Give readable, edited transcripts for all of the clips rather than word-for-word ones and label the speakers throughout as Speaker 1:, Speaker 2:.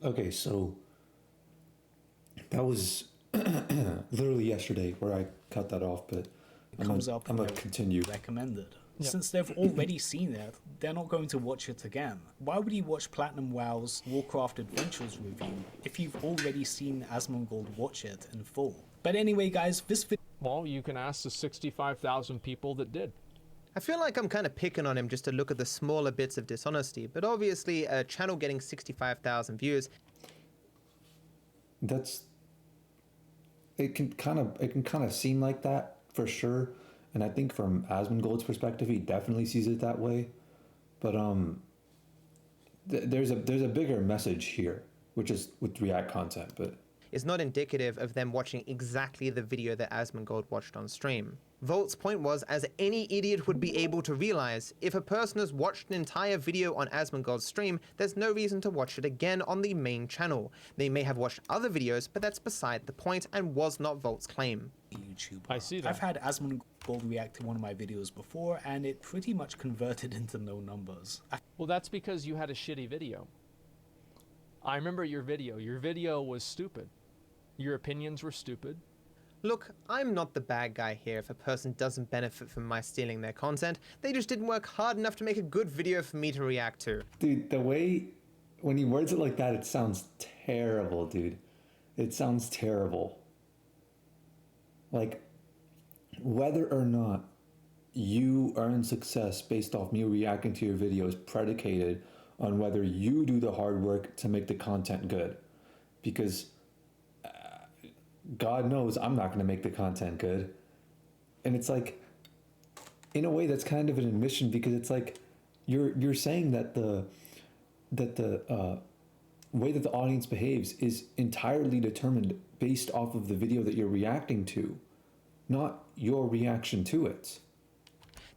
Speaker 1: Okay, so that was literally yesterday where I cut that off, but
Speaker 2: comes up
Speaker 1: I'm
Speaker 2: and
Speaker 1: gonna continue.
Speaker 2: recommended.
Speaker 3: Yep.
Speaker 2: Since they've already seen it, they're not going to watch it again. Why would you watch PlatinumWow's Warcraft Adventures review if you've already seen Asmongold watch it in full? But anyway, guys, this video...
Speaker 3: Well, you can ask the 65,000 people that did.
Speaker 4: I feel like I'm kind of picking on him just to look at the smaller bits of dishonesty, but obviously a channel getting 65,000 views.
Speaker 1: It can kind of seem like that for sure, and I think from Asmongold's perspective, he definitely sees it that way. But there's a bigger message here, which is with React content, but
Speaker 4: Is not indicative of them watching exactly the video that Asmongold watched on stream. Volt's point was, as any idiot would be able to realize, if a person has watched an entire video on Asmongold's stream, there's no reason to watch it again on the main channel. They may have watched other videos, but that's beside the point and was not Volt's claim.
Speaker 2: YouTuber.
Speaker 3: I see that.
Speaker 2: I've had Asmongold react to one of my videos before, and it pretty much converted into no numbers.
Speaker 3: Well, that's because you had a shitty video. I remember your video. Your video was stupid. Your opinions were stupid.
Speaker 4: Look, I'm not the bad guy here if a person doesn't benefit from my stealing their content. They just didn't work hard enough to make a good video for me to react to.
Speaker 1: dude, the way when he words it like that, it sounds terrible, dude. It sounds terrible. Like, whether or not you earn success based off me reacting to your video is predicated on whether you do the hard work to make the content good. Because God knows I'm not going to make the content good. And it's like, in a way, that's kind of an admission, because it's like you're saying that the way that the audience behaves is entirely determined based off of the video that you're reacting to, not your reaction to it.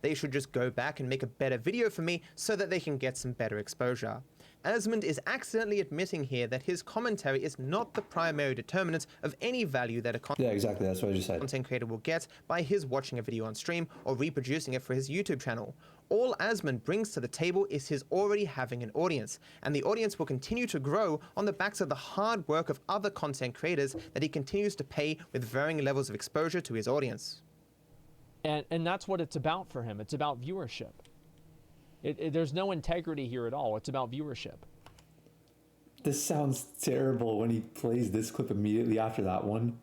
Speaker 4: They should just go back and make a better video for me so that they can get some better exposure. Asmond is accidentally admitting here that his commentary is not the primary determinant of any value that a
Speaker 1: Yeah, exactly. That's what I just said.
Speaker 4: content creator will get by his watching a video on stream or reproducing it for his YouTube channel. All Asmond brings to the table is his already having an audience, and the audience will continue to grow on the backs of the hard work of other content creators that he continues to pay with varying levels of exposure to his audience.
Speaker 3: And that's what it's about for him. It's about viewership. There's no integrity here at all. It's about viewership.
Speaker 1: This sounds terrible when he plays this clip immediately after that one.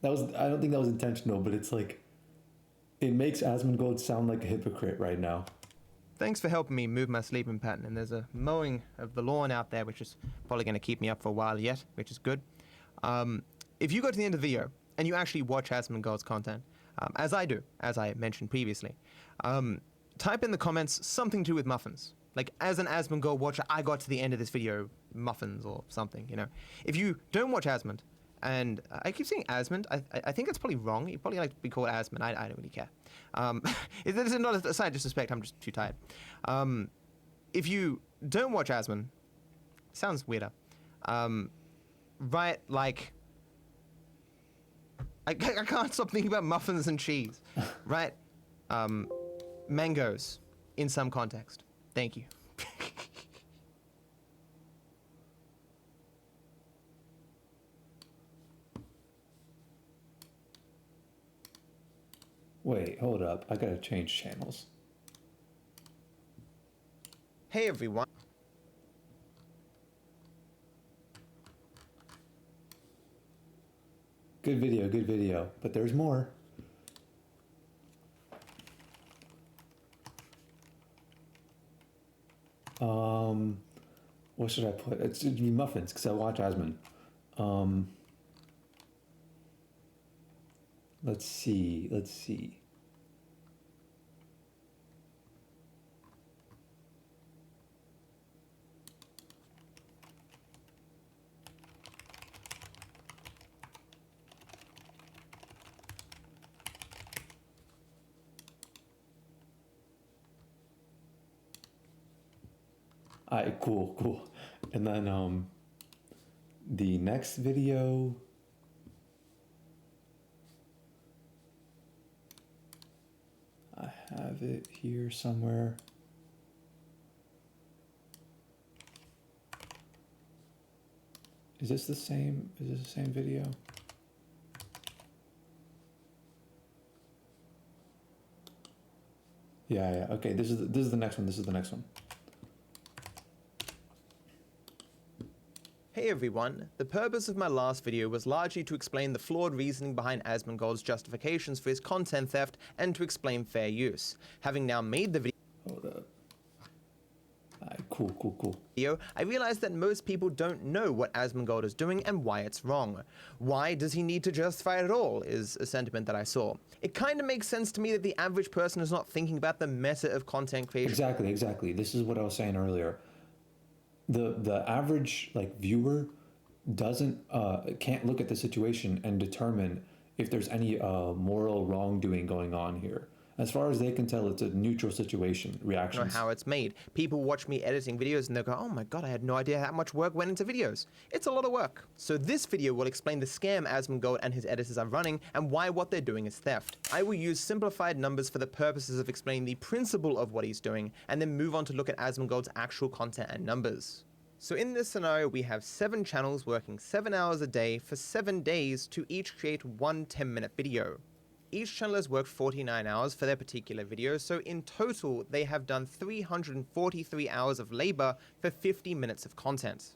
Speaker 1: I don't think that was intentional, but it's like, it makes Asmongold sound like a hypocrite right now.
Speaker 4: Thanks for helping me move my sleeping pattern, and there's a mowing of the lawn out there, which is probably going to keep me up for a while yet, which is good. If you go to the end of the video and you actually watch Asmongold's content, as I do, as I mentioned previously, type in the comments something to do with muffins. Like, as an Asmongold watcher, I got to the end of this video, muffins or something, you know. If you don't watch Asmond, and I keep saying Asmond, I think it's probably wrong. You probably like to be called Asmond. I don't really care. This is not a sign of disrespect. I'm just too tired. If you don't watch Asmond, sounds weirder. Right, like, I can't stop thinking about muffins and cheese. Right? Mangoes, in some context. Thank you.
Speaker 1: Wait, hold up. I gotta change channels.
Speaker 4: Hey everyone.
Speaker 1: Good video, but there's more. What should I put? It'd be muffins, because I watch Asmond. Let's see. Alright, cool. And then the next video, I have it here somewhere. Is this the same? Is this the same video? Yeah. Okay, this is the next one. This is the next one.
Speaker 4: Hey everyone, the purpose of my last video was largely to explain the flawed reasoning behind asmongold's justifications for his content theft and to explain fair use. Having now made the
Speaker 1: Hold up. Cool.
Speaker 4: video, I realized that most people don't know what asmongold is doing and why it's wrong. Why does he need to justify it at all, is a sentiment that I saw. It kind of makes sense to me that the average person is not thinking about the meta of content creation.
Speaker 1: Exactly. This is what I was saying earlier. The average viewer doesn't can't look at the situation and determine if there's any moral wrongdoing going on here. As far as they can tell, it's a neutral situation. Reactions.
Speaker 4: How it's made. People watch me editing videos and they'll go, oh my god, I had no idea how much work went into videos. It's a lot of work. So this video will explain the scam asmongold and his editors are running and why what they're doing is theft. I will use simplified numbers for the purposes of explaining the principle of what he's doing and then move on to look at asmongold's actual content and numbers. So in this scenario, we have 7 channels working 7 hours a day for 7 days to each create one 10-minute video. Each channel has worked 49 hours for their particular video, so in total, they have done 343 hours of labor for 50 minutes of content.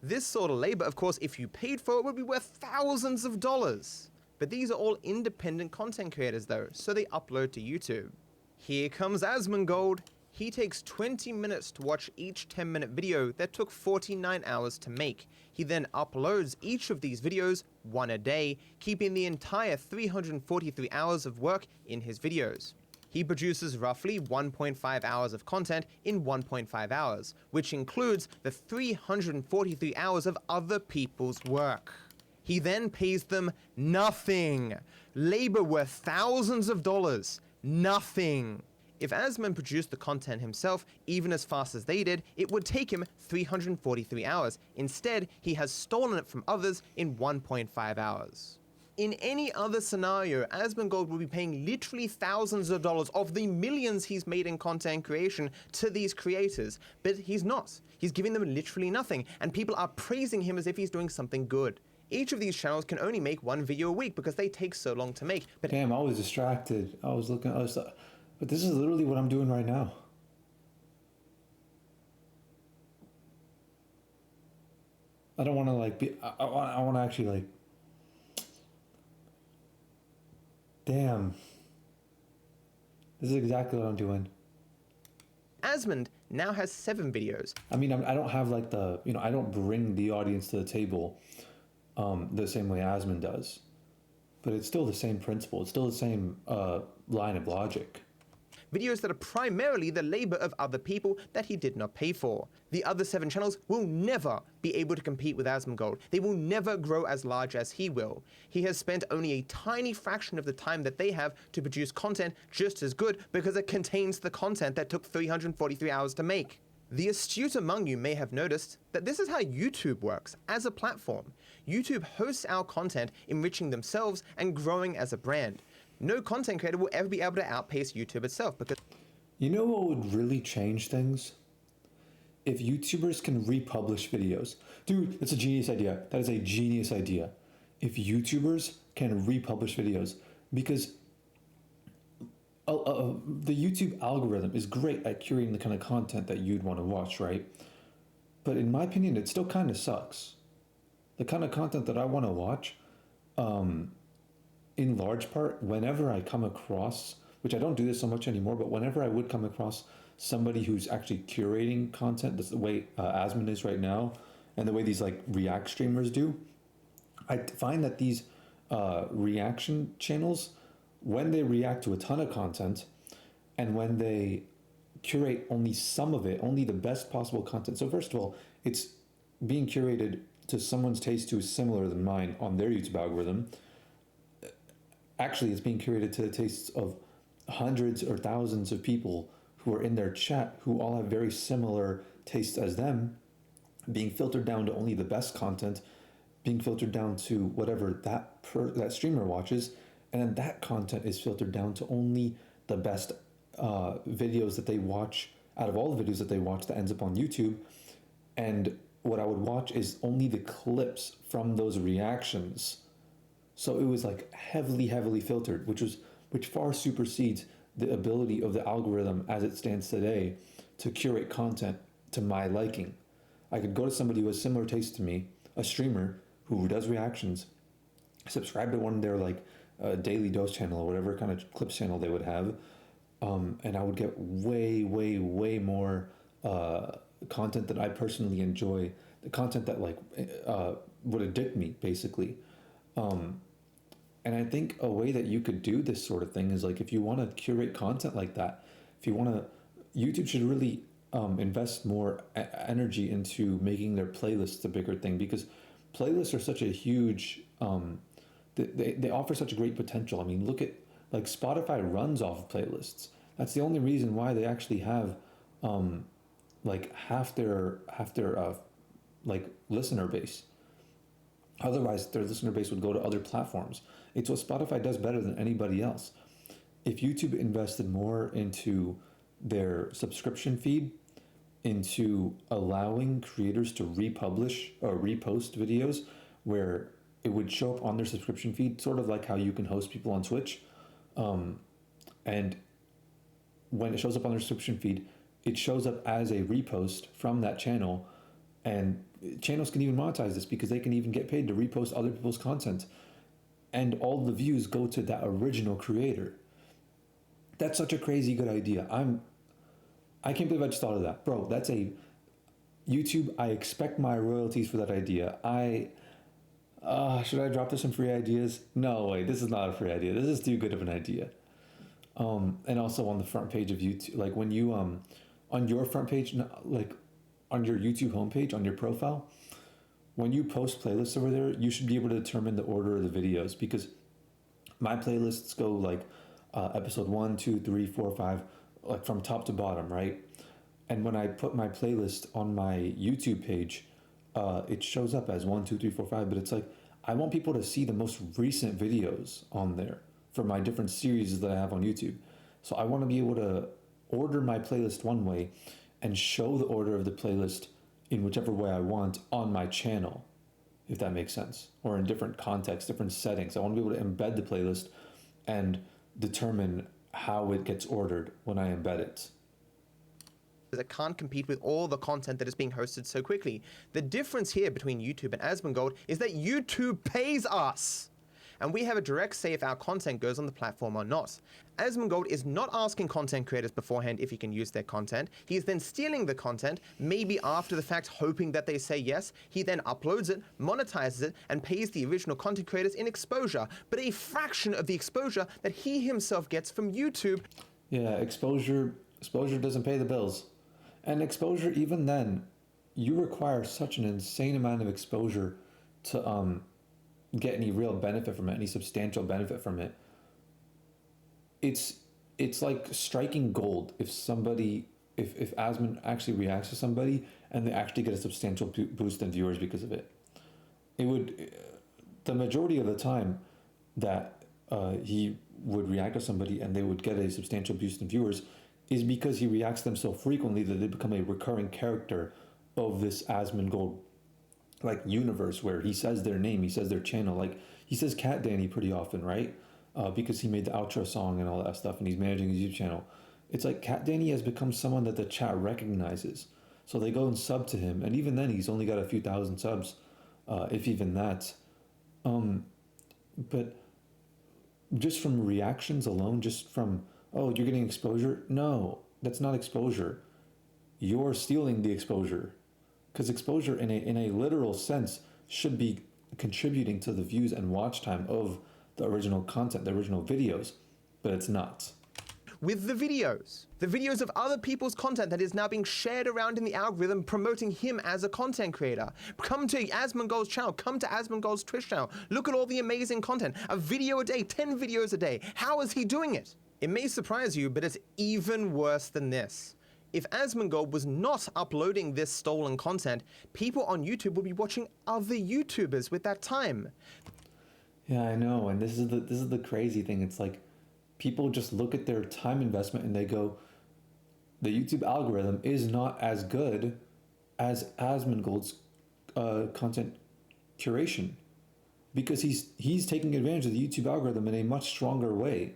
Speaker 4: This sort of labor, of course, if you paid for it, would be worth thousands of dollars. But these are all independent content creators though, so they upload to YouTube. Here comes asmongold. He takes 20 minutes to watch each 10-minute video that took 49 hours to make. He then uploads each of these videos, one a day, keeping the entire 343 hours of work in his videos. He produces roughly 1.5 hours of content in 1.5 hours, which includes the 343 hours of other people's work. He then pays them nothing. Labor worth thousands of dollars. Nothing. If Asmon produced the content himself, even as fast as they did, it would take him 343 hours. Instead, he has stolen it from others in 1.5 hours. In any other scenario, asmongold would be paying literally thousands of dollars of the millions he's made in content creation to these creators, but he's not. He's giving them literally nothing, and people are praising him as if he's doing something good. Each of these channels can only make one video a week because they take so long to make. But
Speaker 1: damn, I was distracted. I was looking. But this is literally what I'm doing right now. I don't want to be. I want to actually damn. This is exactly what I'm doing.
Speaker 4: Asmon now has 7 videos.
Speaker 1: I mean, I don't have I don't bring the audience to the table the same way Asmon does. But it's still the same principle. It's still the same line of logic.
Speaker 4: Videos that are primarily the labor of other people that he did not pay for. The other 7 channels will never be able to compete with asmongold. They will never grow as large as he will. He has spent only a tiny fraction of the time that they have to produce content just as good because it contains the content that took 343 hours to make. The astute among you may have noticed that this is how YouTube works as a platform. YouTube hosts our content, enriching themselves and growing as a brand. No content creator will ever be able to outpace YouTube itself because...
Speaker 1: You know what would really change things? If YouTubers can republish videos. Dude, it's a genius idea. That is a genius idea. If YouTubers can republish videos. Because the YouTube algorithm is great at curating the kind of content that you'd want to watch, right? But in my opinion, it still kind of sucks. The kind of content that I want to watch... in large part, whenever I come across, which I don't do this so much anymore, but whenever I would come across somebody who's actually curating content, that's the way Asmon is right now, and the way these React streamers do, I find that these reaction channels, when they react to a ton of content, and when they curate only some of it, only the best possible content. So first of all, it's being curated to someone's taste who is similar than mine on their YouTube algorithm. Actually, it's being curated to the tastes of hundreds or thousands of people who are in their chat who all have very similar tastes as them, being filtered down to only the best content, being filtered down to whatever that streamer watches, and then that content is filtered down to only the best videos that they watch out of all the videos that they watch that ends up on YouTube. And what I would watch is only the clips from those reactions. So it was like heavily filtered, which far supersedes the ability of the algorithm as it stands today to curate content to my liking. I could go to somebody who has similar taste to me, a streamer who does reactions, subscribe to one of their like daily dose channel or whatever kind of clips channel they would have, and I would get way more content that I personally enjoy, the content that like would addict me basically. And I think a way that you could do this sort of thing is like if you want to curate content like that, if you want to, YouTube should really invest more energy into making their playlists a bigger thing, because playlists are such a huge, they offer such a great potential. I mean, look at like Spotify runs off of playlists. That's the only reason why they actually have like half their like listener base. Otherwise, their listener base would go to other platforms. It's what Spotify does better than anybody else. If YouTube invested more into their subscription feed, into allowing creators to republish or repost videos where it would show up on their subscription feed, sort of like how you can host people on Twitch. And when it shows up on their subscription feed, it shows up as a repost from that channel. And channels can even monetize this because they can even get paid to repost other people's content. And all the views go to that original creator. That's such a crazy good idea. I can't believe I just thought of that. Bro, that's a YouTube, I expect my royalties for that idea. Should I drop this some free ideas? No way, this is not a free idea. This is too good of an idea. And also on the front page of YouTube, like when you, on your front page, like on your YouTube homepage, on your profile, when you post playlists over there, you should be able to determine the order of the videos, because my playlists go like episode 1, 2, 3, 4, 5, like from top to bottom, right? And when I put my playlist on my YouTube page, it shows up as 1, 2, 3, 4, 5, but it's like, I want people to see the most recent videos on there for my different series that I have on YouTube. So I want to be able to order my playlist one way and show the order of the playlist in whichever way I want on my channel, if that makes sense, or in different contexts, different settings. I want to be able to embed the playlist and determine how it gets ordered when I embed it.
Speaker 4: That can't compete with all the content that is being hosted so quickly. The difference here between YouTube and Asmongold is that YouTube pays us, and we have a direct say if our content goes on the platform or not. Asmongold is not asking content creators beforehand if he can use their content. He is then stealing the content, maybe after the fact, hoping that they say yes. He then uploads it, monetizes it, and pays the original content creators in exposure, but a fraction of the exposure that he himself gets from YouTube.
Speaker 1: Yeah, exposure doesn't pay the bills. And exposure, even then, you require such an insane amount of exposure to get any real benefit from it, any substantial benefit from it. It's like striking gold if Asmon actually reacts to somebody and they actually get a substantial boost in viewers because of it. It would, the majority of the time that he would react to somebody and they would get a substantial boost in viewers is because he reacts to them so frequently that they become a recurring character of this Asmongold like universe, where he says their name, he says their channel, like he says Cat Danny pretty often, right? Because he made the outro song and all that stuff, and he's managing his YouTube channel. It's like Cat Danny has become someone that the chat recognizes, so they go and sub to him, and even then he's only got a few thousand subs, if even that. But just from reactions alone, just from, oh, you're getting exposure? No, that's not exposure. You're stealing the exposure. Because exposure in a literal sense should be contributing to the views and watch time of the original content, the original videos, but it's not.
Speaker 4: With the videos of other people's content that is now being shared around in the algorithm, promoting him as a content creator. Come to Asmongold's channel, come to Asmongold's Twitch channel, look at all the amazing content, a video a day, 10 videos a day. How is he doing it? It may surprise you, but it's even worse than this. If Asmongold was not uploading this stolen content, people on YouTube would be watching other YouTubers with that time.
Speaker 1: Yeah, I know, and this is the crazy thing. It's like people just look at their time investment and they go, the YouTube algorithm is not as good as Asmongold's content curation, because he's taking advantage of the YouTube algorithm in a much stronger way.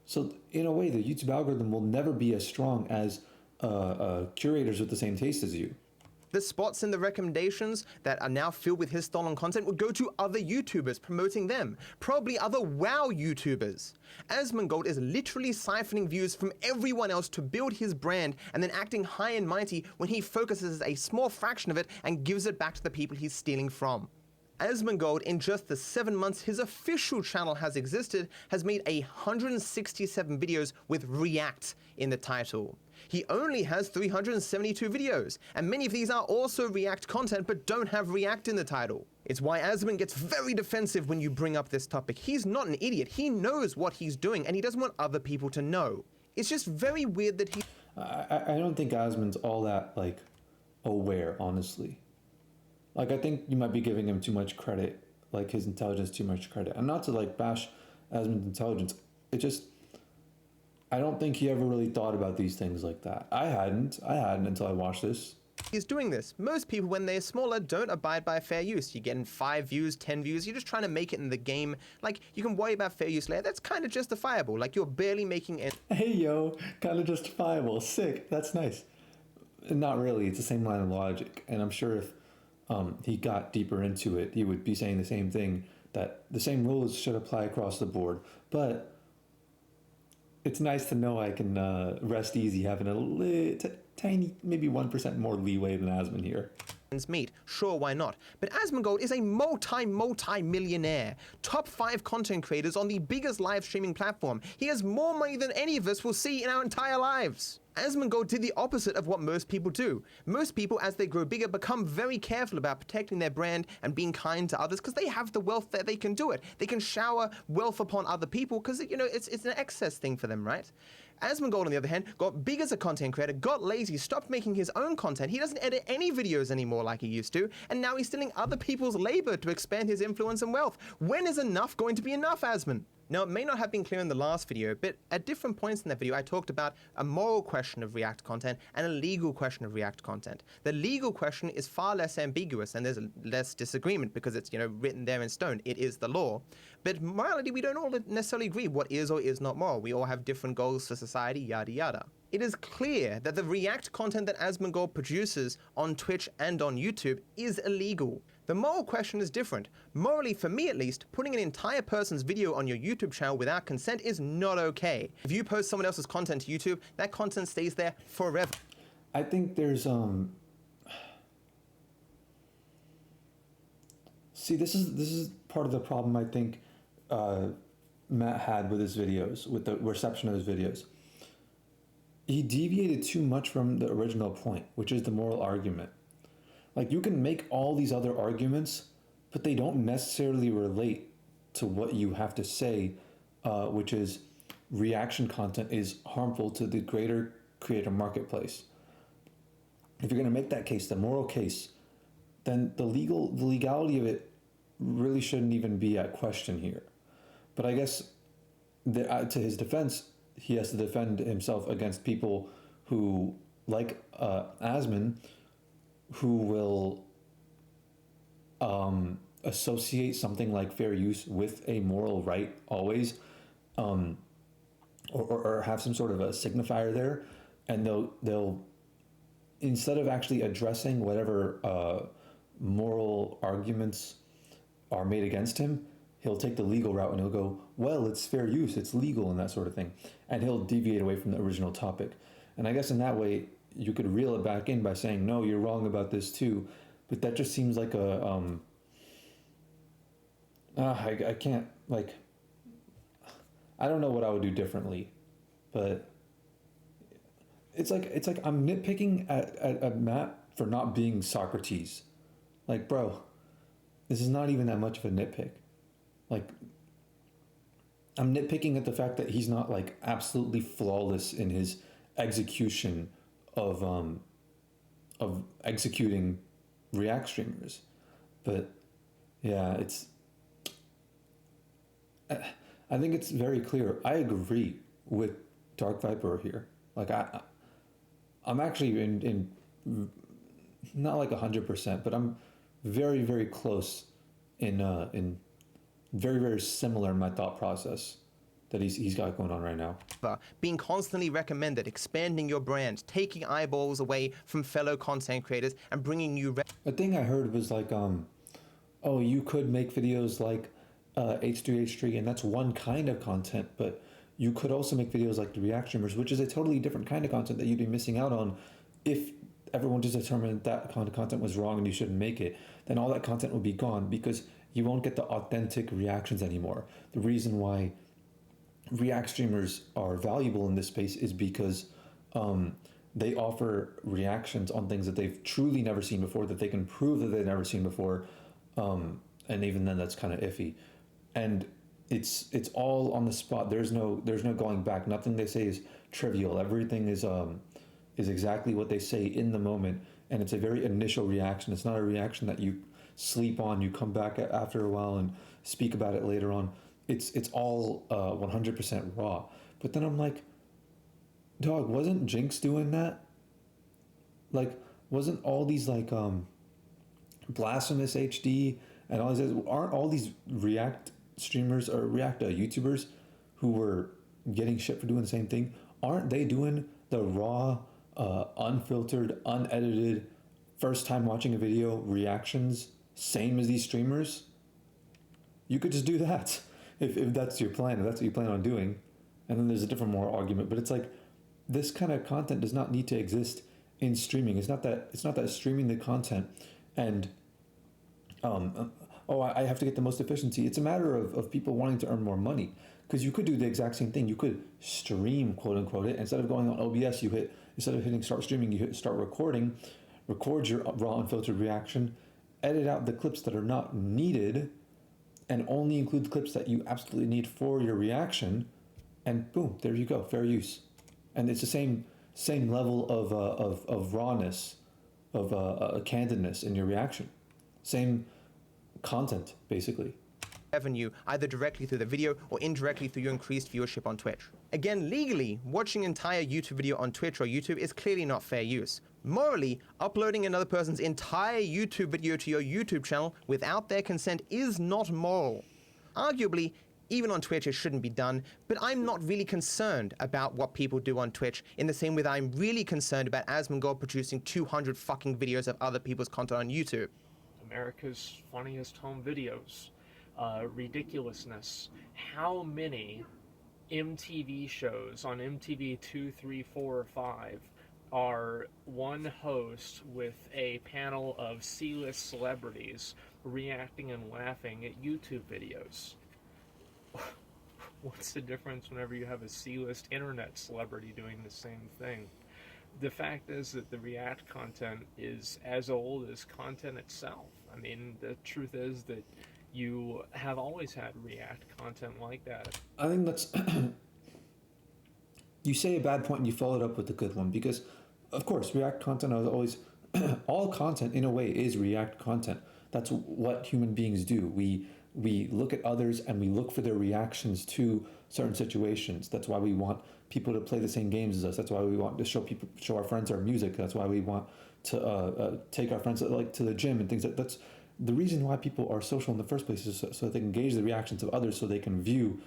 Speaker 1: So in a way, the YouTube algorithm will never be as strong as curators with the same taste as you.
Speaker 4: The spots in the recommendations that are now filled with his stolen content would go to other YouTubers promoting them, probably other WoW YouTubers. Asmongold is literally siphoning views from everyone else to build his brand and then acting high and mighty when he focuses a small fraction of it and gives it back to the people he's stealing from. Asmongold, in just the 7 months his official channel has existed, has made 167 videos with React in the title. He only has 372 videos, and many of these are also React content but don't have React in the title. It's why Asmon gets very defensive when you bring up this topic. He's not an idiot, he knows what he's doing, and he doesn't want other people to know. It's just very weird that he...
Speaker 1: I don't think Asmon's all that, like, aware, honestly. Like, I think you might be giving him too much credit, like his intelligence too much credit. And not to, like, bash Asmon's intelligence, it just... I don't think he ever really thought about these things like that. I hadn't until I watched this.
Speaker 4: He's doing this. Most people, when they're smaller, don't abide by fair use. You're getting 5 views, 10 views, you're just trying to make it in the game. Like, you can worry about fair use later, that's kind of justifiable. Like, you're barely making it.
Speaker 1: Hey yo, kind of justifiable, sick, that's nice. Not really, it's the same line of logic. And I'm sure if he got deeper into it, he would be saying the same thing, that the same rules should apply across the board. But it's nice to know I can rest easy having a tiny, maybe 1% more leeway than Asmon here.
Speaker 4: Meet. Sure, why not? But Asmongold is a multi-millionaire. Top 5 content creators on the biggest live streaming platform. He has more money than any of us will see in our entire lives. Asmongold did the opposite of what most people do. Most people, as they grow bigger, become very careful about protecting their brand and being kind to others because they have the wealth that they can do it. They can shower wealth upon other people because, you know, it's an excess thing for them, right? Asmongold, on the other hand, got big as a content creator, got lazy, stopped making his own content. He doesn't edit any videos anymore like he used to, and now he's stealing other people's labor to expand his influence and wealth. When is enough going to be enough, Asmon? Now, it may not have been clear in the last video, but at different points in that video, I talked about a moral question of React content and a legal question of React content. The legal question is far less ambiguous, and there's less disagreement because it's, you know, written there in stone. It is the law. But morality, we don't all necessarily agree what is or is not moral. We all have different goals for society, yada yada. It is clear that the React content that Asmongold produces on Twitch and on YouTube is illegal. The moral question is different. Morally, for me at least, putting an entire person's video on your YouTube channel without consent is not okay. If you post someone else's content to YouTube, that content stays there forever.
Speaker 1: I think there's see, this is part of the problem I think Matt had with his videos, with the reception of his videos. He deviated too much from the original point, which is the moral argument. Like, you can make all these other arguments, but they don't necessarily relate to what you have to say, which is reaction content is harmful to the greater creator marketplace. If you're going to make that case, the moral case, then the legality of it really shouldn't even be at question here. But I guess to his defense, he has to defend himself against people who, like Asmon, who will associate something like fair use with a moral right always, or have some sort of a signifier there, and they'll instead of actually addressing whatever moral arguments are made against him, he'll take the legal route and he'll go, well, it's fair use, it's legal, and that sort of thing, and he'll deviate away from the original topic. And I guess in that way you could reel it back in by saying, no, you're wrong about this too. But that just seems like a, I can't, like, I don't know what I would do differently, but it's like I'm nitpicking at Matt for not being Socrates. Like, bro, this is not even that much of a nitpick. Like, I'm nitpicking at the fact that he's not, like, absolutely flawless in his execution of executing React streamers. But yeah, I think it's very clear. I agree with Dark Viper here. Like, I'm actually in not like 100%, but I'm very, very close in very, very similar in my thought process that he's got going on right now.
Speaker 4: Being constantly recommended, expanding your brand, taking eyeballs away from fellow content creators, and bringing new.
Speaker 1: A thing I heard was like, oh, you could make videos like H3H3, and that's one kind of content, but you could also make videos like the react streamers, which is a totally different kind of content that you'd be missing out on if everyone just determined that kind of content was wrong and you shouldn't make it. Then all that content would be gone because you won't get the authentic reactions anymore. The reason why react streamers are valuable in this space is because they offer reactions on things that they've truly never seen before, that they can prove that they've never seen before, and even then that's kind of iffy. And it's all on the spot. There's no going back. Nothing they say is trivial. Everything is exactly what they say in the moment, and it's a very initial reaction. It's not a reaction that you sleep on, you come back after a while and speak about it later on. It's all 100% raw. But then I'm like, dog, wasn't Jinx doing that? Like, wasn't all these like Blasphemous HD and all these, aren't all these React streamers or React YouTubers who were getting shit for doing the same thing? Aren't they doing the raw, unfiltered, unedited, first time watching a video reactions, same as these streamers? You could just do that if that's your plan, if that's what you plan on doing. And then there's a different moral argument, but it's like, this kind of content does not need to exist in streaming. It's not that streaming the content and I have to get the most efficiency. It's a matter of people wanting to earn more money, because you could do the exact same thing. You could stream, quote unquote, it. Instead of going on OBS, instead of hitting start streaming, you hit start recording, record your raw unfiltered reaction, edit out the clips that are not needed, and only include the clips that you absolutely need for your reaction, and boom, there you go, fair use. And it's the same level of rawness, of candidness in your reaction. Same content, basically.
Speaker 4: Revenue, either directly through the video or indirectly through your increased viewership on Twitch. Again, legally, watching an entire YouTube video on Twitch or YouTube is clearly not fair use. Morally, uploading another person's entire YouTube video to your YouTube channel without their consent is not moral. Arguably, even on Twitch it shouldn't be done, but I'm not really concerned about what people do on Twitch in the same way that I'm really concerned about asmongold producing 200 fucking videos of other people's content on YouTube.
Speaker 3: America's funniest home videos. Ridiculousness. How many MTV shows on MTV 2, 3, 4, or 5 are one host with a panel of C-list celebrities reacting and laughing at YouTube videos? What's the difference whenever you have a C-list internet celebrity doing the same thing? The fact is that the React content is as old as content itself. I mean, the truth is that you have always had React content like that.
Speaker 1: I think that's... You say a bad point and you follow it up with a good one, because, of course, React content is always... all content, in a way, is React content. That's what human beings do. We look at others and we look for their reactions to certain situations. That's why we want people to play the same games as us. That's why we want to show our friends our music. That's why we want to take our friends to the gym and things. That's the reason why people are social in the first place, is so that they can gauge the reactions of others, so they can view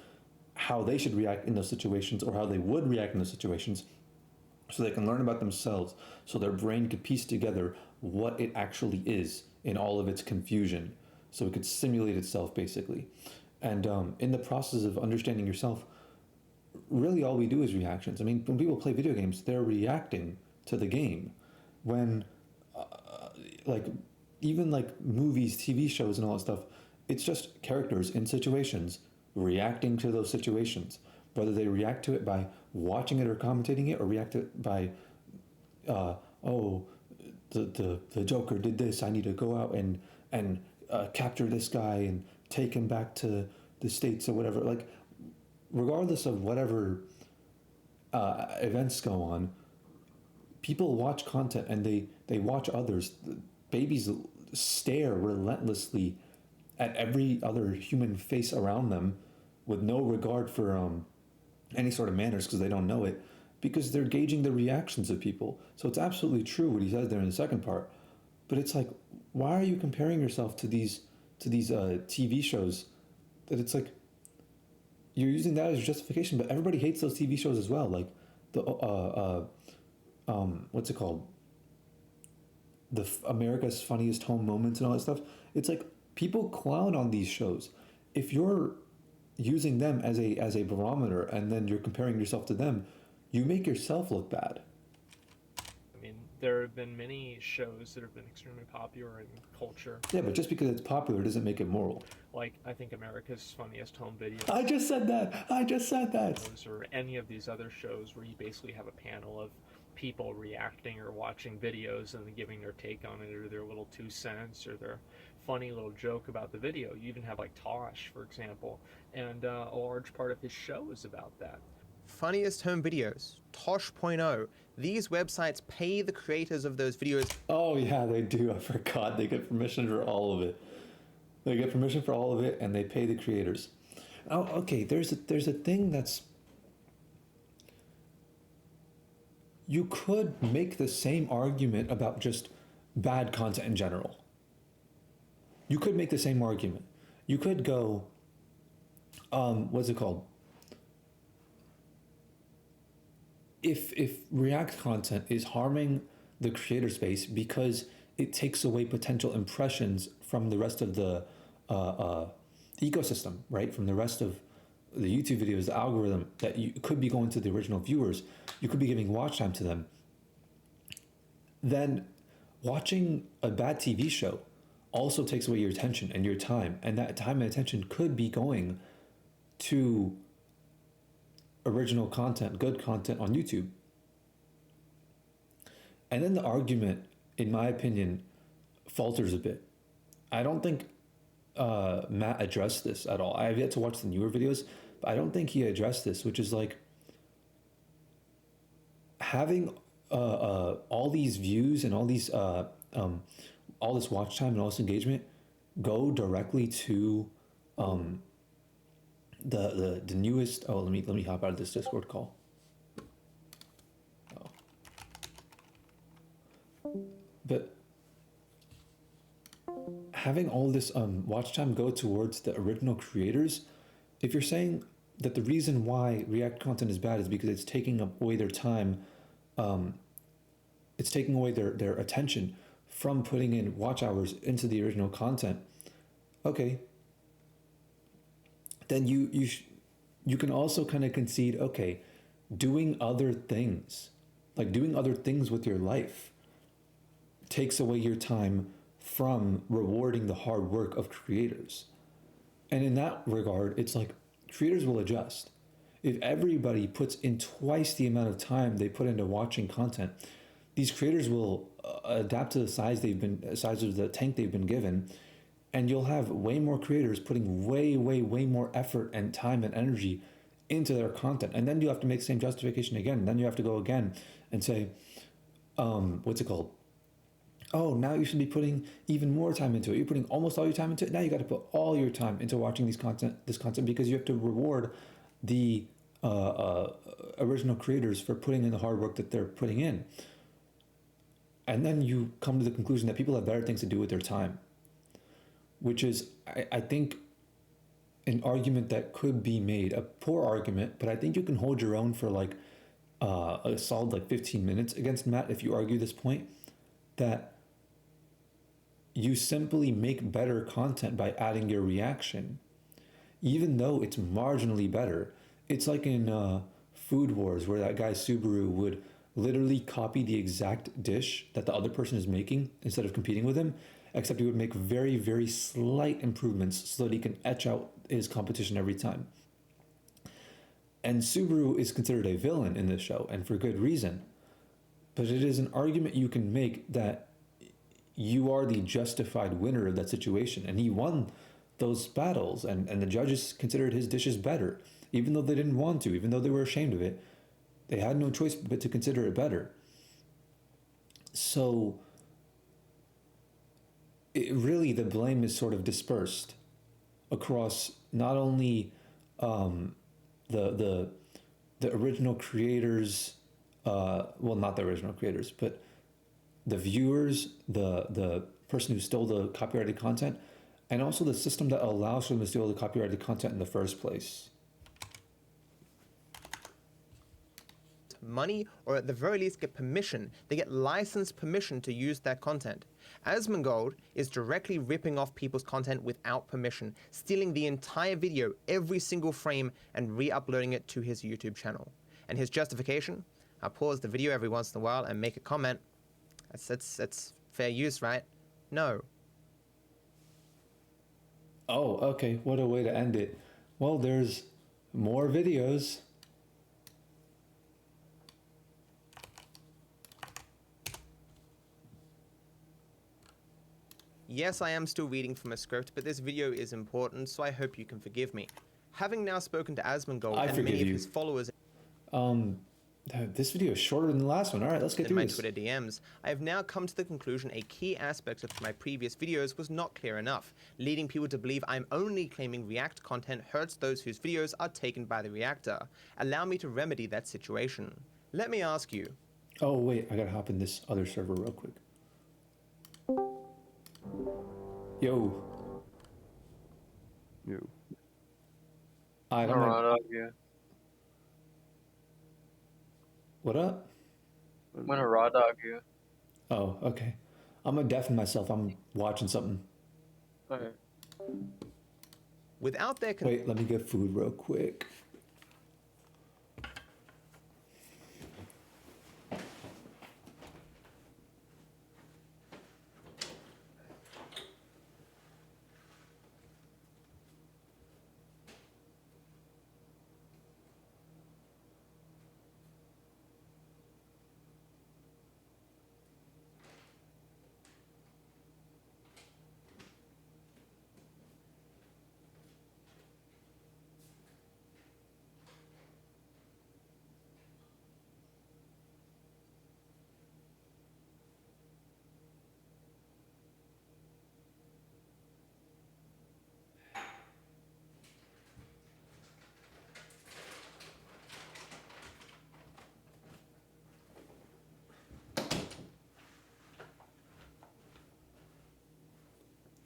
Speaker 1: how they should react in those situations, or how they would react in those situations, so they can learn about themselves, so their brain could piece together what it actually is in all of its confusion, so it could simulate itself, basically. And in the process of understanding yourself, really all we do is reactions. I mean, when people play video games, they're reacting to the game. When, even movies, TV shows, and all that stuff, it's just characters in situations reacting to those situations. Whether they react to it by watching it or commentating it, or react to it by, the Joker did this, I need to go out and capture this guy and take him back to the States or whatever. Like, regardless of whatever events go on, people watch content and they watch others. Babies stare relentlessly at every other human face around them with no regard for any sort of manners, because they don't know it, because they're gauging the reactions of people. So it's absolutely true what he says there in the second part. But it's like, why are you comparing yourself to these TV shows? That it's like you're using that as justification, but everybody hates those TV shows as well. Like the what's it called? America's Funniest Home Moments and all that stuff. It's like people clown on these shows. If you're using them as a barometer and then you're comparing yourself to them, you make yourself look bad.
Speaker 3: I mean, there have been many shows that have been extremely popular in culture.
Speaker 1: Yeah, but just because it's popular doesn't make it moral.
Speaker 3: Like, I think America's Funniest Home Videos.
Speaker 1: I just said that.
Speaker 3: Or any of these other shows where you basically have a panel of people reacting or watching videos and then giving their take on it, or their little 2 cents, or their funny little joke about the video. You even have like Tosh, for example, and a large part of his show is about that.
Speaker 4: Funniest Home Videos, Tosh.0. These websites pay the creators of those videos.
Speaker 1: Oh yeah, they do. I forgot. They get permission for all of it. They get permission for all of it, and they pay the creators. Oh, okay. There's a thing that's. You could make the same argument about just bad content in general. You could make the same argument. You could go, what's it called? If React content is harming the creator space because it takes away potential impressions from the rest of the ecosystem, right? From the rest of the YouTube videos, the algorithm that you could be going to the original viewers, you could be giving watch time to them, then watching a bad TV show also takes away your attention and your time, and that time and attention could be going to original content, good content on YouTube. And then the argument, in my opinion, falters a bit. I don't think Matt addressed this at all. I have yet to watch the newer videos, but I don't think he addressed this, which is like having all these views and all these all this watch time and all this engagement go directly to the newest. Oh, let me hop out of this Discord call. But having all this watch time go towards the original creators, if you're saying that the reason why React content is bad is because it's taking away their time, it's taking away their attention from putting in watch hours into the original content, okay, then you can also kind of concede, okay, doing other things, like doing other things with your life, takes away your time from rewarding the hard work of creators. And in that regard, it's like creators will adjust. If everybody puts in twice the amount of time they put into watching content, these creators will adapt to the size of the tank they've been given, and you'll have way more creators putting way more effort and time and energy into their content. And then you have to make the same justification again. And then you have to go again and say, what's it called? Oh, now you should be putting even more time into it. You're putting almost all your time into it. Now you got to put all your time into watching this content because you have to reward the original creators for putting in the hard work that they're putting in. And then you come to the conclusion that people have better things to do with their time, which is, I think, an argument that could be made, a poor argument, but I think you can hold your own for like a solid like 15 minutes against Matt if you argue this point, that you simply make better content by adding your reaction, even though it's marginally better. It's like in Food Wars, where that guy Subaru would literally copy the exact dish that the other person is making instead of competing with him, except he would make very slight improvements so that he can etch out his competition every time. And Subaru is considered a villain in this show, and for good reason. But it is an argument you can make that you are the justified winner of that situation, and he won those battles, and the judges considered his dishes better, even though they didn't want to, even though they were ashamed of it. They had no choice but to consider it better. So the blame is sort of dispersed across not only the original creators, well, not the original creators, but the viewers, the person who stole the copyrighted content, and also the system that allows them to steal the copyrighted content in the first place.
Speaker 4: Money, or at the very least get permission. They get licensed permission to use that content. Asmongold is directly ripping off people's content without permission, stealing the entire video, every single frame, and re-uploading it to his YouTube channel. And his justification? I pause the video every once in a while and make a comment. That's fair use, right? No.
Speaker 1: Oh, okay. What a way to end it. Well, there's more videos.
Speaker 4: Yes, I am still reading from a script, but this video is important, so I hope you can forgive me. Having now spoken to Asmongold and many of his followers
Speaker 1: This video is shorter than the last one. All right, let's get through
Speaker 4: my
Speaker 1: this.
Speaker 4: Twitter DMs, I have now come to the conclusion a key aspect of my previous videos was not clear enough, leading people to believe I'm only claiming React content hurts those whose videos are taken by the reactor. Allow me to remedy that situation. Let me ask you.
Speaker 1: Oh, wait, I gotta hop in this other server real quick. Yo.
Speaker 5: You.
Speaker 1: I don't know. What up?
Speaker 5: I'm gonna raw dog you.
Speaker 1: Oh, okay. I'm gonna deafen myself. I'm watching something.
Speaker 5: Okay.
Speaker 4: Without their
Speaker 1: Wait, let me get food real quick.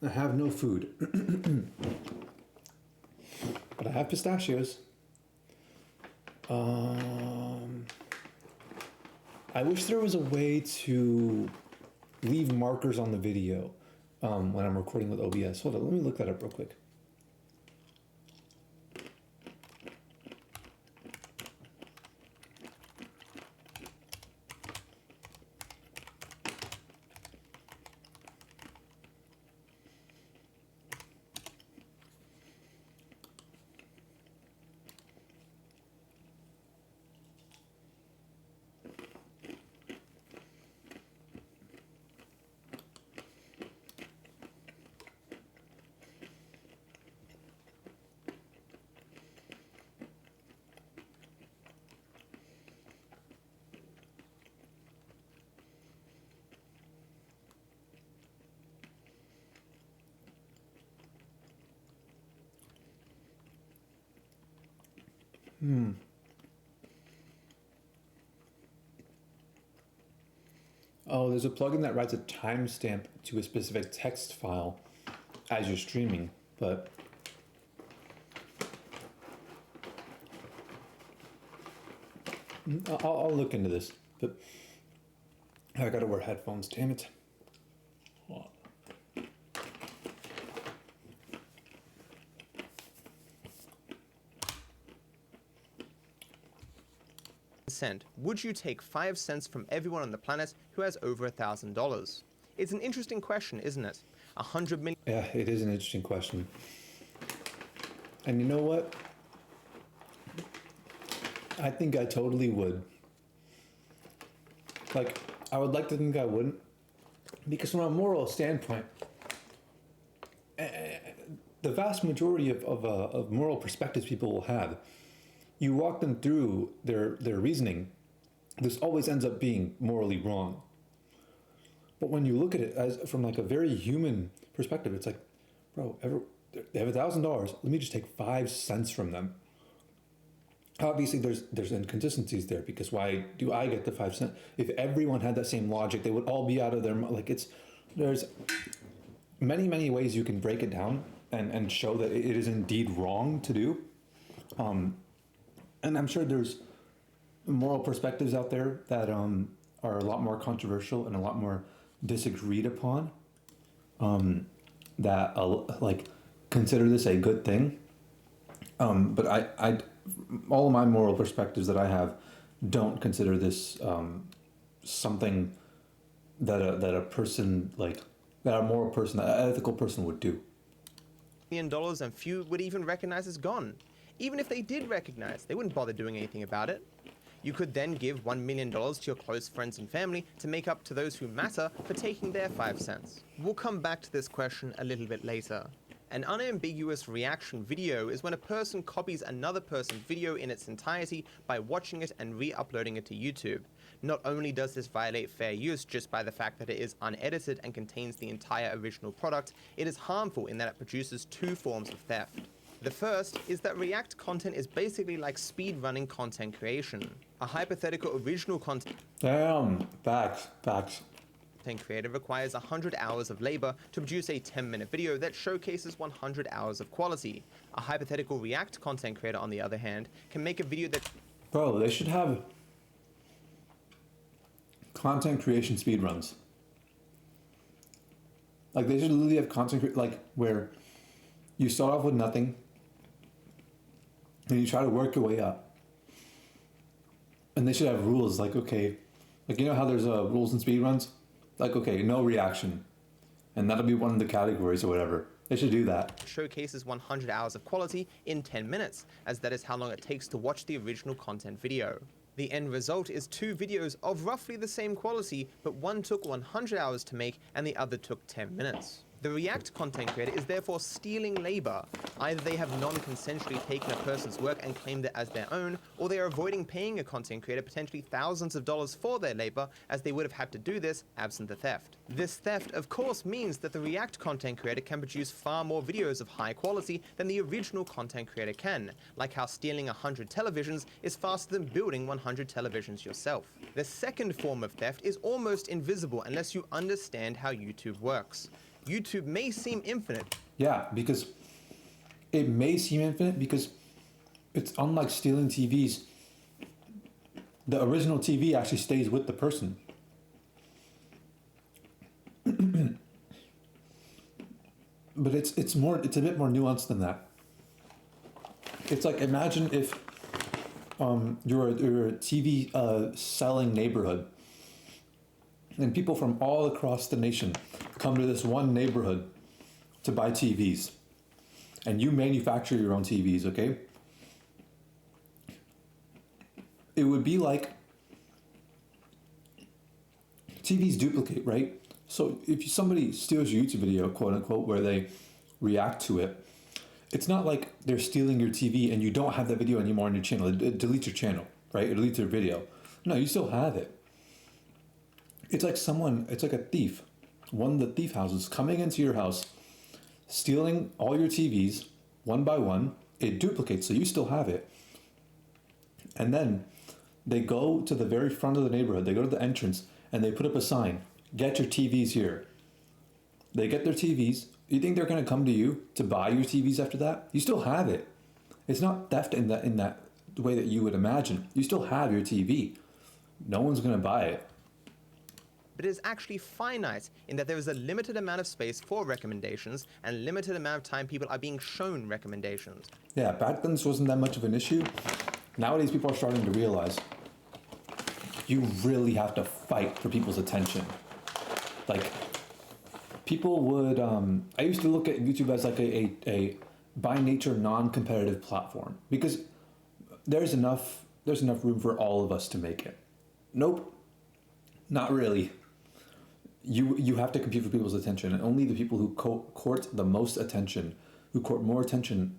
Speaker 1: I have no food. But I have pistachios. I wish there was a way to leave markers on the video when I'm recording with OBS. Hold on, let me look that up real quick. Oh, there's a plugin that writes a timestamp to a specific text file as you're streaming, but I'll look into this. But I gotta wear headphones, damn it.
Speaker 4: Would you take 5 cents from everyone on the planet who has over $1,000? It's an interesting question, isn't it? 100 million.
Speaker 1: Yeah, it is an interesting question. And you know what? I think I totally would. Like, I would like to think I wouldn't, because from a moral standpoint, the vast majority of moral perspectives people will have, you walk them through their reasoning, this always ends up being morally wrong. But when you look at it as from like a very human perspective, it's like, bro, they have $1,000. Let me just take 5 cents from them. Obviously, there's inconsistencies there, because why do I get the 5 cents? If everyone had that same logic, they would all be out of their, like, it's there's many ways you can break it down and show that it is indeed wrong to do. And I'm sure there's moral perspectives out there that are a lot more controversial and a lot more disagreed upon, that like consider this a good thing. But I all of my moral perspectives that I have don't consider this something that a person like that a moral person, an ethical person would do.
Speaker 4: $1 million, and few would even recognize it's gone. Even if they did recognize, they wouldn't bother doing anything about it. You could then give $1 million to your close friends and family to make up to those who matter for taking their 5 cents. We'll come back to this question a little bit later. An unambiguous reaction video is when a person copies another person's video in its entirety by watching it and re-uploading it to YouTube. Not only does this violate fair use just by the fact that it is unedited and contains the entire original product, it is harmful in that it produces two forms of theft. The first is that React content is basically like speedrunning content creation. A hypothetical original content
Speaker 1: Facts.
Speaker 4: creator requires 100 hours of labor to produce a 10-minute video that showcases 100 hours of quality. A hypothetical React content creator, on the other hand, can make a video that...
Speaker 1: Bro, they should have content creation speedruns. Like, they should literally have like, where you start off with nothing, and you try to work your way up. And they should have rules, like, okay, like, you know how there's rules in speedruns? Like, okay, no reaction. And that'll be one of the categories or whatever. They should do that.
Speaker 4: Showcases 100 hours of quality in 10 minutes, as that is how long it takes to watch the original content video. The end result is two videos of roughly the same quality, but one took 100 hours to make and the other took 10 minutes. The React content creator is therefore stealing labor. Either they have non-consensually taken a person's work and claimed it as their own, or they are avoiding paying a content creator potentially thousands of dollars for their labor, as they would have had to do this absent the theft. This theft, of course, means that the React content creator can produce far more videos of high quality than the original content creator can, like how stealing 100 televisions is faster than building 100 televisions yourself. The second form of theft is almost invisible unless you understand how YouTube works. YouTube may seem infinite.
Speaker 1: Yeah, because it may seem infinite because it's unlike stealing TVs. The original TV actually stays with the person. But it's a bit more nuanced than that. It's like, imagine if you're a TV selling neighborhood, and people from all across the nation come to this one neighborhood to buy TVs. And you manufacture your own TVs, okay? It would be like TVs duplicate, right? So if somebody steals your YouTube video, quote unquote, where they react to it, it's not like they're stealing your TV and you don't have that video anymore on your channel. It deletes your channel, right? It deletes your video. No, you still have it. It's like a thief. One of the thief houses coming into your house, stealing all your TVs one by one. It duplicates, so you still have it. And then they go to the very front of the neighborhood. They go to the entrance and they put up a sign, "Get your TVs here." They get their TVs. You think they're going to come to you to buy your TVs after that? You still have it. It's not theft in that way that you would imagine. You still have your TV. No one's going to buy it.
Speaker 4: But it is actually finite in that there is a limited amount of space for recommendations and limited amount of time people are being shown recommendations.
Speaker 1: Yeah, back then this wasn't that much of an issue. Nowadays people are starting to realize you really have to fight for people's attention. Like, people would, I used to look at YouTube as like a by nature non-competitive platform because there's enough room for all of us to make it. Nope, not really. You have to compete for people's attention, and only the people who court the most attention, who court more attention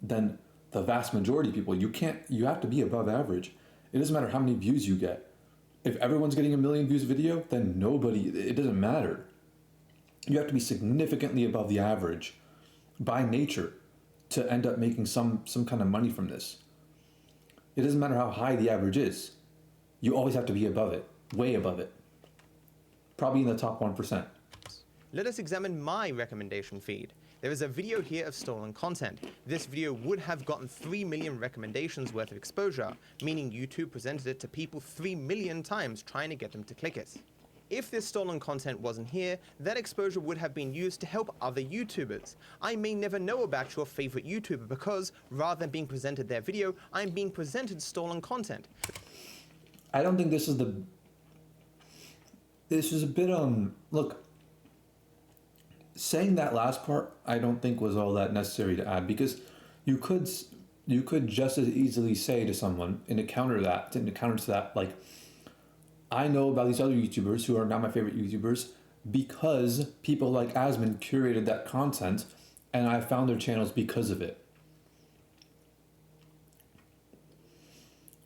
Speaker 1: than the vast majority of people. You have to be above average. It doesn't matter how many views you get. If everyone's getting 1 million views a video, then it doesn't matter. You have to be significantly above the average by nature to end up making some kind of money from this. It doesn't matter how high the average is. You always have to be above it, way above it. Probably in the top 1%.
Speaker 4: Let us examine my recommendation feed. There is a video here of stolen content. This video would have gotten 3 million recommendations worth of exposure, meaning YouTube presented it to people 3 million times trying to get them to click it. If this stolen content wasn't here, that exposure would have been used to help other YouTubers. I may never know about your favorite YouTuber because, rather than being presented their video, I'm being presented stolen content.
Speaker 1: I don't think this is a bit, look, saying that last part, I don't think was all that necessary to add, because you could just as easily say to someone in a counter to that, like, I know about these other YouTubers who are not my favorite YouTubers because people like Asmon curated that content and I found their channels because of it.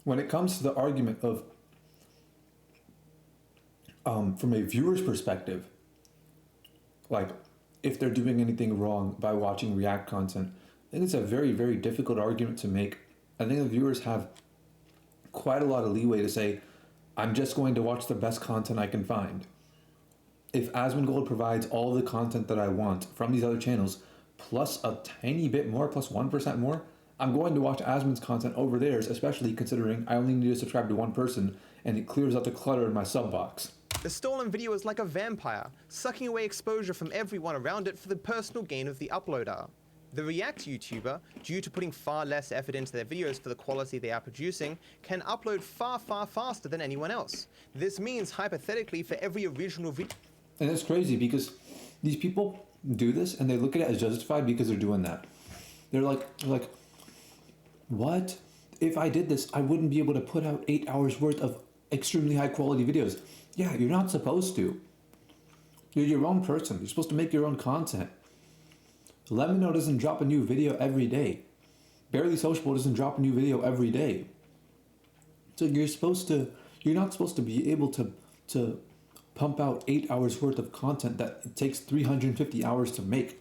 Speaker 1: When it comes to the argument of, from a viewer's perspective, like, if they're doing anything wrong by watching React content, I think it's a very, very difficult argument to make. I think the viewers have quite a lot of leeway to say, I'm just going to watch the best content I can find. If asmongold provides all the content that I want from these other channels, plus a tiny bit more, plus 1% more, I'm going to watch Asmon's content over theirs, especially considering I only need to subscribe to one person and it clears out the clutter in my sub box.
Speaker 4: The stolen video is like a vampire, sucking away exposure from everyone around it for the personal gain of the uploader. The React YouTuber, due to putting far less effort into their videos for the quality they are producing, can upload far, far faster than anyone else. This means, hypothetically, for every original video...
Speaker 1: And it's crazy because these people do this and they look at it as justified because they're doing that. They're like, what? If I did this, I wouldn't be able to put out 8 hours worth of extremely high quality videos. Yeah, you're not supposed to. You're your own person. You're supposed to make your own content. Lemino doesn't drop a new video every day. Barely Sociable doesn't drop a new video every day. So you're not supposed to be able to pump out 8 hours worth of content that it takes 350 hours to make.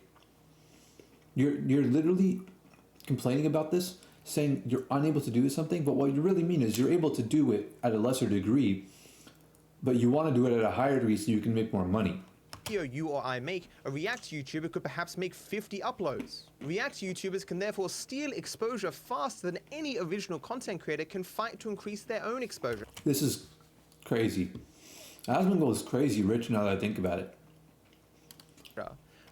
Speaker 1: You're literally complaining about this, saying you're unable to do something, but what you really mean is you're able to do it at a lesser degree, but you want to do it at a higher degree so you can make more money.
Speaker 4: Video you or I make, a React YouTuber could perhaps make 50 uploads. React YouTubers can therefore steal exposure faster than any original content creator can fight to increase their own exposure.
Speaker 1: This is crazy. asmongold is crazy rich now that I think about it.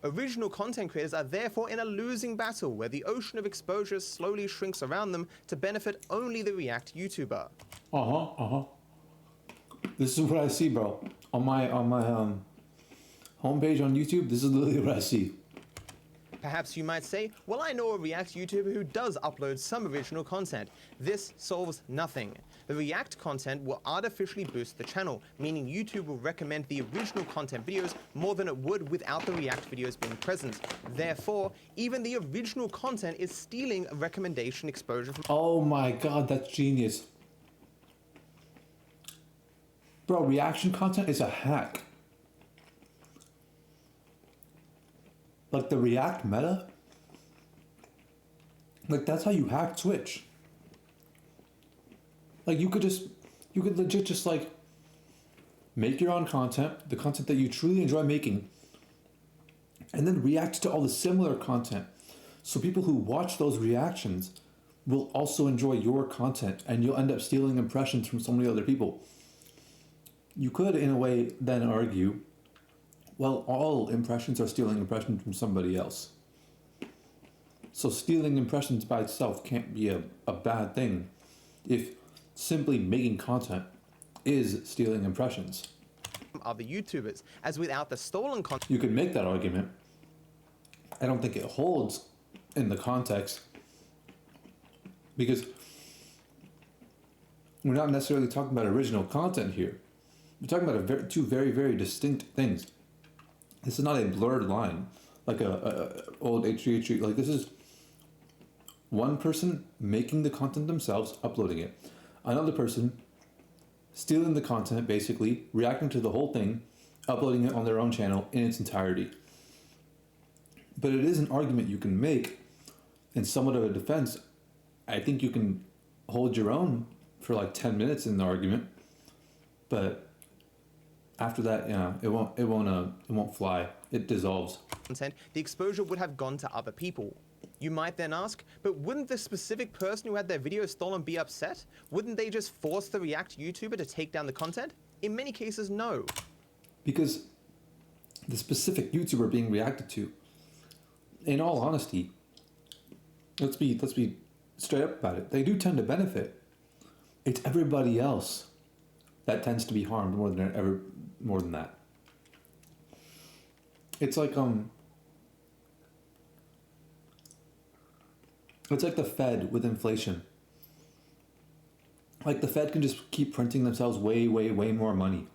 Speaker 4: Original content creators are therefore in a losing battle where the ocean of exposure slowly shrinks around them to benefit only the React YouTuber.
Speaker 1: This is what I see, bro. On my homepage on YouTube, this is literally what I see.
Speaker 4: Perhaps you might say, well, I know a React YouTuber who does upload some original content. This solves nothing. The React content will artificially boost the channel, meaning YouTube will recommend the original content videos more than it would without the React videos being present. Therefore, even the original content is stealing a recommendation exposure from...
Speaker 1: Oh my god, that's genius. Bro, reaction content is a hack. Like the React meta? Like that's how you hack Twitch. Like you could legit just like make your own content, the content that you truly enjoy making, and then react to all the similar content. So people who watch those reactions will also enjoy your content and you'll end up stealing impressions from so many other people. You could, in a way, then argue, well, all impressions are stealing impressions from somebody else. So stealing impressions by itself can't be a bad thing if simply making content is stealing impressions.
Speaker 4: Other YouTubers, as without the stolen content...
Speaker 1: You could make that argument. I don't think it holds in the context because we're not necessarily talking about original content here. We're talking about two very, very distinct things. This is not a blurred line, like a old H3H3. Like this is one person making the content themselves, uploading it. Another person stealing the content, basically, reacting to the whole thing, uploading it on their own channel in its entirety. But it is an argument you can make in somewhat of a defense. I think you can hold your own for like 10 minutes in the argument, but After that, it won't fly. It dissolves.
Speaker 4: Content, the exposure would have gone to other people. You might then ask, but wouldn't the specific person who had their video stolen be upset? Wouldn't they just force the React YouTuber to take down the content? In many cases, no.
Speaker 1: Because the specific YouTuber being reacted to, in all honesty, let's be straight up about it, they do tend to benefit. It's everybody else that tends to be harmed more than that. It's like it's like the Fed with inflation. Like the Fed can just keep printing themselves way more money.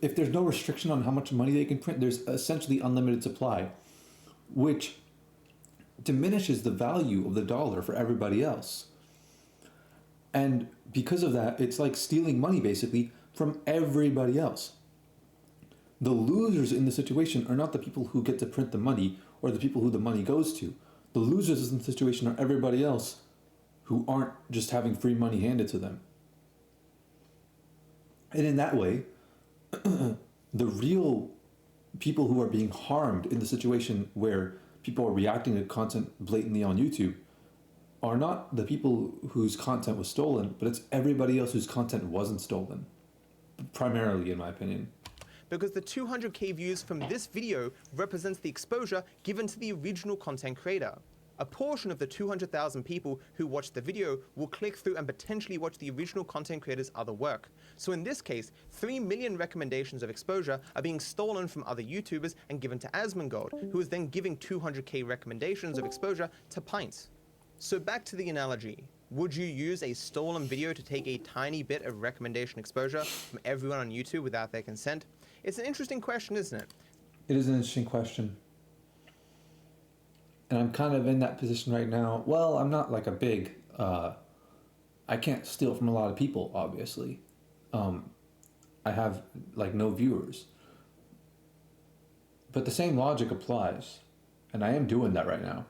Speaker 1: If there's no restriction on how much money they can print, there's essentially unlimited supply, which diminishes the value of the dollar for everybody else. And because of that, it's like stealing money basically from everybody else. The losers in the situation are not the people who get to print the money or the people who the money goes to. The losers in the situation are everybody else who aren't just having free money handed to them. And in that way, the real people who are being harmed in the situation where people are reacting to content blatantly on YouTube are not the people whose content was stolen, but it's everybody else whose content wasn't stolen. Primarily, in my opinion.
Speaker 4: Because the 200k views from this video represents the exposure given to the original content creator. A portion of the 200,000 people who watched the video will click through and potentially watch the original content creator's other work. So in this case, 3 million recommendations of exposure are being stolen from other YouTubers and given to asmongold, who is then giving 200k recommendations of exposure to Pints. So back to the analogy. Would you use a stolen video to take a tiny bit of recommendation exposure from everyone on YouTube without their consent? It's an interesting question, isn't it?
Speaker 1: It is an interesting question. And I'm kind of in that position right now. Well, I'm not like a big, I can't steal from a lot of people, obviously. I have like no viewers. But the same logic applies. And I am doing that right now.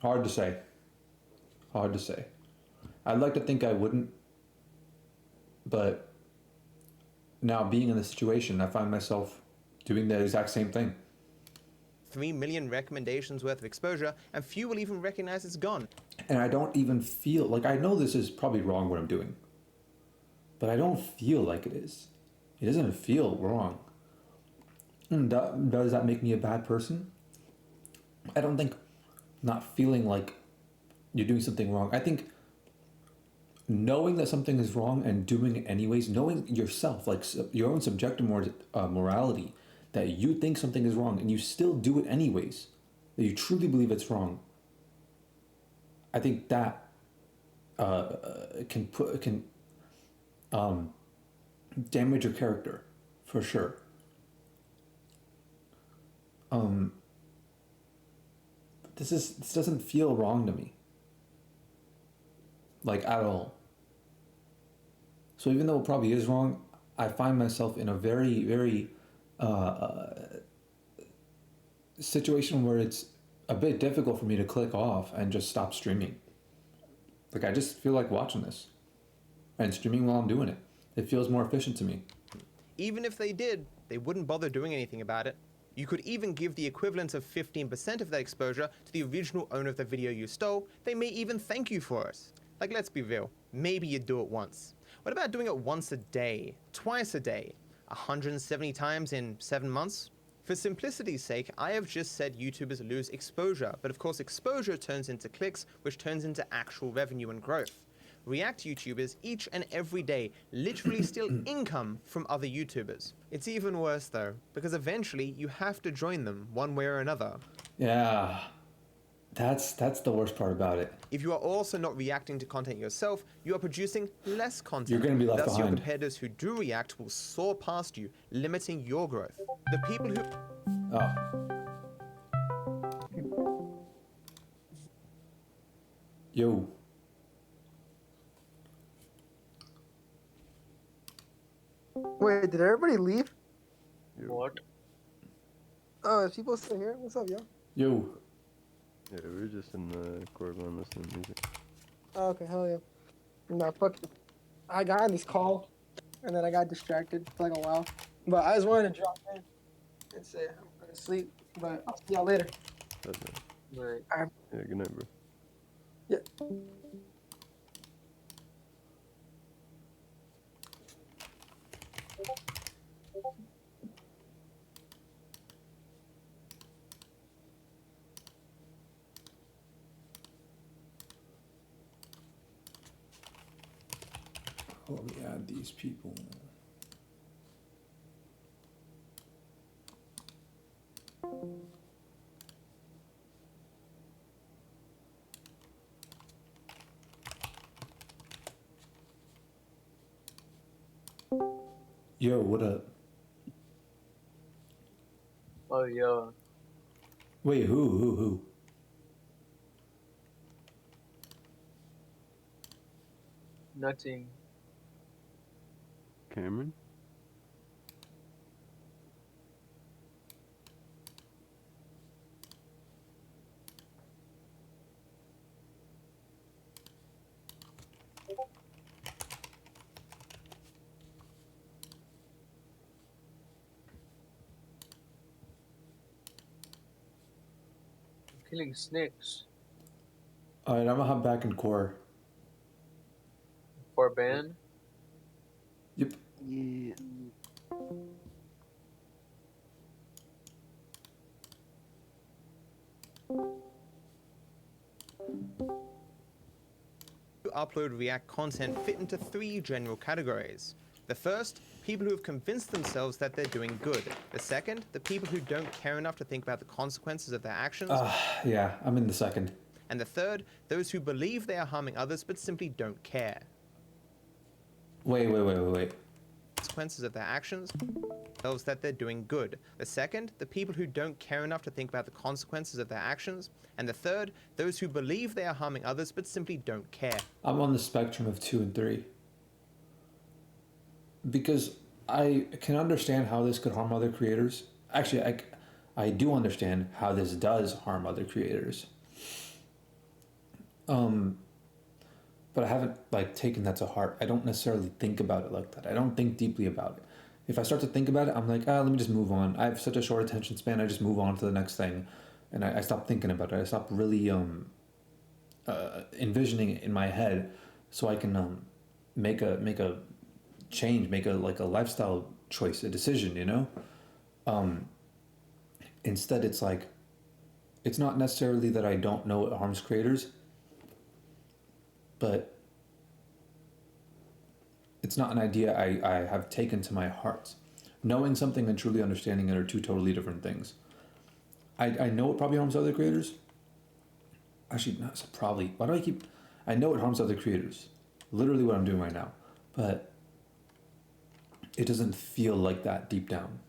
Speaker 1: Hard to say. Hard to say. I'd like to think I wouldn't. But now being in this situation, I find myself doing the exact same thing.
Speaker 4: 3 million recommendations worth of exposure, and few will even recognize it's gone.
Speaker 1: And I don't even feel, like I know this is probably wrong what I'm doing, but I don't feel like it is. It doesn't feel wrong. And does that make me a bad person? I don't think not feeling like you're doing something wrong. I think knowing that something is wrong and doing it anyways, knowing yourself, like your own subjective morality, that you think something is wrong and you still do it anyways, that you truly believe it's wrong, I think that can damage your character for sure. This doesn't feel wrong to me, like at all. So even though it probably is wrong, I find myself in a very situation where it's a bit difficult for me to click off and just stop streaming. Like I just feel like watching this and streaming while I'm doing it. It feels more efficient to me.
Speaker 4: Even if they did, they wouldn't bother doing anything about it. You could even give the equivalent of 15% of that exposure to the original owner of the video you stole. They may even thank you for it. Like, let's be real, maybe you'd do it once. What about doing it once a day, twice a day, 170 times in 7 months? For simplicity's sake, I have just said YouTubers lose exposure, but of course exposure turns into clicks, which turns into actual revenue and growth. React YouTubers each and every day literally steal income from other YouTubers. It's even worse though, because eventually you have to join them one way or another.
Speaker 1: Yeah, that's the worst part about it.
Speaker 4: If you are also not reacting to content yourself, you are producing less content.
Speaker 1: You're going to be left
Speaker 4: Thus,
Speaker 1: behind.
Speaker 4: your competitors who do react will soar past you, limiting your growth. The people who...
Speaker 1: Yo.
Speaker 6: Wait, did everybody leave?
Speaker 5: What?
Speaker 6: Oh, is people still here? What's up, yo?
Speaker 1: Yo.
Speaker 7: Yeah, we're just in the corridor listening to music.
Speaker 6: Oh, okay, hell yeah. No, fuck. I got on this call, and then I got distracted for like a while. But I just wanted to drop in and say I'm going to sleep. But I'll see y'all later.
Speaker 7: That's it.
Speaker 5: Right.
Speaker 6: All right.
Speaker 7: Yeah, good night, bro.
Speaker 6: Yeah.
Speaker 1: Let me add these people. Yo, what up?
Speaker 5: Oh, yo.
Speaker 1: Wait, who?
Speaker 5: Nothing.
Speaker 7: Cameron?
Speaker 5: I'm killing snakes.
Speaker 1: Alright, I'm gonna hop back in core.
Speaker 5: For ban?
Speaker 1: Yep.
Speaker 7: Yeah.
Speaker 4: Upload React content fit into 3 general categories. The first, people who have convinced themselves that they're doing good. The second, the people who don't care enough to think about the consequences of their actions.
Speaker 1: Yeah, I'm in the second.
Speaker 4: And the third, those who believe they are harming others but simply don't care.
Speaker 1: Wait.
Speaker 4: Consequences of their actions, themselves that they're doing good. The second, the people who don't care enough to think about the consequences of their actions. And the third, those who believe they are harming others but simply don't care.
Speaker 1: I'm on the spectrum of 2 and 3. Because I can understand how this could harm other creators. Actually, I do understand how this does harm other creators. But I haven't like taken that to heart. I don't necessarily think about it like that. I don't think deeply about it. If I start to think about it, I'm like, let me just move on. I have such a short attention span. I just move on to the next thing, and I stop thinking about it. I stop really envisioning it in my head, so I can make a change, make a lifestyle choice, a decision. You know. Instead, it's like, it's not necessarily that I don't know it harms creators, but it's not an idea I have taken to my heart. Knowing something and truly understanding it are 2 totally different things. I know it probably harms other creators. Actually, not so probably. Why do I keep... I know it harms other creators. Literally what I'm doing right now. But it doesn't feel like that deep down.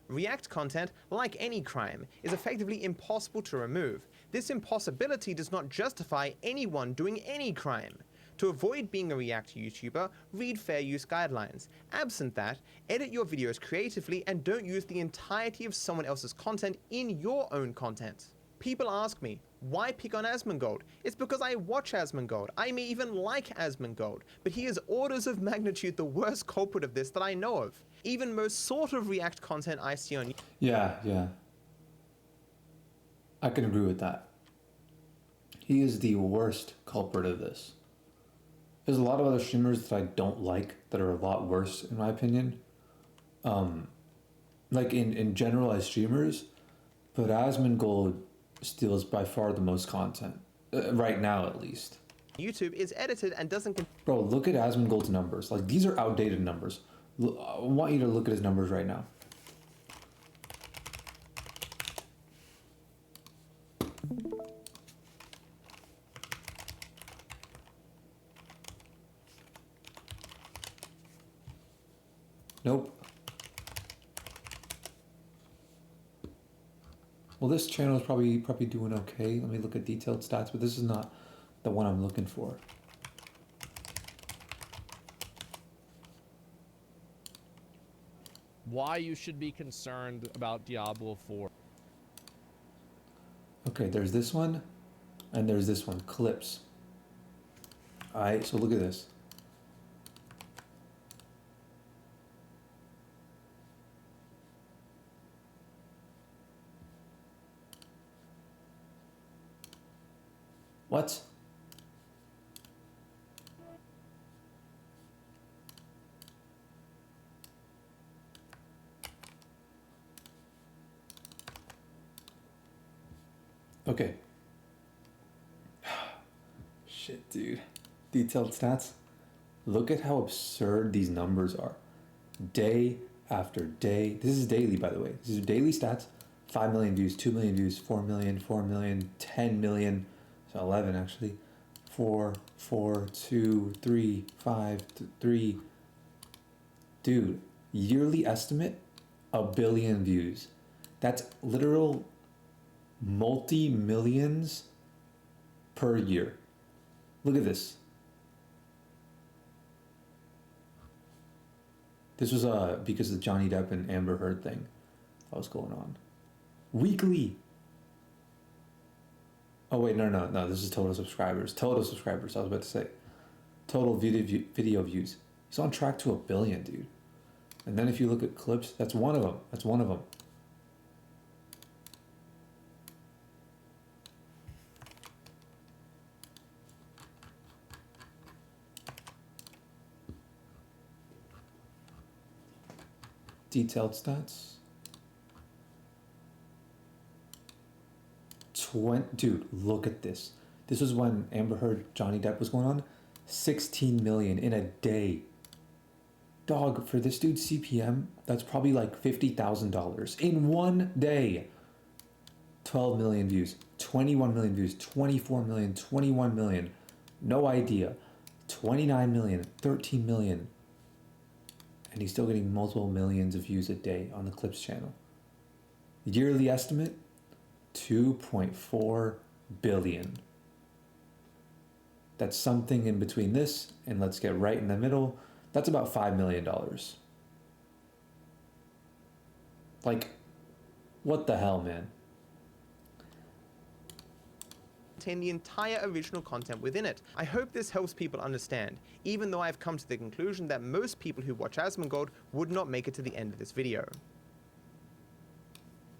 Speaker 4: React content, like any crime, is effectively impossible to remove. This impossibility does not justify anyone doing any crime. To avoid being a React YouTuber, read fair use guidelines. Absent that, edit your videos creatively and don't use the entirety of someone else's content in your own content. People ask me, why pick on asmongold? It's because I watch asmongold. I may even like asmongold, but he is orders of magnitude the worst culprit of this that I know of. Even most sort of React content I see on
Speaker 1: Yeah. I can agree with that. He is the worst culprit of this. There's a lot of other streamers that I don't like that are a lot worse, in my opinion. Like in general as streamers, but asmongold steals by far the most content. Right now, at least.
Speaker 4: YouTube is edited and doesn't...
Speaker 1: Bro, look at asmongold's numbers. Like, these are outdated numbers. I want you to look at his numbers right now. Nope. Well, this channel is probably doing okay. Let me look at detailed stats, but this is not the one I'm looking for.
Speaker 8: Why you should be concerned about Diablo 4.
Speaker 1: Okay, there's this one, and there's this one, clips. Alright, so look at this. What? Okay. Shit, dude. Detailed stats. Look at how absurd these numbers are. Day after day. This is daily, by the way. These are daily stats. 5 million views, 2 million views, 4 million, 4 million, 10 million. So 11 actually. 4, 4, 2, 3, 5, 3. Dude, yearly estimate, 1 billion views. That's literal multi-millions per year. Look at this. This was because of the Johnny Depp and Amber Heard thing that was going on. Weekly. Oh wait, no, this is total subscribers. Total subscribers, I was about to say. Total video views. He's on track to 1 billion, dude. And then if you look at clips, that's one of them. That's one of them. Detailed stats. Dude, look at this. This was when Amber Heard, Johnny Depp was going on. 16 million in a day. Dog, for this dude's CPM, that's probably like $50,000 in one day. 12 million views, 21 million views, 24 million, 21 million. No idea. 29 million, 13 million. And he's still getting multiple millions of views a day on the Clips channel. Yearly estimate, 2.4 billion. That's something in between this and let's get right in the middle. That's about $5 million. Like, what the hell, man?
Speaker 4: Contain the entire original content within it. I hope this helps people understand, even though I've come to the conclusion that most people who watch Asmongold would not make it to the end of this video.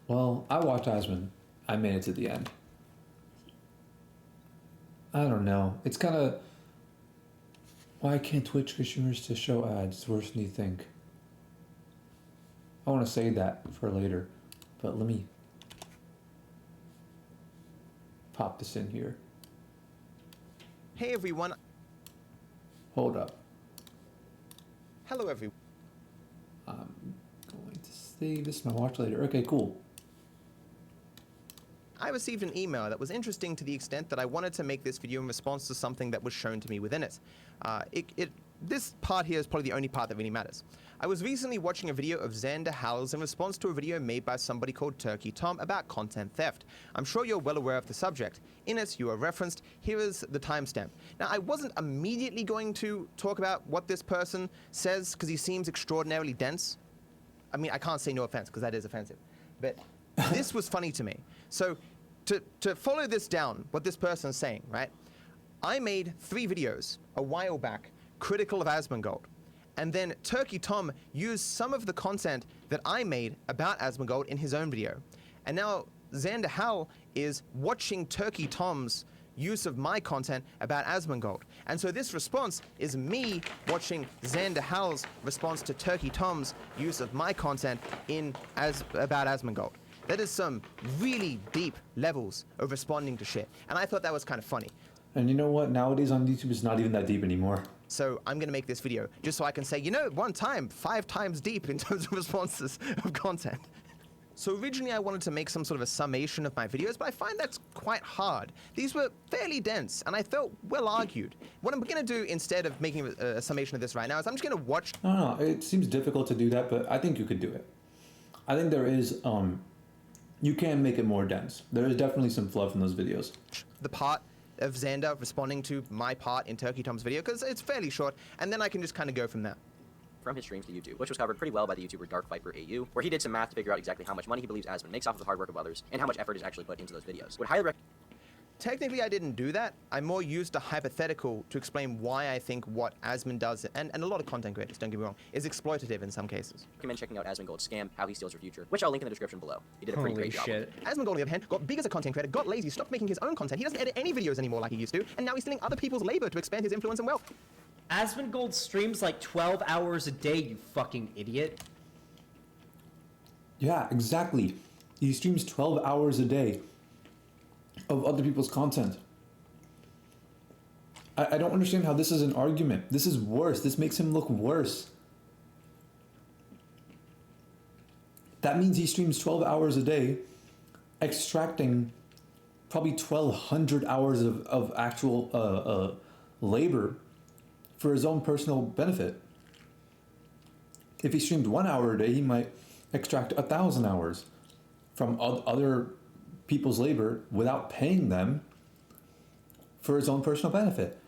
Speaker 1: Well, I watched Asmon. I made it to the end. I don't know. It's kind of... Why can't Twitch consumers to show ads? It's worse than you think. I want to say that for later, but let me pop this in here.
Speaker 4: Hey everyone.
Speaker 1: Hold up.
Speaker 4: Hello everyone.
Speaker 1: I'm going to save this and I'll watch later. Okay, cool.
Speaker 4: I received an email that was interesting to the extent that I wanted to make this video in response to something that was shown to me within it. This part here is probably the only part that really matters. I was recently watching a video of Xander Howells in response to a video made by somebody called Turkey Tom about content theft. I'm sure you're well aware of the subject. In it, you are referenced. Here is the timestamp. Now, I wasn't immediately going to talk about what this person says because he seems extraordinarily dense. I mean, I can't say no offense because that is offensive. But this was funny to me. So to follow this down, what this person is saying, right? I made 3 videos a while back critical of Asmongold. And then Turkey Tom used some of the content that I made about Asmongold in his own video. And now Xander Howell is watching Turkey Tom's use of my content about Asmongold. And so this response is me watching Xander Howell's response to Turkey Tom's use of my content about Asmongold. That is some really deep levels of responding to shit. And I thought that was kind of funny.
Speaker 1: And you know what? Nowadays on YouTube, it's not even that deep anymore.
Speaker 4: So I'm going to make this video just so I can say, you know, one time, 5 times deep in terms of responses of content. So originally I wanted to make some sort of a summation of my videos, but I find that's quite hard. These were fairly dense, and I felt well argued. What I'm going to do instead of making a summation of this right now is I'm just going to watch...
Speaker 1: No, it seems difficult to do that, but I think you could do it. I think there is... you can make it more dense. There is definitely some fluff in those videos.
Speaker 4: The part of Xander responding to my part in Turkey Tom's video, because it's fairly short, and then I can just kind of go from there.
Speaker 9: From his streams to YouTube, which was covered pretty well by the YouTuber DarkViperAU, where he did some math to figure out exactly how much money he believes Asmon makes off of the hard work of others, and how much effort is actually put into those videos. Would highly recommend...
Speaker 4: technically I didn't do that. I more used a hypothetical to explain why I think what Asmon does, and a lot of content creators, don't get me wrong, is exploitative in some cases.
Speaker 9: Recommend checking out asmongold's scam, how he steals your future, which I'll link in the description below. He did a pretty
Speaker 10: Holy
Speaker 9: great job.
Speaker 10: shit.
Speaker 4: Asmongold, on the other hand, got big as a content creator, got lazy, stopped making his own content. He doesn't edit any videos anymore like he used to, and now he's stealing other people's labor to expand his influence and wealth.
Speaker 10: Asmongold streams like 12 hours a day, you fucking idiot.
Speaker 1: Yeah, exactly. He streams 12 hours a day of other people's content. I don't understand how this is an argument. This is worse. This makes him look worse. That means he streams 12 hours a day, extracting probably 1,200 hours of actual labor for his own personal benefit. If he streamed 1 hour a day, he might extract 1,000 hours from other people's labor without paying them for his own personal benefit.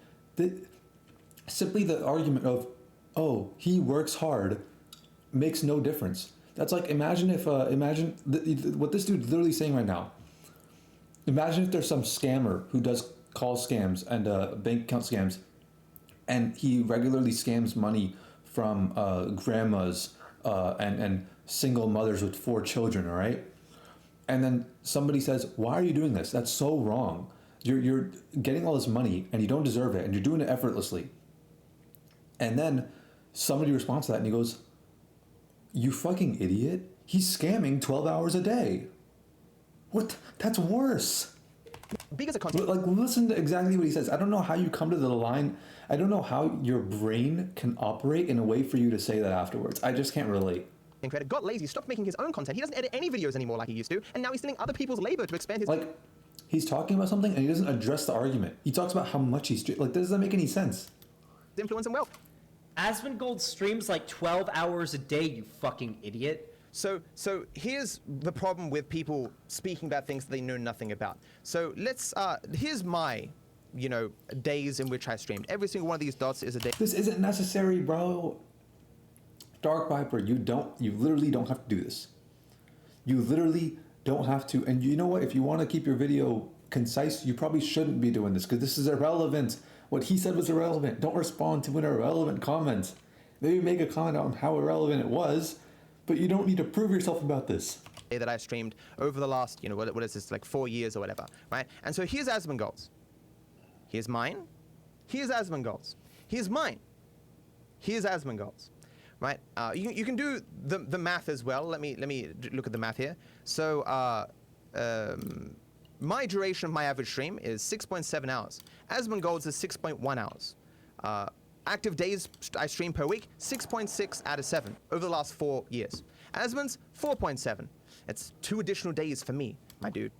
Speaker 1: Simply the argument of, oh, he works hard, makes no difference. That's like, imagine if, what this dude's literally saying right now. Imagine if there's some scammer who does call scams and bank account scams, and he regularly scams money from grandmas and single mothers with 4 children, all right? And then somebody says, why are you doing this? That's so wrong. You're getting all this money and you don't deserve it and you're doing it effortlessly. And then somebody responds to that and he goes, you fucking idiot. He's scamming 12 hours a day. What? That's worse.
Speaker 4: Big as a content.
Speaker 1: Like, listen to exactly what he says. I don't know how you come to the line. I don't know how your brain can operate in a way for you to say that afterwards. I just can't relate.
Speaker 4: Creator got lazy, stopped making his own content. He doesn't edit any videos anymore like he used to, and now he's stealing other people's labor to expand his...
Speaker 1: Like, he's talking about something and he doesn't address the argument. He talks about how much he's... Like, does that make any sense?
Speaker 4: Influence and wealth.
Speaker 10: Asmongold streams like 12 hours a day, you fucking idiot.
Speaker 4: So here's the problem with people speaking about things they know nothing about. So here's my, days in which I streamed. Every single one of these dots is a day.
Speaker 1: This isn't necessary, bro. Dark Viper, you literally don't have to do this. You literally don't have to. And you know what? If you want to keep your video concise, you probably shouldn't be doing this because this is irrelevant. What he said was irrelevant. Don't respond to an irrelevant comment. Maybe make a comment on how irrelevant it was, but you don't need to prove yourself about this.
Speaker 4: That I streamed over the last, what is this, like 4 years or whatever, right? And so here's Asmongold's. Here's mine. Here's Asmongold's. Here's mine. Here's Asmongold's. Right? You can do the math as well. Let me look at the math here. So my duration of my average stream is 6.7 hours. Asmongold's is 6.1 hours. Active days I stream per week, 6.6 out of 7 over the last 4 years. Asmon's 4.7. It's 2 additional days for me, my dude.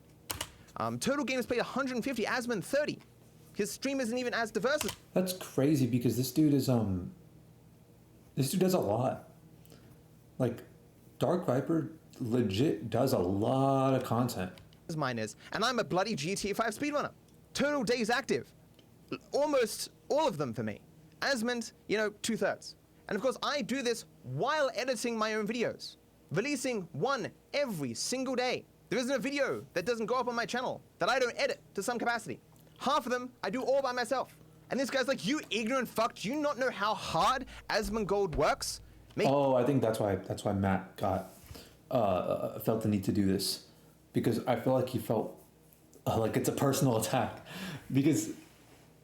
Speaker 4: Total games played 150. Asmon 30. His stream isn't even as diverse as...
Speaker 1: That's crazy because this dude is This dude does a lot. Like, Dark Viper legit does a lot of content.
Speaker 4: As mine is, and I'm a bloody GTA 5 speedrunner. Total days active. Almost all of them for me. Asmond, 2/3. And of course, I do this while editing my own videos. Releasing one every single day. There isn't a video that doesn't go up on my channel that I don't edit to some capacity. Half of them I do all by myself. And this guy's like, you ignorant fuck, do you not know how hard Asmongold works?
Speaker 1: Oh, I think that's why Matt got felt the need to do this, because I feel like he felt like it's a personal attack, because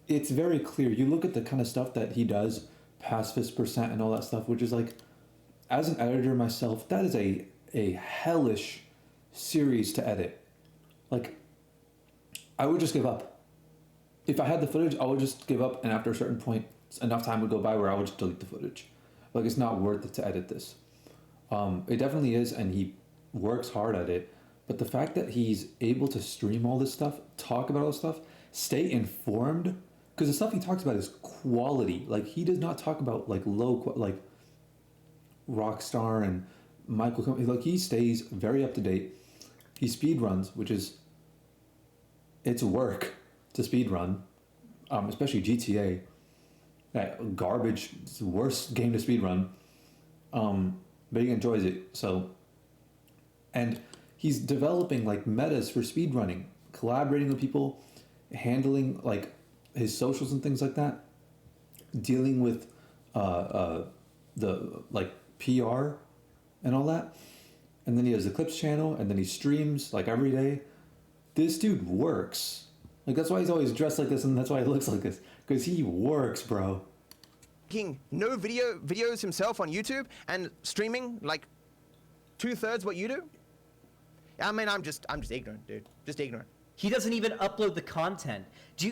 Speaker 1: it's very clear. You look at the kind of stuff that he does, pacifist percent and all that stuff, which is like, as an editor myself, that is a hellish series to edit. Like, I would just give up. If I had the footage, I would just give up, and after a certain point, enough time would go by where I would just delete the footage. Like, it's not worth it to edit this. It definitely is, and he works hard at it. But the fact that he's able to stream all this stuff, talk about all this stuff, stay informed, because the stuff he talks about is quality. Like, he does not talk about like like Rockstar and Michael. Like, he stays very up to date. He speedruns, which is, it's work to speedrun, especially GTA. Garbage, it's the worst game to speedrun. But he enjoys it, so. And he's developing like metas for speedrunning, collaborating with people. handling like his socials and things like that, dealing with the like PR and all that, and then he has the clips channel, and then he streams like every day. This dude works. Like that's why he's always dressed like this, and that's why he looks like this, because he works, bro.
Speaker 4: Making no videos himself on YouTube and streaming like 2/3 what you do. I mean, I'm just ignorant, dude. Just ignorant.
Speaker 10: He doesn't even upload the content.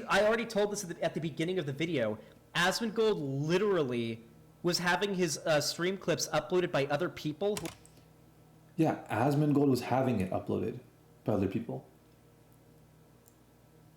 Speaker 10: I already told this at the beginning of the video. Asmongold literally was having his stream clips uploaded by other people.
Speaker 1: Yeah, Asmongold was having it uploaded by other people.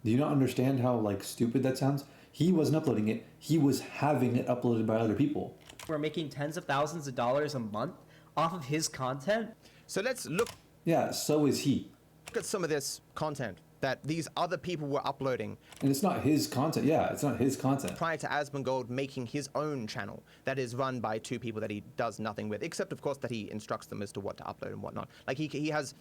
Speaker 1: Do you not understand how like stupid that sounds? He wasn't uploading it. He was having it uploaded by other people.
Speaker 10: We're making tens of thousands of dollars a month off of his content.
Speaker 4: So let's look
Speaker 1: Yeah, so is he.
Speaker 4: at some of this content that these other people were uploading.
Speaker 1: And it's not his content. Yeah, it's not his content.
Speaker 4: Prior to Asmongold making his own channel that is run by two people that he does nothing with, except of course that he instructs them as to what to upload and whatnot. Like he has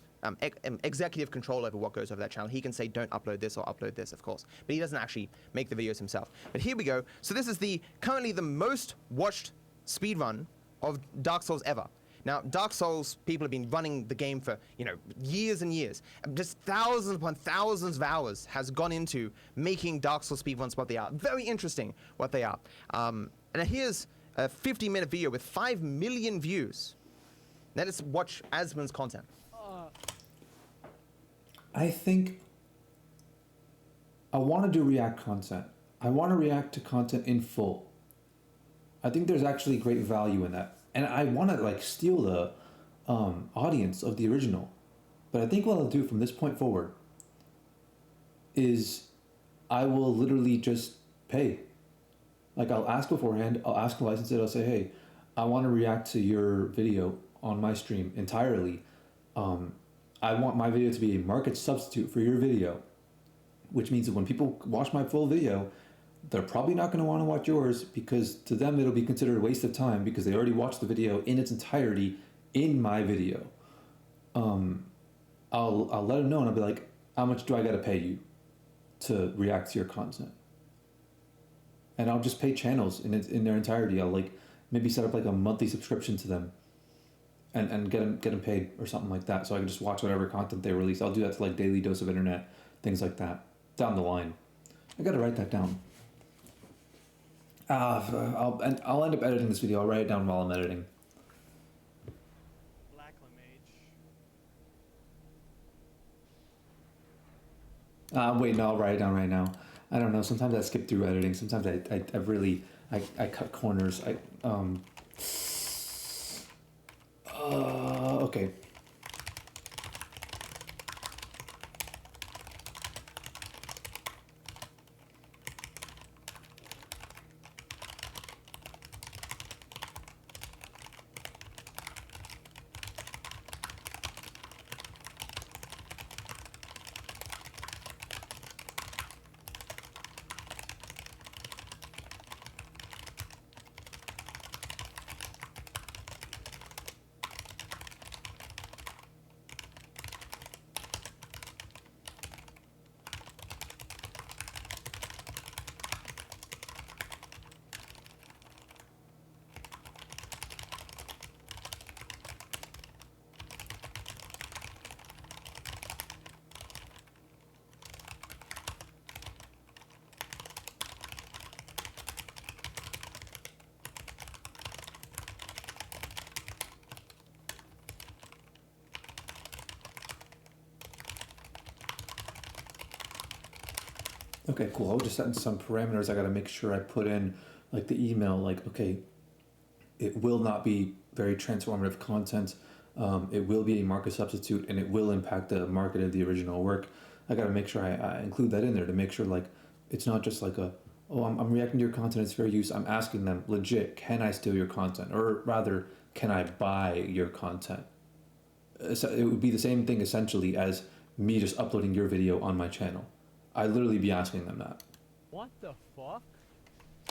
Speaker 4: executive control over what goes over that channel. He can say don't upload this or upload this, of course, but he doesn't actually make the videos himself. But here we go. So this is currently the most watched speedrun of Dark Souls ever. Now, Dark Souls, people have been running the game for, years and years. Just thousands upon thousands of hours has gone into making Dark Souls speedruns what they are. Very interesting what they are. And here's a 50-minute video with 5 million views. Now let's watch Asmon's content.
Speaker 1: I think I want to do React content. I want to react to content in full. I think there's actually great value in that. And I want to like steal the audience of the original. But I think what I'll do from this point forward is I will literally just pay. Like I'll ask beforehand, I'll ask to license it, I'll say, hey, I want to react to your video on my stream entirely. I want my video to be a market substitute for your video, which means that when people watch my full video, they're probably not going to want to watch yours because to them it'll be considered a waste of time because they already watched the video in its entirety in my video. I'll let them know and I'll be like, how much do I got to pay you to react to your content? And I'll just pay channels in their entirety. I'll like maybe set up like a monthly subscription to them and get them paid or something like that so I can just watch whatever content they release. I'll do that to like Daily Dose of Internet, things like that down the line. I got to write that down. I'll end up editing this video. I'll write it down while I'm editing. Wait, no, I'll write it down right now. I don't know. Sometimes I skip through editing. Sometimes I really cut corners. Okay. Okay, cool. I'll just set in some parameters. I got to make sure I put in like the email, like, okay, it will not be very transformative content. It will be a market substitute and it will impact the market of the original work. I got to make sure I include that in there to make sure like it's not just like I'm reacting to your content, it's fair use. I'm asking them legit, can I steal your content? Or rather, can I buy your content? So it would be the same thing essentially as me just uploading your video on my channel. I'd literally be asking them that.
Speaker 8: What the fuck?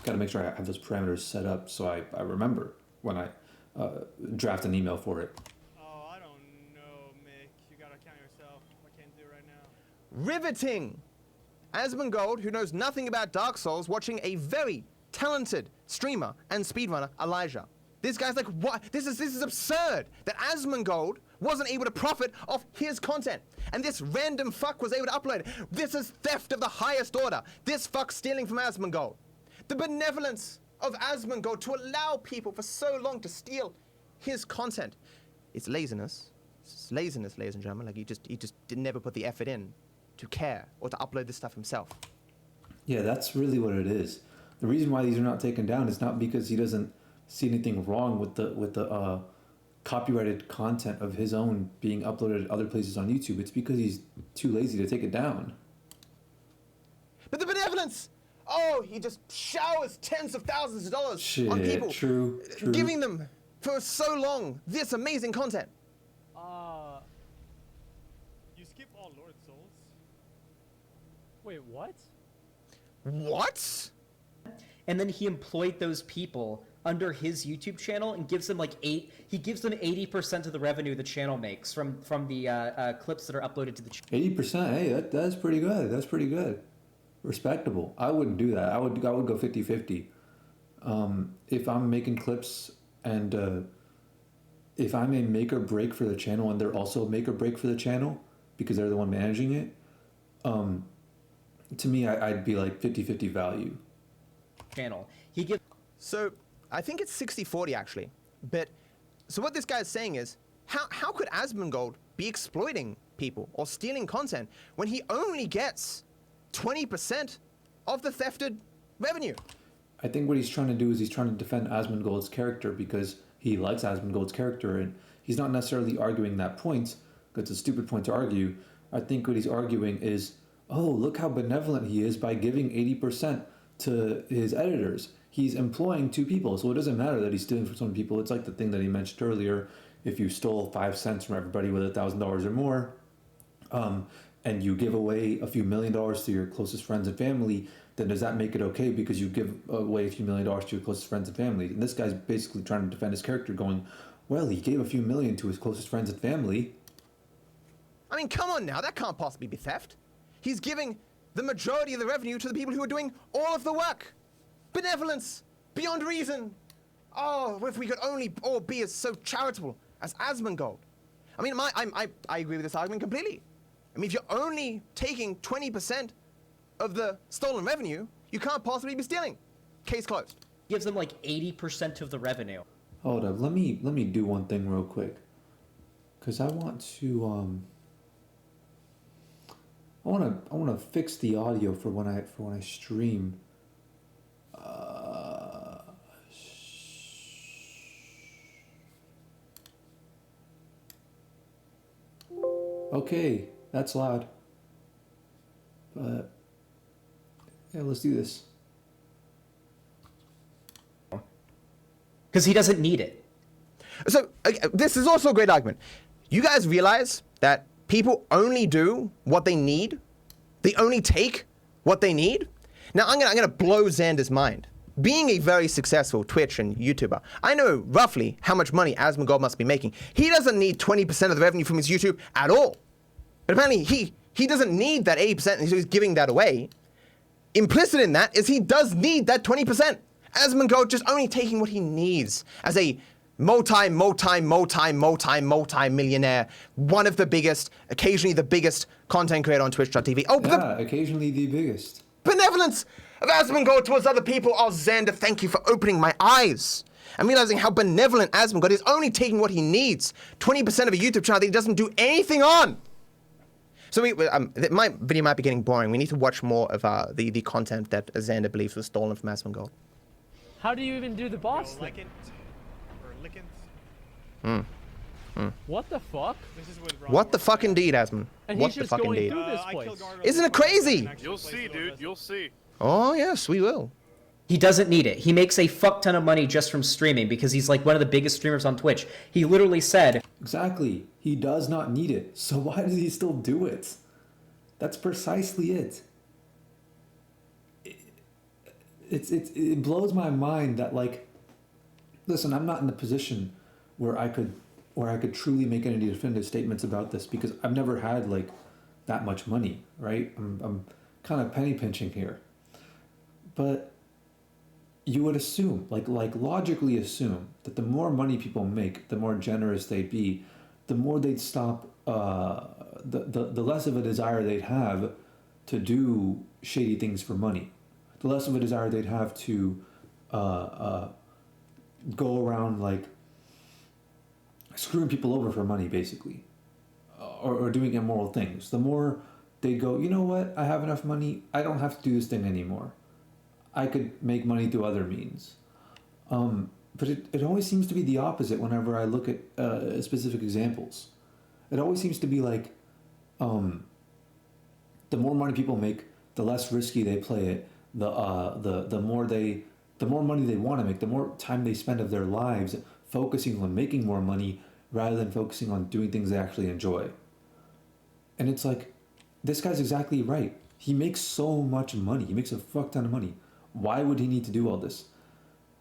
Speaker 1: Got to make sure I have those parameters set up so I remember when I draft an email for it.
Speaker 8: Oh, I don't know, Mick. You gotta count yourself. I can't do it right now.
Speaker 4: Riveting! Asmongold, who knows nothing about Dark Souls, watching a very talented streamer and speedrunner, Elijah. This guy's like, what? This is absurd that Asmongold wasn't able to profit off his content. And this random fuck was able to upload it. This is theft of the highest order. This fuck's stealing from Asmongold. The benevolence of Asmongold to allow people for so long to steal his content. It's laziness. It's laziness, ladies and gentlemen. Like he just didn't never put the effort in to care or to upload this stuff himself.
Speaker 1: Yeah, that's really what it is. The reason why these are not taken down is not because he doesn't see anything wrong with the copyrighted content of his own being uploaded at other places on YouTube. It's because he's too lazy to take it down.
Speaker 4: But the benevolence! Oh, he just showers tens of thousands of dollars on people.
Speaker 1: True.
Speaker 4: Giving them, for so long, this amazing content.
Speaker 8: You skip all Lord Souls? Wait, what?
Speaker 4: What?
Speaker 10: And then he employed those people under his YouTube channel and gives them he gives them 80% of the revenue the channel makes from the clips that are uploaded to the channel.
Speaker 1: 80%. Hey, that's pretty good. That's pretty good. Respectable. I wouldn't do that. I would go 50-50. If I'm making clips and if I'm a make or break for the channel and they're also a make or break for the channel because they're the one managing it, to me, I'd be like 50-50 value.
Speaker 10: Channel. He gives.
Speaker 4: So I think it's 60-40 actually. But so what this guy is saying is, how could Asmongold be exploiting people or stealing content when he only gets 20% of the thefted revenue?
Speaker 1: I think what he's trying to do is he's trying to defend Asmongold's character because he likes Asmongold's character, and he's not necessarily arguing that point. It's a stupid point to argue. I think what he's arguing is, oh, look how benevolent he is by giving 80% to his editors. He's employing 2 people, so it doesn't matter that he's stealing from some people. It's like the thing that he mentioned earlier. If you stole 5 cents from everybody with $1,000 or more, and you give away a few $1 million to your closest friends and family, then does that make it okay because you give away a few $1 million to your closest friends and family? And this guy's basically trying to defend his character, going, well, he gave a few million to his closest friends and family.
Speaker 4: I mean, come on now, that can't possibly be theft. He's giving the majority of the revenue to the people who are doing all of the work. Benevolence, beyond reason. Oh, if we could only all be as so charitable as Asmongold. I mean, I agree with this argument completely. I mean, if you're only taking 20% of the stolen revenue, you can't possibly be stealing. Case closed.
Speaker 10: Gives them 80% of the revenue.
Speaker 1: Hold up, let me do one thing real quick, because I want to I want to fix the audio for when I stream. Okay, that's loud. But yeah, let's do this.
Speaker 10: Because he doesn't need it.
Speaker 4: So, this is also a great argument. You guys realize that people only do what they need? They only take what they need? Now, I'm gonna blow Xander's mind. Being a very successful Twitch and YouTuber, I know roughly how much money Asmongold must be making. He doesn't need 20% of the revenue from his YouTube at all. But apparently, he doesn't need that 80%, and so he's giving that away. Implicit in that is he does need that 20%. Asmongold just only taking what he needs as a multi-millionaire, one of the biggest, occasionally the biggest content creator on Twitch.tv. Oh,
Speaker 1: yeah, occasionally the biggest.
Speaker 4: Benevolence of Asmongold towards other people. Oh, Xander, thank you for opening my eyes. I'm realizing how benevolent Asmongold is, only taking what he needs. 20% of a YouTube channel that he doesn't do anything on. So my video might be getting boring. We need to watch more of the content that Xander believes was stolen from Asmongold.
Speaker 8: How do you even do the boss thing? What the fuck?
Speaker 4: What the fuck indeed, Asmon?
Speaker 8: And
Speaker 4: What
Speaker 8: he's
Speaker 4: the
Speaker 8: just
Speaker 4: fuck
Speaker 8: going
Speaker 4: indeed?
Speaker 8: through this place.
Speaker 4: Isn't it crazy?
Speaker 11: You'll see, dude. You'll see.
Speaker 4: Oh, yes, we will.
Speaker 10: He doesn't need it. He makes a fuck ton of money just from streaming because he's one of the biggest streamers on Twitch. He literally said...
Speaker 1: Exactly. He does not need it. So why does he still do it? That's precisely it. It blows my mind that, listen, I'm not in the position where I could truly make any definitive statements about this because I've never had that much money, right? I'm kind of penny pinching here. But you would assume, like logically assume, that the more money people make, the more generous they'd be, the more they'd stop, the less of a desire they'd have to do shady things for money. The less of a desire they'd have to go around like screwing people over for money, basically, or doing immoral things. The more they'd go, you know what, I have enough money, I don't have to do this thing anymore. I could make money through other means. But it always seems to be the opposite whenever I look at specific examples. It always seems to be like the more money people make, the less risky they play it. The more money they want to make, the more time they spend of their lives focusing on making more money rather than focusing on doing things they actually enjoy. And it's like, this guy's exactly right. He makes so much money. He makes a fuck ton of money. Why would he need to do all this?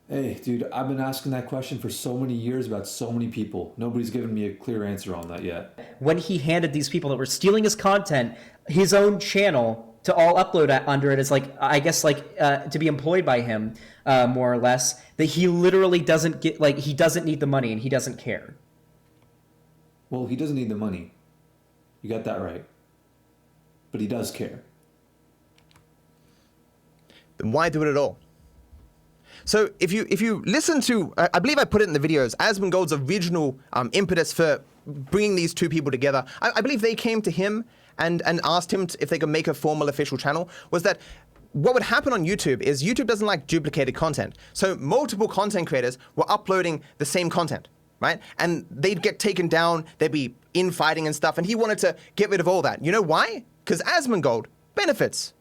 Speaker 1: Hey, dude, I've been asking that question for so many years about so many people. Nobody's given me a clear answer on that yet.
Speaker 10: When he handed these people that were stealing his content his own channel to all upload under it as like, I guess like to be employed by him, more or less, that he literally doesn't get, like, he doesn't need the money and he doesn't care.
Speaker 1: Well, he doesn't need the money. You got that right. But he does care.
Speaker 4: Then why do it at all? So if you listen to, I believe I put it in the videos, Asmongold's original impetus for bringing these two people together, I believe they came to him and asked him if they could make a formal official channel, was that what would happen on YouTube is YouTube doesn't like duplicated content. So multiple content creators were uploading the same content, right? And they'd get taken down, they'd be infighting and stuff, and he wanted to get rid of all that. You know why? Because Asmongold benefits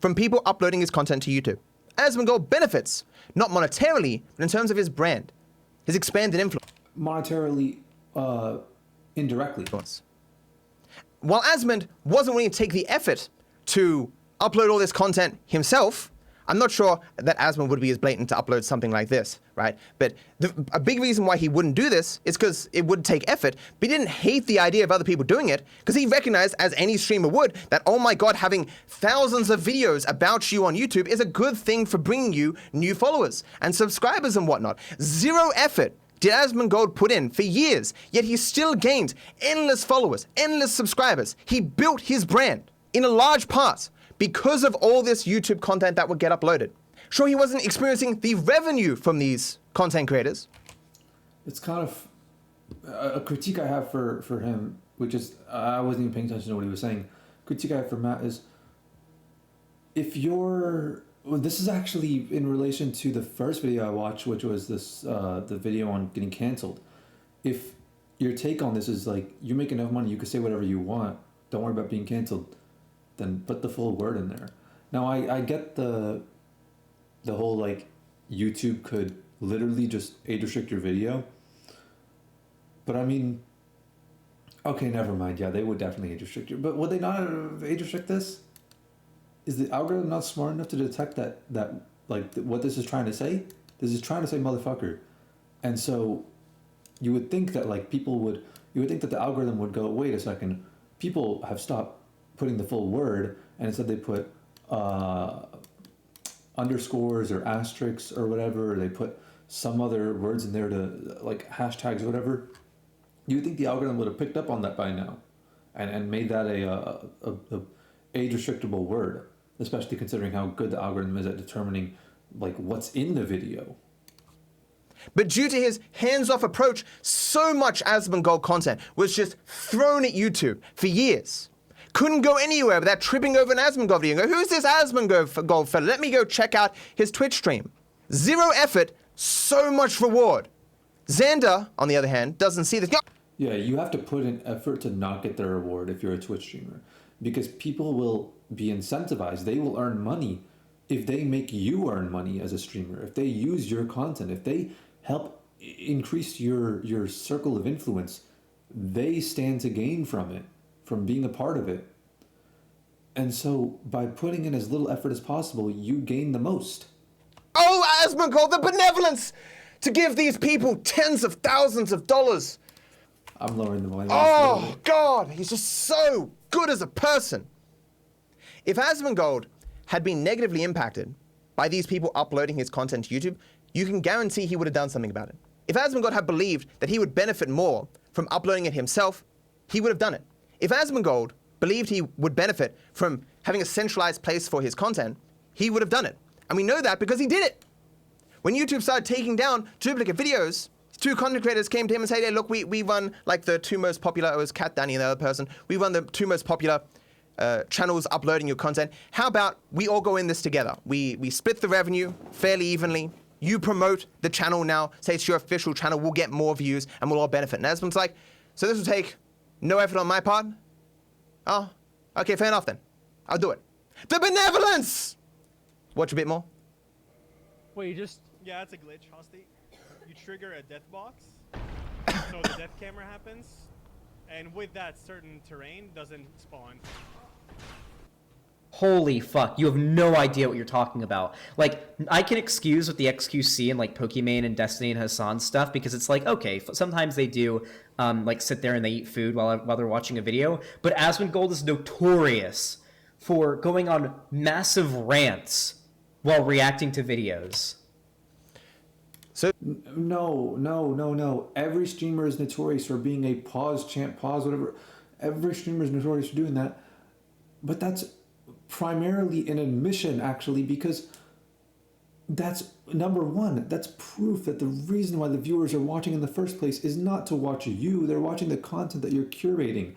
Speaker 4: from people uploading his content to YouTube. Asmongold benefits, not monetarily, but in terms of his brand, his expanded influence.
Speaker 1: Monetarily, indirectly.
Speaker 4: While Asmond wasn't willing to take the effort to upload all this content himself, I'm not sure that Asmond would be as blatant to upload something like this, right? But a big reason why he wouldn't do this is because it would take effort, but he didn't hate the idea of other people doing it, because he recognized, as any streamer would, that, oh my god, having thousands of videos about you on YouTube is a good thing for bringing you new followers and subscribers and whatnot. Zero effort did Asmongold put in for years, yet he still gained endless followers, endless subscribers. He built his brand, in a large part, because of all this YouTube content that would get uploaded. Sure, he wasn't experiencing the revenue from these content creators.
Speaker 1: It's kind of a critique I have for him, which is, I wasn't even paying attention to what he was saying. Critique I have for Matt is, if you're, well, this is actually in relation to the first video I watched, which was this, the video on getting canceled. If your take on this is like, you make enough money, you can say whatever you want, don't worry about being canceled, then put the full word in there. Now, I get the whole, like, YouTube could literally just age restrict your video. But I mean, okay, never mind. Yeah, they would definitely age restrict you. But would they not age restrict this? Is the algorithm not smart enough to detect that what this is trying to say? This is trying to say motherfucker. And so you would think that, like, you would think that the algorithm would go, wait a second, people have stopped putting the full word, and instead they put underscores or asterisks or whatever, or they put some other words in there to, like, hashtags or whatever. You would think the algorithm would have picked up on that by now and made that a age restrictable word, especially considering how good the algorithm is at determining, like, what's in the video.
Speaker 4: But due to his hands-off approach, so much Asmongold content was just thrown at YouTube for years. Couldn't go anywhere without tripping over an Asmongold video and go, who's this Asmongold fella? Let me go check out his Twitch stream. Zero effort, so much reward. Xander, on the other hand, doesn't see this.
Speaker 1: Yeah, you have to put in effort to not get the reward if you're a Twitch streamer, because people will be incentivized. They will earn money if they make you earn money as a streamer, if they use your content, if they help increase your circle of influence, they stand to gain from it, from being a part of it. And so by putting in as little effort as possible, you gain the most.
Speaker 4: Oh, Asmongold, the benevolence to give these people tens of thousands of dollars.
Speaker 1: I'm lowering the volume.
Speaker 4: Oh, God, he's just so good as a person. If Asmongold had been negatively impacted by these people uploading his content to YouTube, you can guarantee he would have done something about it. If Asmongold had believed that he would benefit more from uploading it himself, he would have done it. If Asmongold believed he would benefit from having a centralized place for his content, he would have done it. And we know that because he did it. When YouTube started taking down duplicate videos, 2 content creators came to him and said, hey, look, we run like the 2 most popular, it was Cat Danny and the other person, we run the 2 most popular channels uploading your content. How about we all go in this together? We split the revenue fairly evenly. You promote the channel now, say it's your official channel, we'll get more views and we'll all benefit. And Asmon's like, so this will take no effort on my part? Oh, okay, fair enough then. I'll do it. The benevolence! Watch a bit more.
Speaker 8: Wait, you just... Yeah, it's a glitch, Hosty. You trigger a death box, so the death camera happens, and with that, certain terrain doesn't spawn.
Speaker 10: Holy fuck, you have no idea what you're talking about. Like, I can excuse with the XQC and like Pokimane and Destiny and Hasan stuff because it's like, okay, sometimes they do like sit there and they eat food while they're watching a video, but Asmongold is notorious for going on massive rants while reacting to videos.
Speaker 4: So
Speaker 1: No. Every streamer is notorious for being a pause, chant, pause, whatever. Every streamer is notorious for doing that. But that's primarily an admission, actually, because that's number one. That's proof that the reason why the viewers are watching in the first place is not to watch you. They're watching the content that you're curating.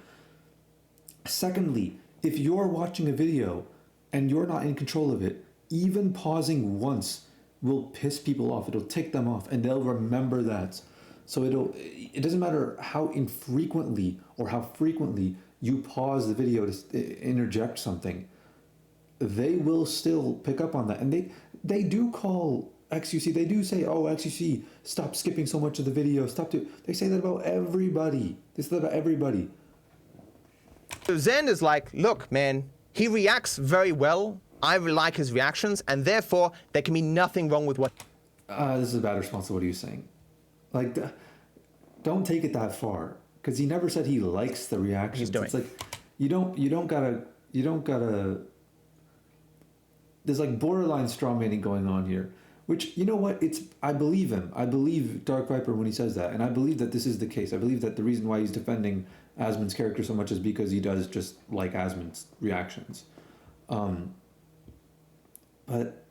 Speaker 1: Secondly, if you're watching a video and you're not in control of it, even pausing once will piss people off. It'll tick them off and they'll remember that. So it doesn't matter how infrequently or how frequently you pause the video to interject something, they will still pick up on that. And they do call XQC, they do say, oh, XQC, stop skipping so much of the video, they say that about everybody. They say that about everybody.
Speaker 4: So Zen is like, look, man, he reacts very well. I like his reactions, and therefore there can be nothing wrong with what.
Speaker 1: This is a bad response to what he was saying. Like, don't take it that far, because he never said he likes the reactions.
Speaker 4: He's doing.
Speaker 1: It's like you don't gotta. There's like borderline strawmanning going on here, which, you know what? I believe him. I believe Dark Viper when he says that, and I believe that this is the case. I believe that the reason why he's defending Asmon's character so much is because he does just like Asmon's reactions. But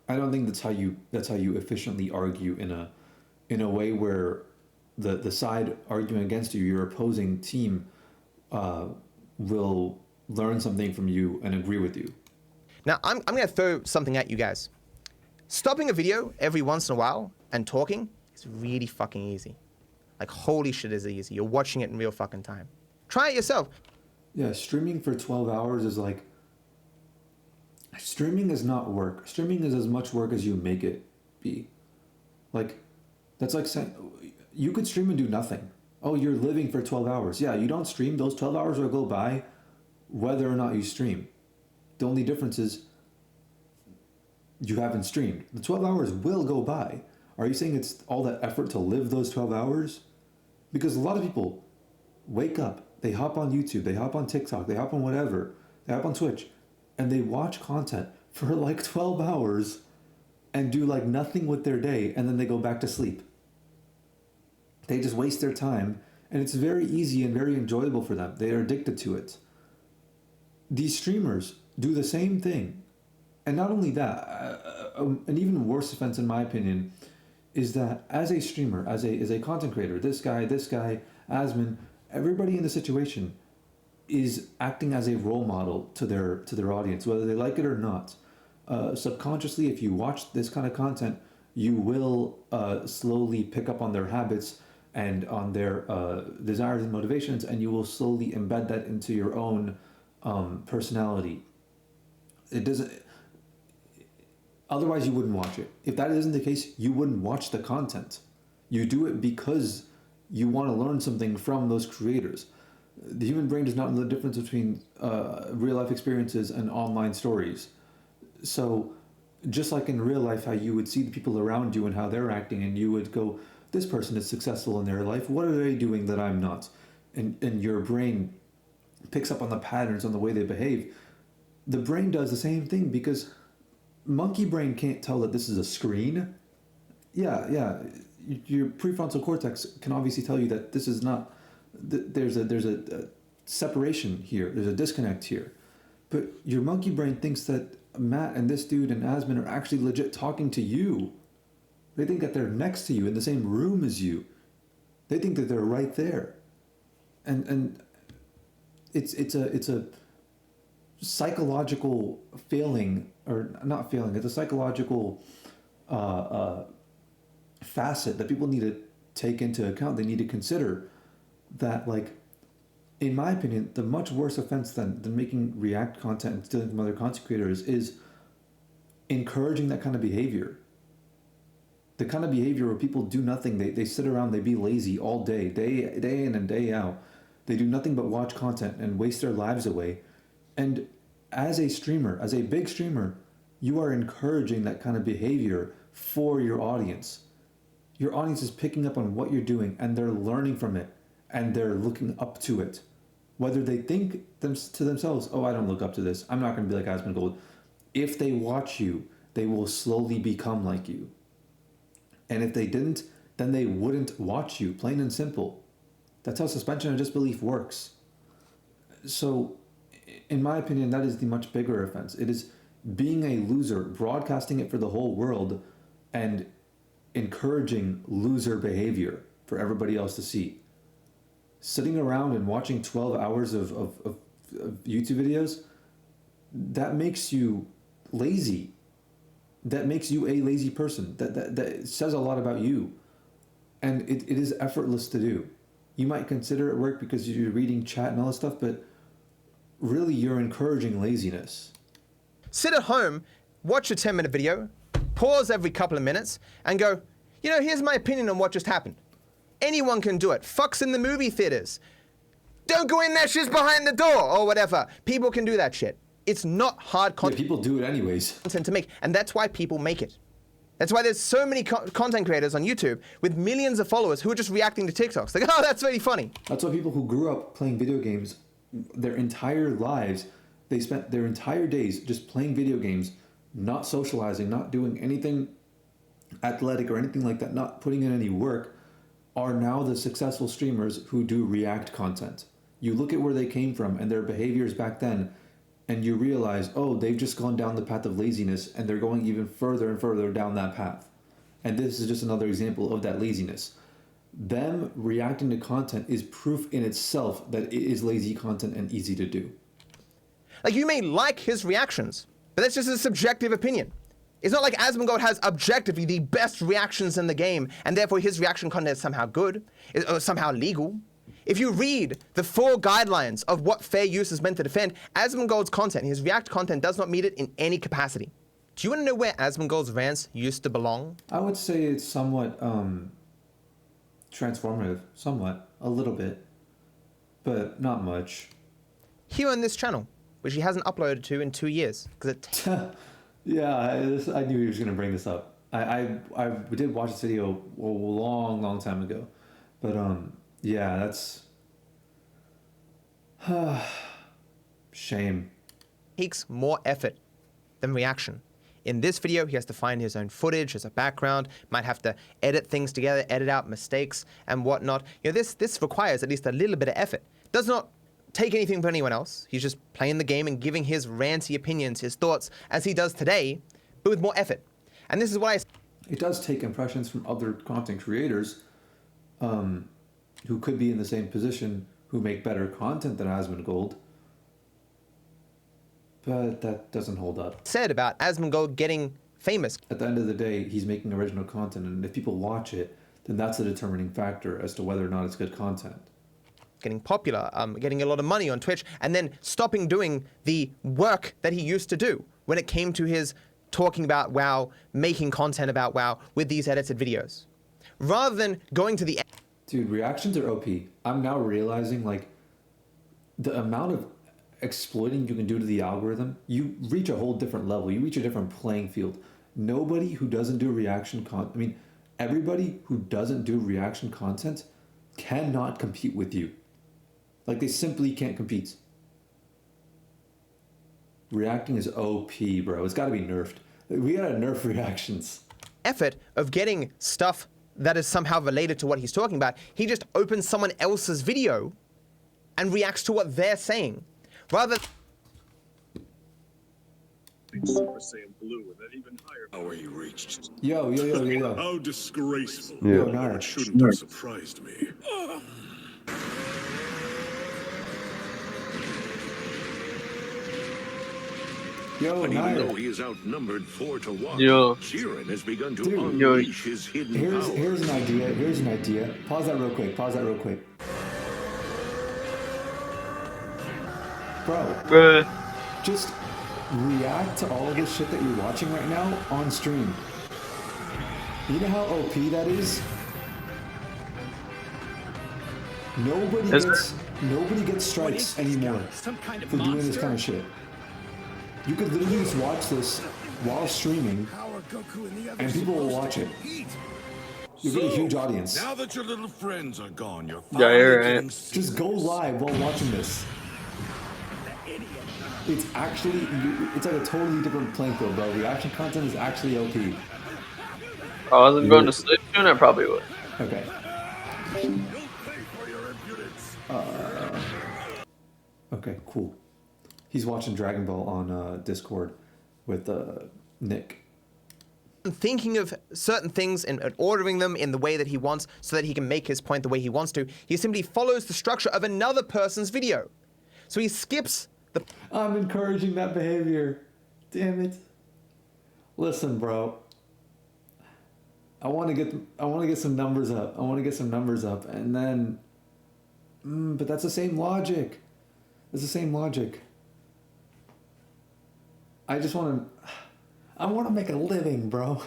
Speaker 1: I don't think that's how you efficiently argue in a way where the side arguing against you, your opposing team, will learn something from you and agree with you.
Speaker 4: Now, I'm going to throw something at you guys. Stopping a video every once in a while and talking is really fucking easy. Like, holy shit is easy. You're watching it in real fucking time. Try it yourself.
Speaker 1: Yeah, streaming for 12 hours is like... Streaming is not work. Streaming is as much work as you make it be. Like, that's like saying... You could stream and do nothing. Oh, you're living for 12 hours. Yeah, you don't stream. Those 12 hours will go by whether or not you stream. The only difference is you haven't streamed. The 12 hours will go by. Are you saying it's all that effort to live those 12 hours? Because a lot of people wake up, they hop on YouTube, they hop on TikTok, they hop on whatever, they hop on Twitch, and they watch content for like 12 hours and do like nothing with their day, and then they go back to sleep. They just waste their time, and it's very easy and very enjoyable for them. They are addicted to it. These streamers do the same thing. And not only that, an even worse offense in my opinion is that as a streamer, as a content creator, this guy, Asmon, everybody in the situation is acting as a role model to their audience, whether they like it or not. Subconsciously, if you watch this kind of content, you will slowly pick up on their habits and on their desires and motivations, and you will slowly embed that into your own personality. It doesn't... Otherwise, you wouldn't watch it. If that isn't the case, you wouldn't watch the content. You do it because you want to learn something from those creators. The human brain does not know the difference between real-life experiences and online stories. So, just like in real life, how you would see the people around you and how they're acting, and you would go, this person is successful in their life, what are they doing that I'm not? And your brain picks up on the patterns, on the way they behave. the brain does the same thing, because monkey brain can't tell that this is a screen. Yeah, your prefrontal cortex can obviously tell you that this is not, there's a separation here, there's a disconnect here. But your monkey brain thinks that Matt and this dude and Asmon are actually legit talking to you. They think that they're next to you in the same room as you. They think that they're right there. And it's a psychological failing, or not failing, it's a psychological facet that people need to take into account. They need to consider that, like, in my opinion, the much worse offense than making React content and stealing from other content creators is encouraging that kind of behavior. The kind of behavior where people do nothing, they sit around, they be lazy all day, day in and day out. They do nothing but watch content and waste their lives away. And as a streamer, as a big streamer, you are encouraging that kind of behavior for your audience. Your audience is picking up on what you're doing, and they're learning from it, and they're looking up to it. Whether they think to themselves, oh, I don't look up to this, I'm not going to be like asmongold. If they watch you, they will slowly become like you. And if they didn't, then they wouldn't watch you, plain and simple. That's how suspension of disbelief works. So, in my opinion, that is the much bigger offense. It is being a loser, broadcasting it for the whole world, and encouraging loser behavior for everybody else to see. Sitting around and watching 12 hours of YouTube videos, that makes you lazy. That makes you a lazy person. That says a lot about you. And it is effortless to do. You might consider it work because you're reading chat and all this stuff, but really you're encouraging laziness.
Speaker 4: Sit at home, watch a 10-minute video, pause every couple of minutes, and go, you know, here's my opinion on what just happened. Anyone can do it. Fucks in the movie theaters. Don't go in there, she's behind the door, or whatever. People can do that shit. It's not hard content.
Speaker 1: Yeah, people do it anyways.
Speaker 4: To make, and that's why people make it. That's why there's so many content creators on YouTube with millions of followers who are just reacting to TikToks. Like, oh, that's really funny.
Speaker 1: That's why people who grew up playing video games their entire lives, they spent their entire days just playing video games, not socializing, not doing anything athletic or anything like that, not putting in any work, are now the successful streamers who do React content. You look at where they came from and their behaviors back then, and you realize, oh, they've just gone down the path of laziness, and they're going even further and further down that path. And this is just another example of that laziness. Them reacting to content is proof in itself that it is lazy content and easy to do.
Speaker 4: Like, you may like his reactions, but that's just a subjective opinion. It's not like asmongold has objectively the best reactions in the game, and therefore his reaction content is somehow good, or somehow legal. If you read the 4 guidelines of what fair use is meant to defend, asmongold's content, his React content, does not meet it in any capacity. Do you want to know where asmongold's rants used to belong?
Speaker 1: I would say it's somewhat transformative, somewhat, a little bit, but not much.
Speaker 4: Here on this channel, which he hasn't uploaded to in 2 years.
Speaker 1: Yeah, I knew he was going to bring this up. I did watch this video a long time ago, but yeah, that's shame.
Speaker 4: Takes more effort than reaction. In this video, he has to find his own footage as a background, might have to edit things together, edit out mistakes and whatnot. You know, this requires at least a little bit of effort. Does not take anything from anyone else. He's just playing the game and giving his ranty opinions, his thoughts, as he does today, but with more effort. And this is why
Speaker 1: it does take impressions from other content creators who could be in the same position, who make better content than asmongold. But that doesn't hold up.
Speaker 4: Said about asmongold getting famous.
Speaker 1: At the end of the day, he's making original content, and if people watch it, then that's a determining factor as to whether or not it's good content.
Speaker 4: Getting popular, getting a lot of money on Twitch, and then stopping doing the work that he used to do when it came to his talking about WoW, making content about WoW with these edited videos. Rather than going to the...
Speaker 1: Dude, reactions are OP. I'm now realizing, like, the amount of exploiting you can do to the algorithm, you reach a whole different level. You reach a different playing field. Nobody who doesn't do reaction content, I mean, everybody who doesn't do reaction content cannot compete with you. Like, they simply can't compete. Reacting is OP, bro. It's got to be nerfed. We gotta nerf reactions.
Speaker 4: Effort of getting stuff that is somehow related to what he's talking about. He just opens someone else's video and reacts to what they're saying, rather.
Speaker 11: Super Saiyan Blue and then even higher power he reached.
Speaker 1: Yo.
Speaker 11: How disgraceful.
Speaker 7: Yeah.
Speaker 1: Yo, Nara.
Speaker 11: It shouldn't have surprised me.
Speaker 1: Yo,
Speaker 11: But even
Speaker 1: Nara.
Speaker 11: though he is outnumbered 4-1,
Speaker 5: Yo.
Speaker 11: Jiren has begun to
Speaker 1: Dude.
Speaker 11: unleash his hidden power.
Speaker 1: Here's an idea. Pause that real quick. Bro,
Speaker 5: Bruh.
Speaker 1: just react to all of this shit that you're watching right now on stream. You know how OP that is? Nobody gets strikes anymore for doing this kind of shit. You could literally just watch this while streaming, and people will watch it. You get a huge audience.
Speaker 11: Now that your little friends are gone, you're
Speaker 5: Yeah, you're
Speaker 11: finally
Speaker 5: right.
Speaker 11: getting
Speaker 1: Just go live while watching this. It's actually, it's like a totally different playing field, bro. Reaction content is actually OP.
Speaker 5: If I wasn't going to sleep soon, I probably would.
Speaker 1: Okay.
Speaker 11: You'll pay for your impudence.
Speaker 1: Okay, cool. He's watching Dragon Ball on Discord with Nick.
Speaker 4: Thinking of certain things and ordering them in the way that he wants so that he can make his point the way he wants to. He simply follows the structure of another person's video. So he skips the...
Speaker 1: I'm encouraging that behavior. Damn it. Listen, bro. I want to get some numbers up. And then but that's the same logic. I want to make a living, bro.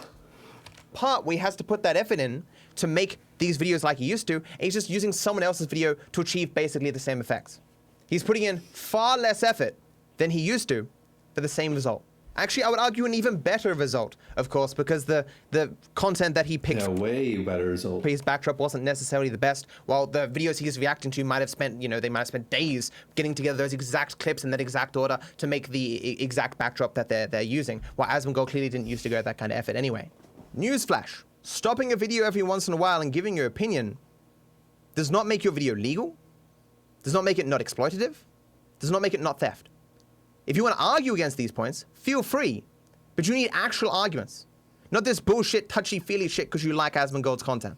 Speaker 4: part where he has to put that effort in to make these videos like he used to, and he's just using someone else's video to achieve basically the same effects. He's putting in far less effort than he used to for the same result. Actually, I would argue an even better result, of course, because the content that he picked
Speaker 1: for way better result.
Speaker 4: His backdrop wasn't necessarily the best, while the videos he's reacting to might have spent, they might have spent days getting together those exact clips in that exact order to make the exact backdrop that they're using, while Asmongold clearly didn't used to go that kind of effort anyway. Newsflash. Stopping a video every once in a while and giving your opinion does not make your video legal, does not make it not exploitative, does not make it not theft. If you want to argue against these points, feel free, but you need actual arguments. Not this bullshit, touchy-feely shit because you like Asmongold's content.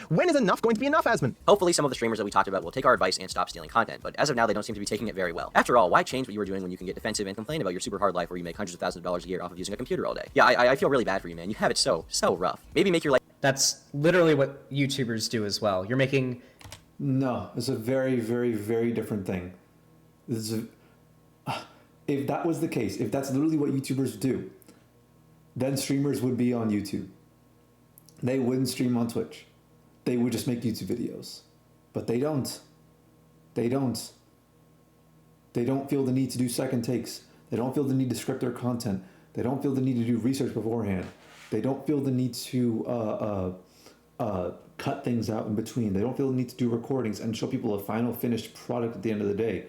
Speaker 4: When is enough going to be enough, Asmon?
Speaker 9: Hopefully some of the streamers that we talked about will take our advice and stop stealing content, but as of now they don't seem to be taking it very well. After all, why change what you were doing when you can get defensive and complain about your super hard life where you make hundreds of thousands of dollars a year off of using a computer all day? Yeah, I feel really bad for you, man. You have it so rough. Maybe make your life...
Speaker 10: That's literally what YouTubers do as well. You're making...
Speaker 1: No, it's a very, very, very different thing. If that was the case, if that's literally what YouTubers do, then streamers would be on YouTube. They wouldn't stream on Twitch. They would just make YouTube videos. But they don't. They don't feel the need to do second takes. They don't feel the need to script their content. They don't feel the need to do research beforehand. They don't feel the need to cut things out in between. They don't feel the need to do recordings and show people a final finished product at the end of the day.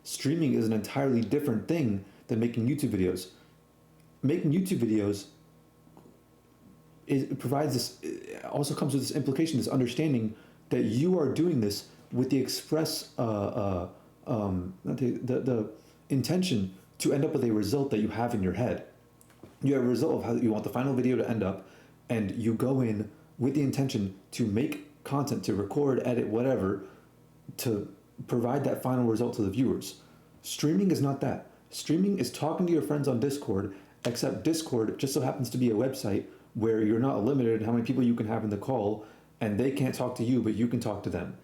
Speaker 1: Streaming is an entirely different thing than making YouTube videos. Making YouTube videos provides this, also comes with this implication, this understanding that you are doing this with the express, the intention to end up with a result that you have in your head. You have a result of how you want the final video to end up, and you go in with the intention to make content, to record, edit, whatever, to provide that final result to the viewers. Streaming is not that. Streaming is talking to your friends on Discord, except Discord just so happens to be a website where you're not limited in how many people you can have in the call, and they can't talk to you, but you can talk to them.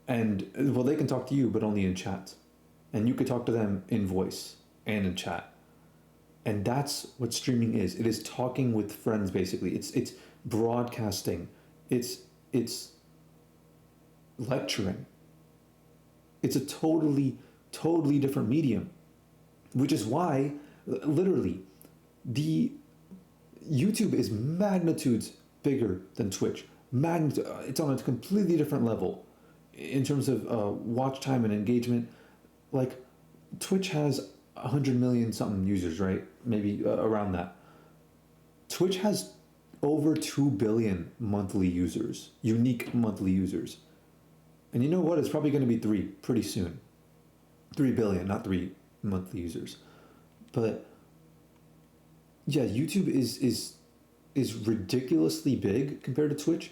Speaker 1: And, well, they can talk to you, but only in chat. And you can talk to them in voice and in chat. And that's what streaming is. It is talking with friends, basically. It's broadcasting. It's lecturing. It's a totally different medium, which is why, literally, the YouTube is magnitudes bigger than Twitch. It's on a completely different level in terms of watch time and engagement. Like, Twitch has 100 million something users, right? Maybe around that. Twitch has over 2 billion monthly users, unique monthly users. And you know what? It's probably going to be 3 pretty soon. 3 billion, not 3 monthly users. But yeah, YouTube is ridiculously big compared to Twitch.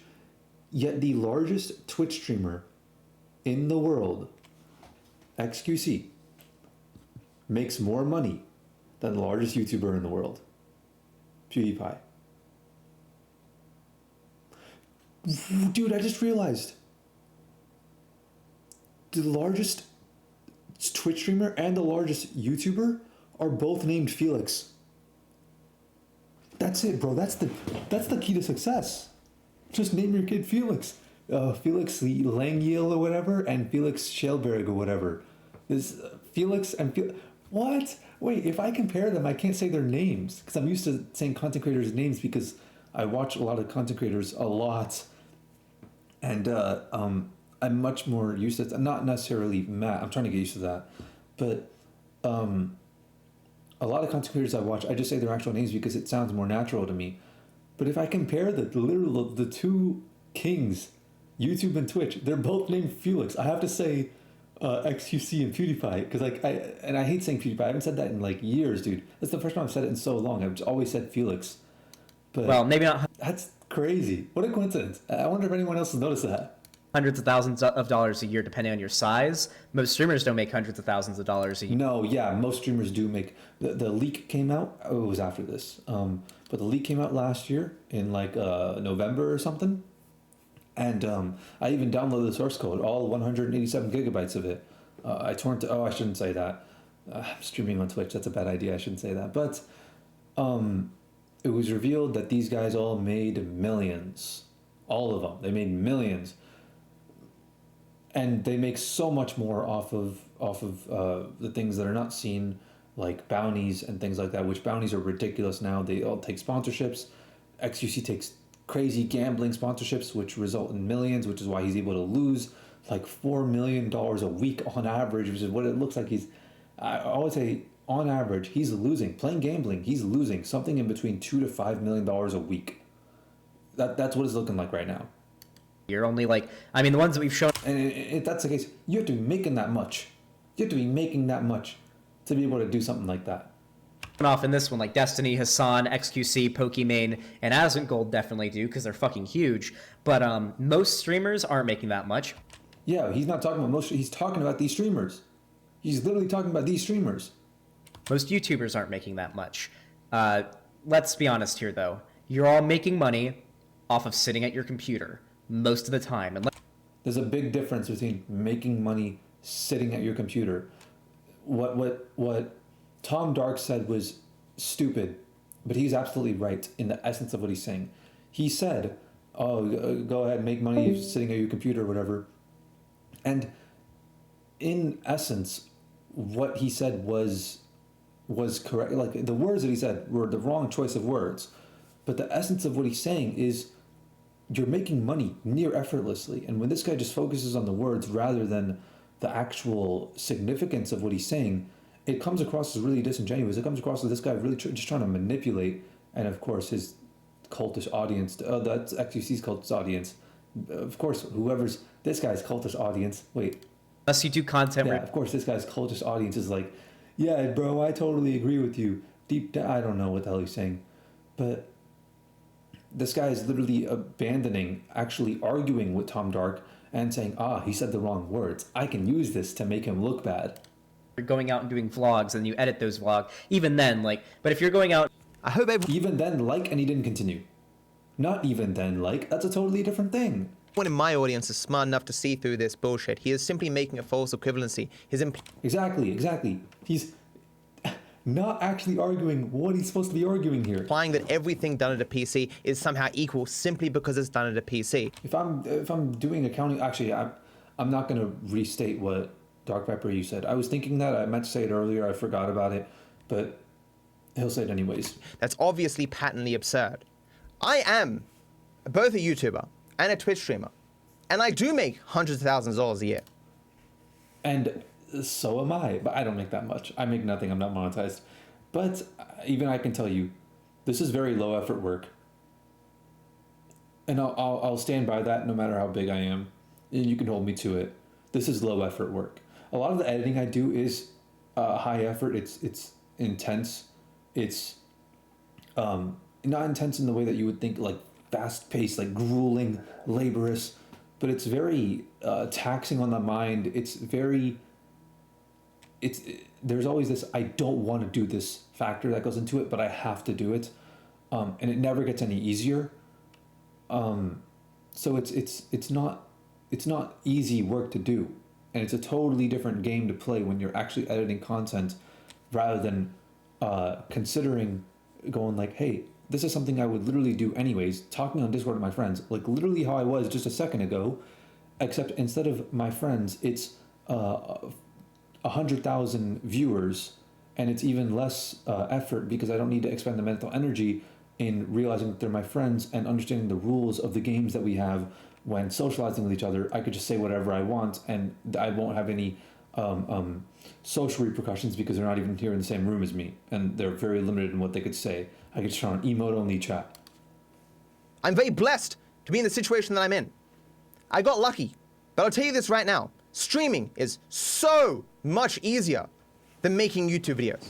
Speaker 1: Yet the largest Twitch streamer in the world, XQC, makes more money than the largest YouTuber in the world, PewDiePie. Dude, I just realized the largest Twitch streamer and the largest YouTuber are both named Felix. That's it, bro. That's the key to success. Just name your kid Felix. Felix Langiel or whatever, and Felix Schelberg or whatever. This Felix and what? Wait, if I compare them, I can't say their names because I'm used to saying content creators' names because I watch a lot of content creators a lot, and I'm much more used to not necessarily Matt. I'm trying to get used to that, but a lot of content creators I watch, I just say their actual names because it sounds more natural to me. But if I compare the two kings, YouTube and Twitch, they're both named Felix. I have to say XQC and PewDiePie because I hate saying PewDiePie. I haven't said that in like years, dude. That's the first time I've said it in so long. I've always said Felix. But
Speaker 10: well, maybe not.
Speaker 1: That's crazy. What a coincidence. I wonder if anyone else has noticed that.
Speaker 10: Hundreds of thousands of dollars a year, depending on your size. Most streamers don't make hundreds of thousands of dollars a year.
Speaker 1: No, yeah, most streamers do make. The leak came out. Oh, it was after this. But the leak came out last year in like November or something. And I even downloaded the source code, all 187 gigabytes of it. I torrented. Oh, I shouldn't say that. I'm streaming on Twitch. That's a bad idea. I shouldn't say that. But it was revealed that these guys all made millions. All of them. They made millions. And they make so much more off of the things that are not seen, like bounties and things like that, which bounties are ridiculous now. They all take sponsorships. XQC takes crazy gambling sponsorships, which result in millions, which is why he's able to lose like $4 million a week on average, which is what it looks like. I always say, on average, he's losing. Playing gambling, he's losing something in between $2 to $5 million a week. That's what it's looking like right now.
Speaker 10: You're only like, I mean, the ones that we've shown.
Speaker 1: And if that's the case, you have to be making that much. You have to be making that much to be able to do something like that.
Speaker 10: Off in this one, like Destiny, Hasan, XQC, Pokimane, and asmongold definitely do because they're fucking huge. But most streamers aren't making that much.
Speaker 1: Yeah, he's not talking about most. He's talking about these streamers. He's literally talking about these streamers.
Speaker 10: Most YouTubers aren't making that much. Let's be honest here, though. You're all making money off of sitting at your computer most of the time. And
Speaker 1: there's a big difference between making money sitting at your computer. What Tom Dark said was stupid, but he's absolutely right in the essence of what he's saying. He said, "Oh, go ahead, make money sitting at your computer or whatever." And in essence, what he said was correct. Like the words that he said were the wrong choice of words, but the essence of what he's saying is you're making money near effortlessly. And when this guy just focuses on the words rather than the actual significance of what he's saying, it comes across as really disingenuous. It comes across as this guy really just trying to manipulate, and of course his cultish audience. That's XQC's cultish audience. Of course, whoever's this guy's cultish audience. Wait,
Speaker 10: unless you do content,
Speaker 1: yeah, of course this guy's cultish audience is like, yeah, bro, I totally agree with you. Deep down, I don't know what the hell he's saying, but this guy is literally abandoning actually arguing with Tom Dark and saying, he said the wrong words. I can use this to make him look bad.
Speaker 10: You're going out and doing vlogs and you edit those vlogs. Even then, but if you're going out...
Speaker 4: I hope
Speaker 1: even then, and he didn't continue. Not even then, that's a totally different thing.
Speaker 4: One in my audience is smart enough to see through this bullshit. He is simply making a false equivalency.
Speaker 1: Exactly. He's not actually arguing what he's supposed to be arguing here.
Speaker 4: Implying that everything done at a PC is somehow equal simply because it's done at a PC.
Speaker 1: If I'm doing accounting, actually, I'm not going to restate what DarkViperAU said. I was thinking that. I meant to say it earlier. I forgot about it. But he'll say it anyways.
Speaker 4: That's obviously patently absurd. I am both a YouTuber and a Twitch streamer. And I do make hundreds of thousands of dollars a year.
Speaker 1: And so am I. But I don't make that much. I make nothing. I'm not monetized. But even I can tell you, this is very low effort work. And I'll stand by that no matter how big I am. And you can hold me to it. This is low effort work. A lot of the editing I do is high effort. It's intense. It's not intense in the way that you would think, like fast paced, like grueling, laborious, but it's very taxing on the mind. There's always this I don't want to do this factor that goes into it, but I have to do it, and it never gets any easier. So it's not easy work to do, and it's a totally different game to play when you're actually editing content, rather than considering going like, hey, this is something I would literally do anyways, talking on Discord with my friends, like literally how I was just a second ago, except instead of my friends, it's 100,000 viewers, and it's even less effort because I don't need to expend the mental energy in realizing that they're my friends and understanding the rules of the games that we have when socializing with each other. I could just say whatever I want, and I won't have any social repercussions because they're not even here in the same room as me, and they're very limited in what they could say. I could turn on emote-only chat.
Speaker 4: I'm very blessed to be in the situation that I'm in. I got lucky, but I'll tell you this right now. Streaming is so much easier than making YouTube videos.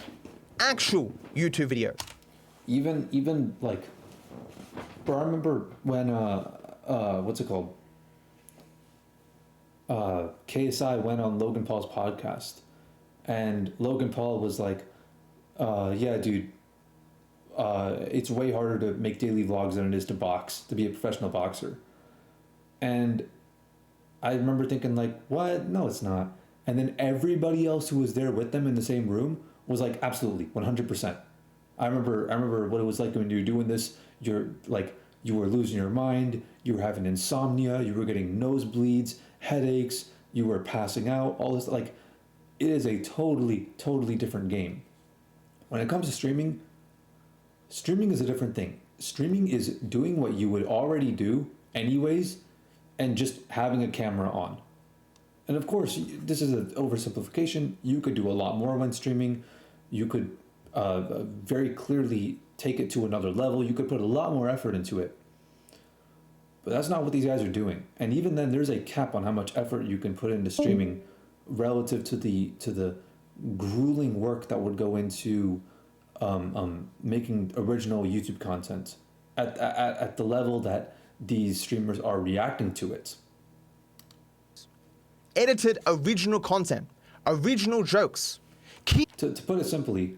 Speaker 4: Actual YouTube videos.
Speaker 1: Even like, bro, I remember when what's it called? KSI went on Logan Paul's podcast, and Logan Paul was like, yeah, dude, it's way harder to make daily vlogs than it is to box, to be a professional boxer. And I remember thinking like, what? No, it's not. And then everybody else who was there with them in the same room was like, absolutely, 100%. I remember what it was like when you were doing this. You're like, you were losing your mind, you were having insomnia, you were getting nosebleeds, headaches, you were passing out, all this. Like, it is a totally different game. When it comes to streaming is a different thing. Streaming is doing what you would already do anyways, and just having a camera on. And of course, this is an oversimplification. You could do a lot more when streaming. You could very clearly take it to another level. You could put a lot more effort into it. But that's not what these guys are doing. And even then, there's a cap on how much effort you can put into streaming relative to the grueling work that would go into making original YouTube content at the level that these streamers are reacting to it.
Speaker 4: Edited original content, original jokes.
Speaker 1: To put it simply,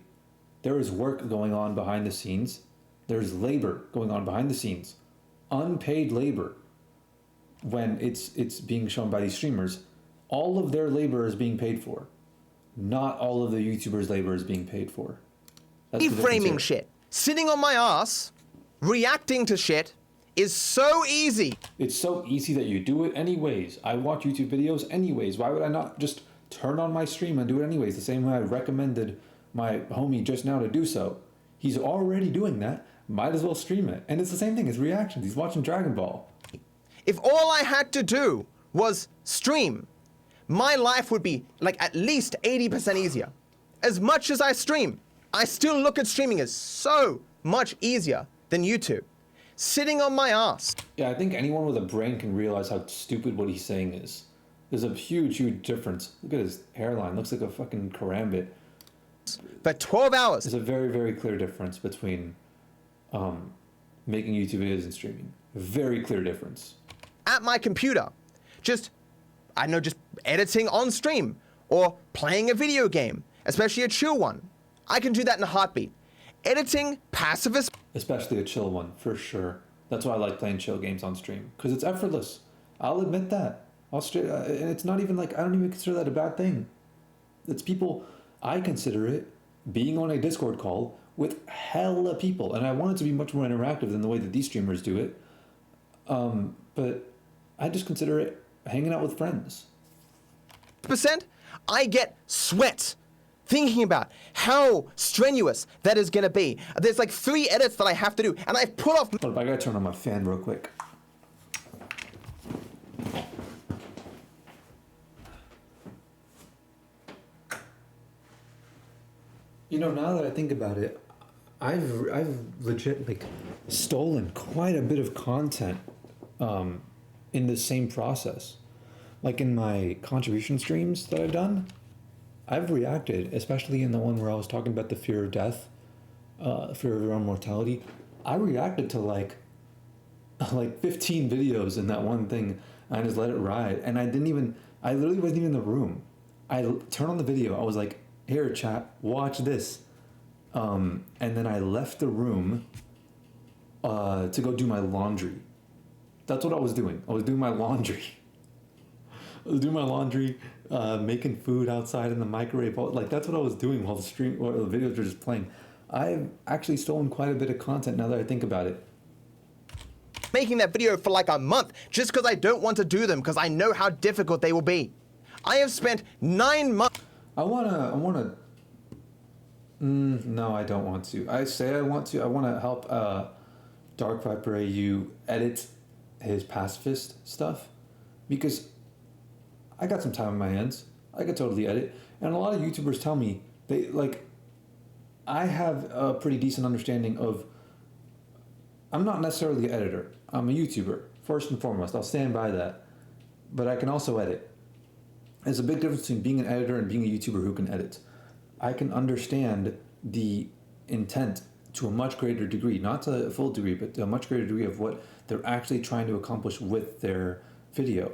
Speaker 1: there is work going on behind the scenes. There's labor going on behind the scenes. Unpaid labor. When it's being shown by these streamers, all of their labor is being paid for. Not all of the YouTubers' labor is being paid for.
Speaker 4: Framing shit. Sitting on my ass, reacting to shit is so easy.
Speaker 1: It's so easy that you do it anyways. I watch YouTube videos anyways. Why would I not just turn on my stream and do it anyways? The same way I recommended my homie just now to do so. He's already doing that. Might as well stream it. And it's the same thing as reactions. He's watching Dragon Ball.
Speaker 4: If all I had to do was stream, my life would be like at least 80% easier. As much as I stream, I still look at streaming as so much easier than YouTube. Sitting on my ass.
Speaker 1: Yeah, I think anyone with a brain can realize how stupid what he's saying is. There's a huge difference. Look at his hairline. Looks like a fucking karambit.
Speaker 4: For 12 hours.
Speaker 1: There's a very clear difference between making YouTube videos and streaming. Very clear difference.
Speaker 4: At my computer. Just editing on stream. Or playing a video game. Especially a chill one. I can do that in a heartbeat. Editing, pacifist.
Speaker 1: Especially a chill one, for sure. That's why I like playing chill games on stream. Because it's effortless. I'll admit that. And it's not even like, I don't even consider that a bad thing. It's people, I consider it being on a Discord call with hella people. And I want it to be much more interactive than the way that these streamers do it. But I just consider it hanging out with friends.
Speaker 4: I get sweat thinking about how strenuous that is going to be. There's like 3 edits that I have to do, and I've put off...
Speaker 1: Hold up, I gotta turn on my fan real quick. You know, now that I think about it, I've legit like stolen quite a bit of content in the same process. Like in my contribution streams that I've done, I've reacted, especially in the one where I was talking about the fear of death, fear of your own mortality. I reacted to like 15 videos in that one thing. And I just let it ride, and I literally wasn't even in the room. I turned on the video. I was like, "Here, chat, watch this," and then I left the room to go do my laundry. That's what I was doing. I was doing my laundry. Making food outside in the microwave. Like that's what I was doing while the videos were just playing. I've actually stolen quite a bit of content now that I think about it.
Speaker 4: Making that video for like a month just because I don't want to do them because I know how difficult they will be. I have spent 9 months.
Speaker 1: No, I don't want to. I say I want to. I want to help DarkViperAU edit his pacifist stuff because I got some time on my hands. I could totally edit. And a lot of YouTubers tell me I have a pretty decent understanding of. I'm not necessarily an editor. I'm a YouTuber, first and foremost. I'll stand by that. But I can also edit. There's a big difference between being an editor and being a YouTuber who can edit. I can understand the intent to a much greater degree, not to a full degree, but to a much greater degree of what they're actually trying to accomplish with their video.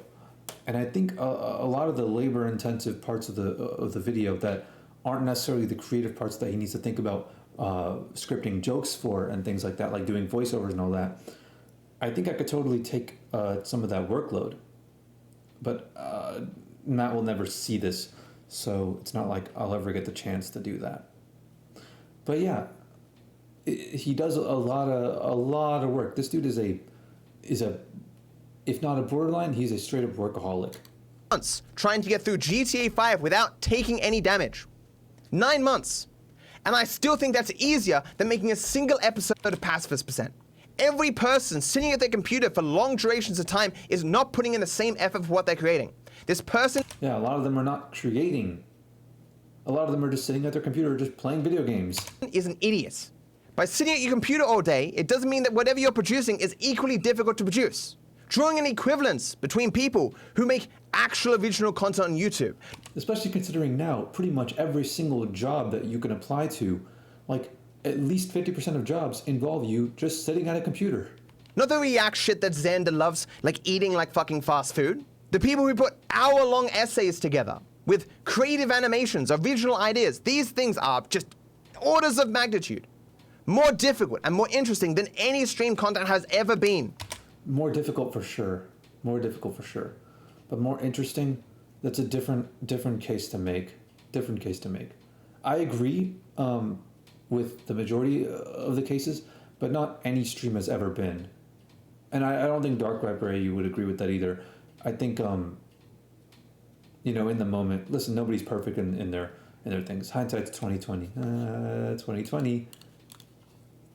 Speaker 1: And I think a lot of the labor-intensive parts of the video that aren't necessarily the creative parts that he needs to think about scripting jokes for and things like that, like doing voiceovers and all that, I think I could totally take some of that workload. But Matt will never see this, so it's not like I'll ever get the chance to do that. But yeah, he does a lot of work. This dude is a if not a borderline, he's a straight up workaholic.
Speaker 4: Months trying to get through GTA 5 without taking any damage. 9 months. And I still think that's easier than making a single episode of Pacifist Percent. Every person sitting at their computer for long durations of time is not putting in the same effort for what they're creating. This person...
Speaker 1: Yeah, a lot of them are not creating. A lot of them are just sitting at their computer just playing video games.
Speaker 4: ...is an idiot. By sitting at your computer all day, it doesn't mean that whatever you're producing is equally difficult to produce. Drawing an equivalence between people who make actual original content on YouTube.
Speaker 1: Especially considering now, pretty much every single job that you can apply to, like at least 50% of jobs involve you just sitting at a computer.
Speaker 4: Not the react shit that Xander loves, like eating like fucking fast food. The people who put hour-long essays together with creative animations, original ideas. These things are just orders of magnitude more difficult and more interesting than any stream content has ever been.
Speaker 1: More difficult for sure. But more interesting, that's a different case to make. I agree with the majority of the cases, but not any stream has ever been. And I don't think DarkViperAU would agree with that either. I think, in the moment, listen, nobody's perfect in their things. Hindsight's 2020. 2020.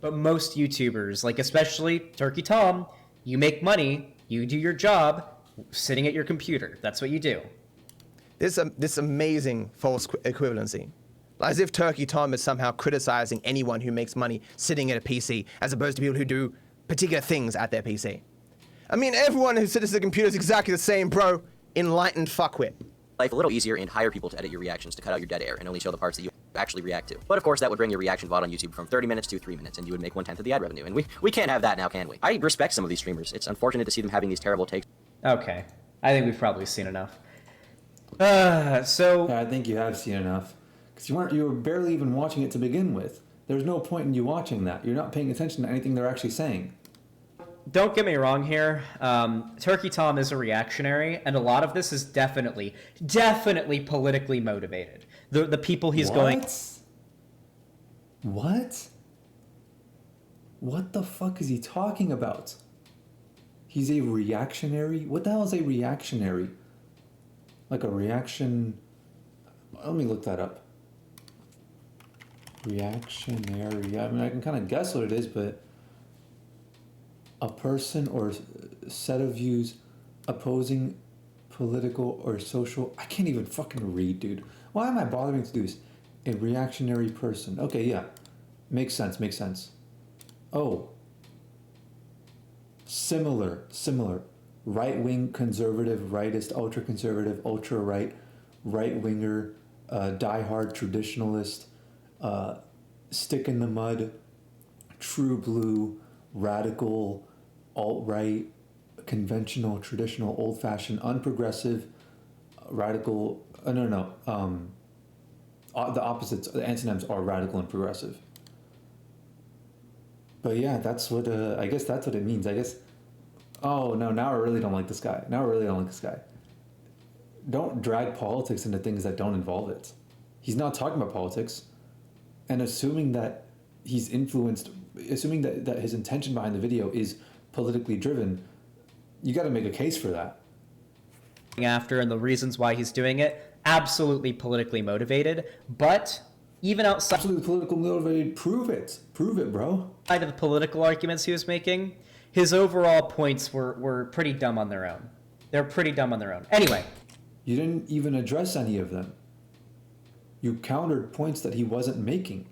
Speaker 10: But most YouTubers, like especially Turkey Tom, you make money, you do your job, sitting at your computer. That's what you do.
Speaker 4: This amazing false equivalency. As if Turkey Tom is somehow criticizing anyone who makes money sitting at a PC, as opposed to people who do particular things at their PC. I mean, everyone who sits at a computer is exactly the same, bro. Enlightened fuckwit.
Speaker 9: Life a little easier and hire people to edit your reactions to cut out your dead air and only show the parts that you actually react to. But of course, that would bring your reaction VOD on YouTube from 30 minutes to 3 minutes, and you would make 1/10 of the ad revenue. And we can't have that now, can we? I respect some of these streamers. It's unfortunate to see them having these terrible takes.
Speaker 10: Okay. I think we've probably seen enough.
Speaker 1: Yeah, I think you have seen enough. Because you were barely even watching it to begin with. There's no point in you watching that. You're not paying attention to anything they're actually saying.
Speaker 10: Don't get me wrong here. Turkey Tom is a reactionary, and a lot of this is definitely politically motivated. The people he's going...
Speaker 1: What? What the fuck is he talking about? He's a reactionary? What the hell is a reactionary? Like a reaction... Let me look that up. Reactionary. I mean, I can kind of guess what it is, but... A person or set of views opposing political or social... I can't even fucking read, dude. Why am I bothering to do this? A reactionary person. Okay, yeah. Makes sense, makes sense. Oh. Similar. Right-wing conservative, rightist, ultra-conservative, ultra-right, right-winger, die-hard traditionalist, stick-in-the-mud, true blue, radical, alt-right, conventional, traditional, old-fashioned, unprogressive, radical, the opposites, the antonyms are radical and progressive. But yeah, that's what, I guess that's what it means. I guess, oh no, now I really don't like this guy. Don't drag politics into things that don't involve it. He's not talking about politics, and assuming that he's influenced, assuming that his intention behind the video is politically driven, you got to make a case for that.
Speaker 10: After, and the reasons why he's doing it, absolutely politically motivated, but even outside
Speaker 1: absolutely politically motivated, prove it, bro.
Speaker 10: Outside of the political arguments he was making, his overall points were pretty dumb on their own. They're pretty dumb on their own. Anyway.
Speaker 1: You didn't even address any of them. You countered points that he wasn't making.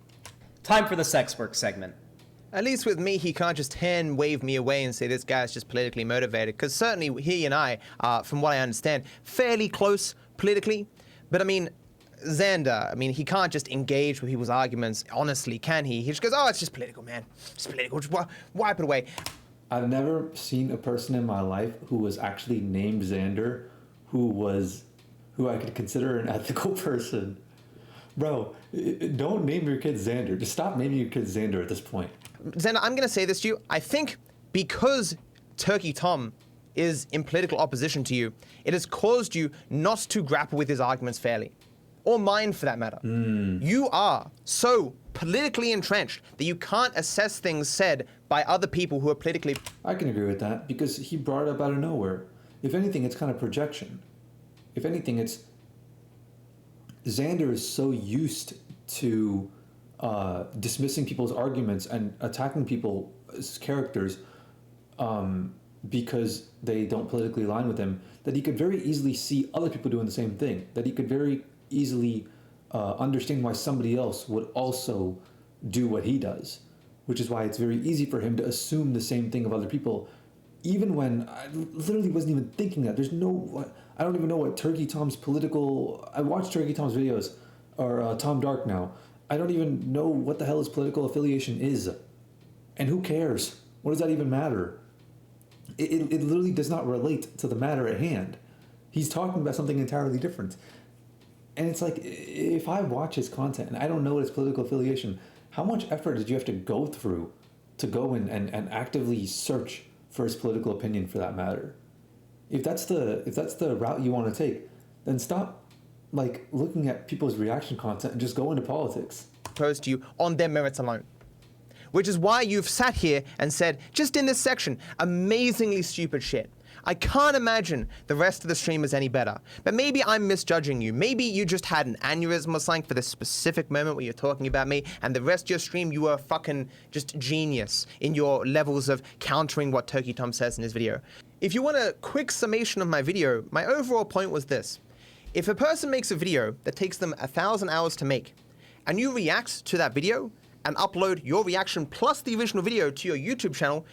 Speaker 10: Time for the sex work segment.
Speaker 4: At least with me, he can't just hand wave me away and say this guy's just politically motivated, because certainly he and I are, from what I understand, fairly close politically. But I mean, Xander, he can't just engage with people's arguments honestly, can he? He just goes, oh, it's just political, man. It's political, just wipe it away.
Speaker 1: I've never seen a person in my life who was actually named Xander who I could consider an ethical person. Bro, don't name your kid Xander. Just stop naming your kid Xander at this point.
Speaker 4: Xander, I'm going to say this to you. I think because Turkey Tom is in political opposition to you, it has caused you not to grapple with his arguments fairly. Or mine, for that matter. You are so politically entrenched that you can't assess things said by other people who are politically...
Speaker 1: I can agree with that, because he brought it up out of nowhere. If anything, it's kind of projection. If anything, it's... Xander is so used to dismissing people's arguments and attacking people's characters because they don't politically align with him, that he could very easily see other people doing the same thing. That he could very easily understand why somebody else would also do what he does. Which is why it's very easy for him to assume the same thing of other people, even when I literally wasn't even thinking that. I don't even know what Turkey Tom's political... I watch Turkey Tom's videos, or Tom Dark now. I don't even know what the hell his political affiliation is. And who cares? What does that even matter? It literally does not relate to the matter at hand. He's talking about something entirely different. And it's like, if I watch his content and I don't know his political affiliation, how much effort did you have to go through to go in and actively search for his political opinion, for that matter? If that's the route you want to take, then stop looking at people's reaction content and just go into politics.
Speaker 4: Opposed to you on their merits alone. Which is why you've sat here and said, just in this section, amazingly stupid shit. I can't imagine the rest of the stream is any better. But maybe I'm misjudging you. Maybe you just had an aneurysm or something for this specific moment where you're talking about me, and the rest of your stream, you were fucking just genius in your levels of countering what Turkey Tom says in his video. If you want a quick summation of my video, my overall point was this. If a person makes a video that takes them 1,000 hours to make, and you react to that video and upload your reaction plus the original video to your YouTube channel,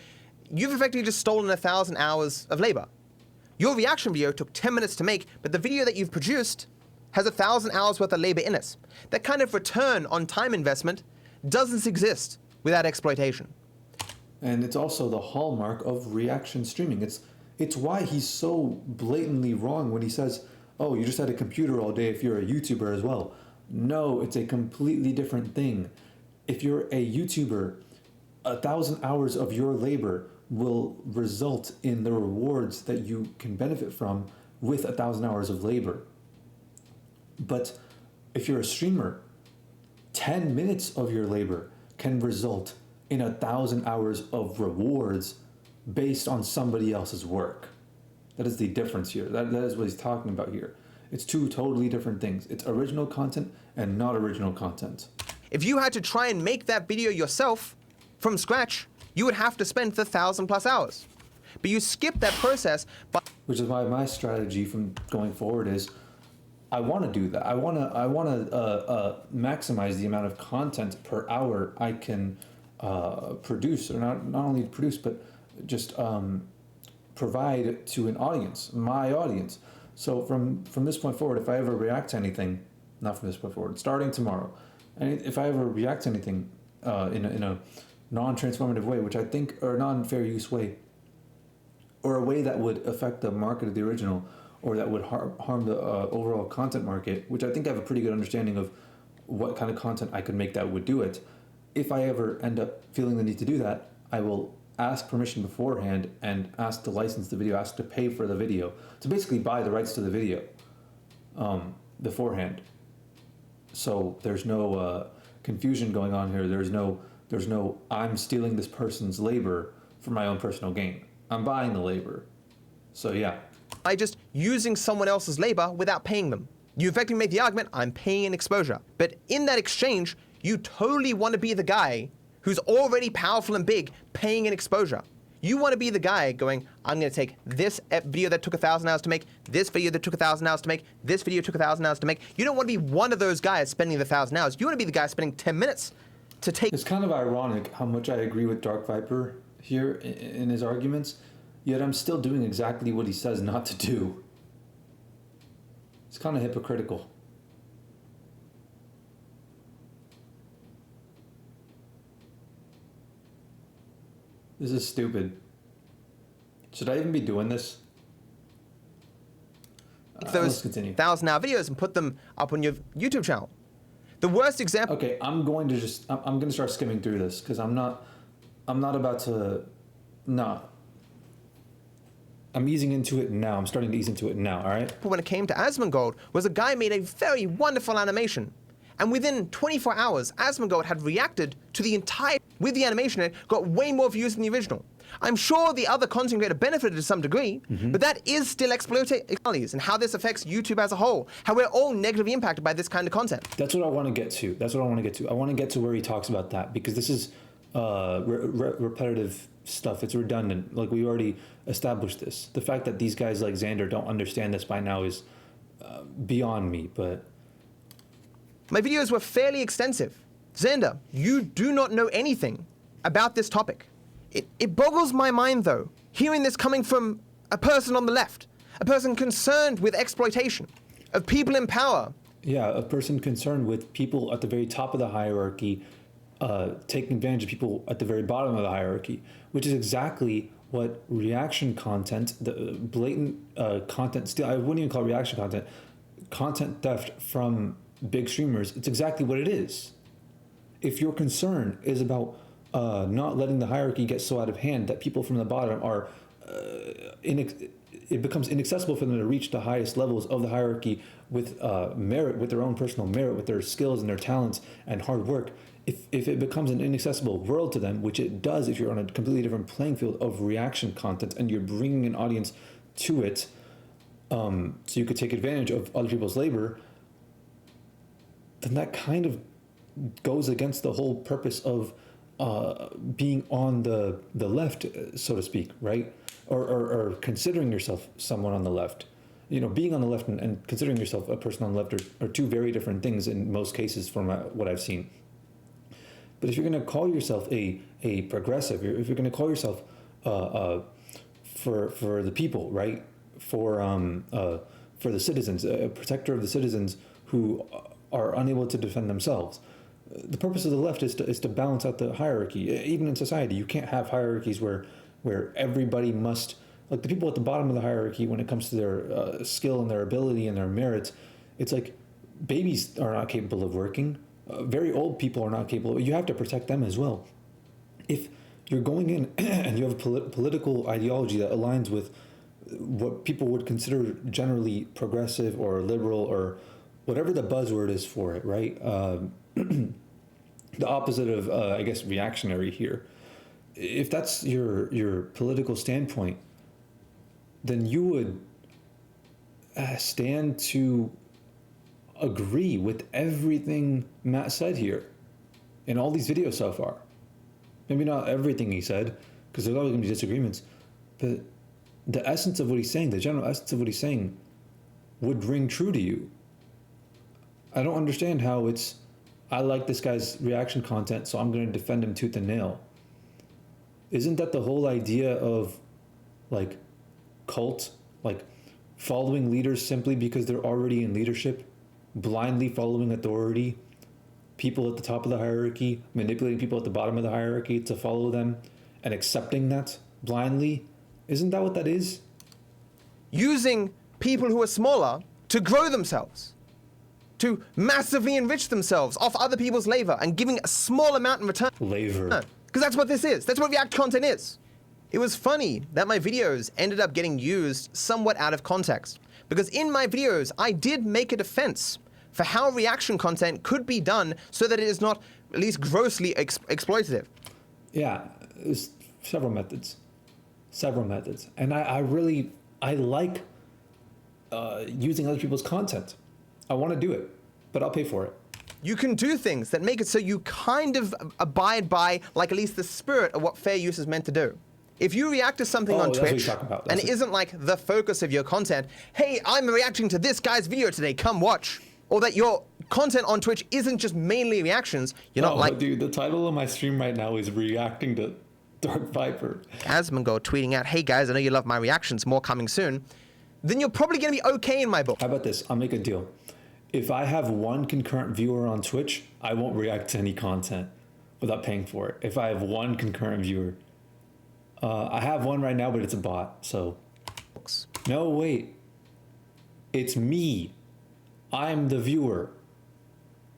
Speaker 4: you've effectively just stolen 1,000 hours of labor. Your reaction video took 10 minutes to make, but the video that you've produced has 1,000 hours worth of labor in it. That kind of return on time investment doesn't exist without exploitation.
Speaker 1: And it's also the hallmark of reaction streaming. It's why he's so blatantly wrong when he says, oh, you just had a computer all day if you're a YouTuber as well. No, it's a completely different thing. If you're a YouTuber, 1,000 hours of your labor will result in the rewards that you can benefit from with 1,000 hours of labor. But if you're a streamer, 10 minutes of your labor can result in 1,000 hours of rewards based on somebody else's work. That is the difference here. That is what he's talking about here. It's two totally different things. It's original content and not original content.
Speaker 4: If you had to try and make that video yourself from scratch, you would have to spend the 1,000+ hours. But you skip that process.
Speaker 1: Which is why my strategy from going forward is, I want to do that. I want to maximize the amount of content per hour I can produce, or not only produce, but just provide to an audience, my audience. So from this point forward, if I ever react to anything, not from this point forward, starting tomorrow, and if I ever react to anything in a non-transformative way, which I think, or non-fair use way, or a way that would affect the market of the original, or that would harm the overall content market, which I think I have a pretty good understanding of what kind of content I could make that would do it. If I ever end up feeling the need to do that, I will ask permission beforehand and ask to license the video, ask to pay for the video, to basically buy the rights to the video beforehand. So there's no confusion going on here. There's no I'm stealing this person's labor for my own personal gain. I'm buying the labor. So yeah.
Speaker 4: By just using someone else's labor without paying them. You effectively make the argument, I'm paying an exposure. But in that exchange, you totally want to be the guy who's already powerful and big, paying an exposure. You want to be the guy going, I'm going to take this video that took 1,000 hours to make, this video that took 1,000 hours to make, this video took 1,000 hours to make. You don't want to be one of those guys spending the 1,000 hours. You want to be the guy spending 10 minutes to take.
Speaker 1: It's kind of ironic how much I agree with Dark Viper here in his arguments, yet I'm still doing exactly what he says not to do. It's kind of hypocritical. This is stupid. Should I even be doing this?
Speaker 4: Those 1,000-hour videos and put them up on your YouTube channel. The worst example.
Speaker 1: Okay, I'm going to start skimming through this because I'm not about to. Nah. I'm easing into it now. I'm starting to ease into it now. All right.
Speaker 4: When it came to Asmongold, was a guy made a very wonderful animation. And within 24 hours, Asmongold had reacted to the entire, with the animation, it got way more views than the original. I'm sure the other content creator benefited to some degree, but that is still exploiting and how this affects YouTube as a whole, how we're all negatively impacted by this kind of content.
Speaker 1: That's what I want to get to. I want to get to where he talks about that, because this is repetitive stuff. It's redundant. Like, we already established this. The fact that these guys like Xander don't understand this by now is beyond me, but...
Speaker 4: My videos were fairly extensive. Xander, you do not know anything about this topic. It boggles my mind, though, hearing this coming from a person on the left, a person concerned with exploitation of people in power.
Speaker 1: Yeah, a person concerned with people at the very top of the hierarchy taking advantage of people at the very bottom of the hierarchy, which is exactly what reaction content, the blatant content steal, I wouldn't even call it reaction content theft from big streamers, it's exactly what it is. If your concern is about not letting the hierarchy get so out of hand that people from the bottom are, it becomes inaccessible for them to reach the highest levels of the hierarchy with merit, with their own personal merit, with their skills and their talents and hard work. If it becomes an inaccessible world to them, which it does if you're on a completely different playing field of reaction content and you're bringing an audience to it, so you could take advantage of other people's labor, then that kind of goes against the whole purpose of being on the left, so to speak, right? Or considering yourself someone on the left. You know, being on the left and considering yourself a person on the left are two very different things in most cases from what I've seen. But if you're going to call yourself a progressive, if you're going to call yourself for the people, right? For the citizens, a protector of the citizens who are unable to defend themselves. The purpose of the left is to balance out the hierarchy. Even in society, you can't have hierarchies where everybody must, like the people at the bottom of the hierarchy, when it comes to their skill and their ability and their merits, it's like babies are not capable of working. Very old people are not capable. You have to protect them as well. If you're going in and you have a political ideology that aligns with what people would consider generally progressive or liberal or whatever the buzzword is for it, right? The opposite of, I guess, reactionary here. If that's your political standpoint, then you would stand to agree with everything Matt said here in all these videos so far. Maybe not everything he said, because there's always going to be disagreements, but the essence of what he's saying, the general essence of what he's saying would ring true to you. I don't understand how it's, I like this guy's reaction content, so I'm going to defend him tooth and nail. Isn't that the whole idea of like cult, like following leaders simply because they're already in leadership, blindly following authority, people at the top of the hierarchy, manipulating people at the bottom of the hierarchy to follow them and accepting that blindly? Isn't that what that is?
Speaker 4: Using people who are smaller to grow themselves, to massively enrich themselves off other people's labor and giving a small amount in return.
Speaker 1: Labor.
Speaker 4: Because that's what this is. That's what React content is. It was funny that my videos ended up getting used somewhat out of context. Because in my videos, I did make a defense for how reaction content could be done so that it is not at least grossly exploitative.
Speaker 1: Yeah, there's several methods. Several methods. And I like using other people's content. I want to do it, but I'll pay for it.
Speaker 4: You can do things that make it so you kind of abide by, like, at least the spirit of what fair use is meant to do. If you react to something on Twitch and it isn't like the focus of your content, hey, I'm reacting to this guy's video today, come watch. Or that your content on Twitch isn't just mainly reactions, you're not like...
Speaker 1: Dude, the title of my stream right now is reacting to Dark Viper.
Speaker 4: Asmongold tweeting out, hey guys, I know you love my reactions, more coming soon. Then you're probably going to be okay in my book.
Speaker 1: How about this? I'll make a deal. If I have one concurrent viewer on Twitch, I won't react to any content without paying for it. If I have one concurrent viewer. I have one right now, but it's a bot, so... No, wait. It's me. I'm the viewer.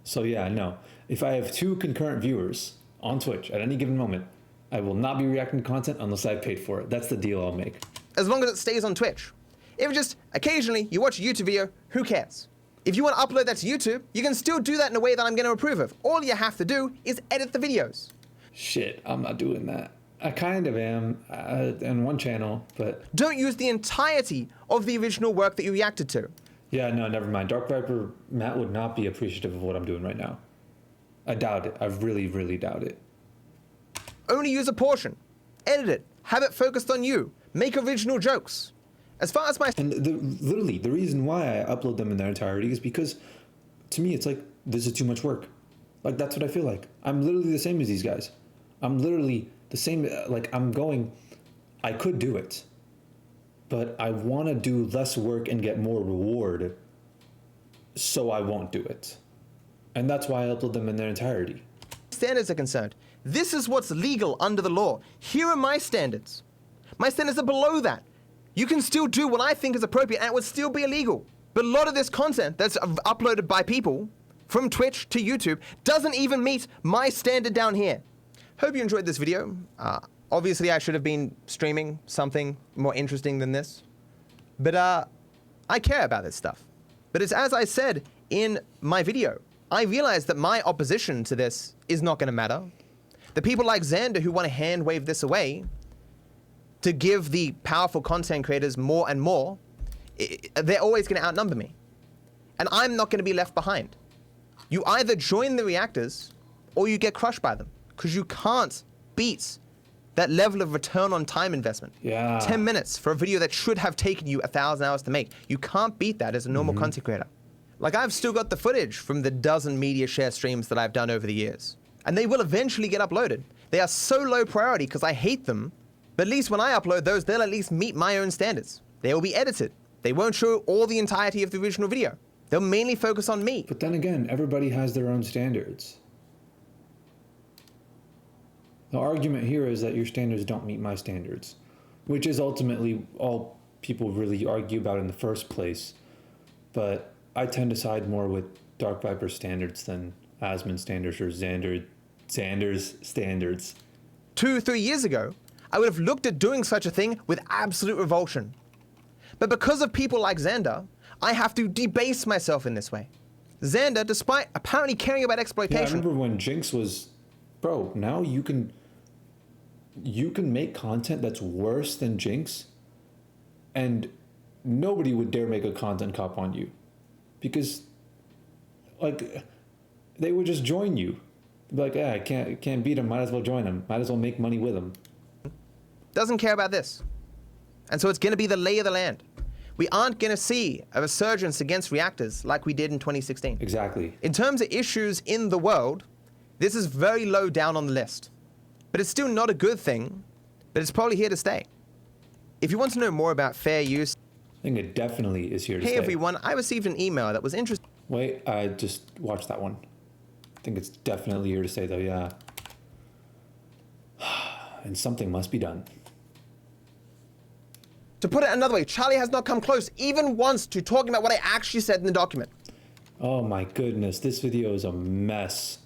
Speaker 1: So yeah, no. If I have 2 concurrent viewers on Twitch at any given moment, I will not be reacting to content unless I paid for it. That's the deal I'll make.
Speaker 4: As long as it stays on Twitch. If just occasionally you watch a YouTube video, who cares? If you want to upload that to YouTube, you can still do that in a way that I'm going to approve of. All you have to do is edit the videos.
Speaker 1: Shit, I'm not doing that. I kind of am on one channel, but...
Speaker 4: Don't use the entirety of the original work that you reacted to.
Speaker 1: Yeah, no, never mind. Dark Viper, Matt would not be appreciative of what I'm doing right now. I doubt it. I really, really doubt it.
Speaker 4: Only use a portion. Edit it. Have it focused on you. Make original jokes. As far as my...
Speaker 1: And literally, the reason why I upload them in their entirety is because, to me, it's like, this is too much work. Like, that's what I feel like. I'm literally the same as these guys. I'm literally the same, like, I could do it. But I want to do less work and get more reward, so I won't do it. And that's why I upload them in their entirety.
Speaker 4: Standards are concerned. This is what's legal under the law. Here are my standards. My standards are below that. You can still do what I think is appropriate and it would still be illegal. But a lot of this content that's uploaded by people from Twitch to YouTube doesn't even meet my standard down here. Hope you enjoyed this video. Obviously, I should have been streaming something more interesting than this. But I care about this stuff. But it's as I said in my video. I realize that my opposition to this is not going to matter. The people like Xander who want to hand wave this away to give the powerful content creators more and more, they're always going to outnumber me. And I'm not going to be left behind. You either join the reactors or you get crushed by them. Because you can't beat that level of return on time investment.
Speaker 1: Yeah.
Speaker 4: 10 minutes for a video that should have taken you 1,000 hours to make. You can't beat that as a normal content creator. Like, I've still got the footage from the dozen media share streams that I've done over the years. And they will eventually get uploaded. They are so low priority because I hate them. But at least when I upload those, they'll at least meet my own standards. They will be edited. They won't show all the entirety of the original video. They'll mainly focus on me.
Speaker 1: But then again, everybody has their own standards. The argument here is that your standards don't meet my standards, which is ultimately all people really argue about in the first place. But I tend to side more with Dark Viper standards than Asmon standards or Xander's standards.
Speaker 4: 2-3 years ago, I would have looked at doing such a thing with absolute revulsion. But because of people like Xander, I have to debase myself in this way. Xander, despite apparently caring about exploitation...
Speaker 1: Yeah, I remember when Jinx was... Bro, now you can make content that's worse than Jinx, and nobody would dare make a content cop on you. Because, like, they would just join you. They'd be like, yeah, I can't beat him, might as well join him. Might as well make money with him.
Speaker 4: Doesn't care about this. And so it's going to be the lay of the land. we aren't going to see a resurgence against reactors like we did in 2016.
Speaker 1: Exactly.
Speaker 4: In terms of issues in the world, this is very low down on the list. But it's still not a good thing, but it's probably here to stay. If you want to know more about fair use...
Speaker 1: I think it definitely is here to stay.
Speaker 4: Hey everyone, I received an email that was interesting.
Speaker 1: Wait, I just watched that one. I think it's definitely here to stay though, yeah. And something must be done.
Speaker 4: To put it another way, Charlie has not come close even once to talking about what I actually said in the document.
Speaker 1: Oh my goodness, this video is a mess.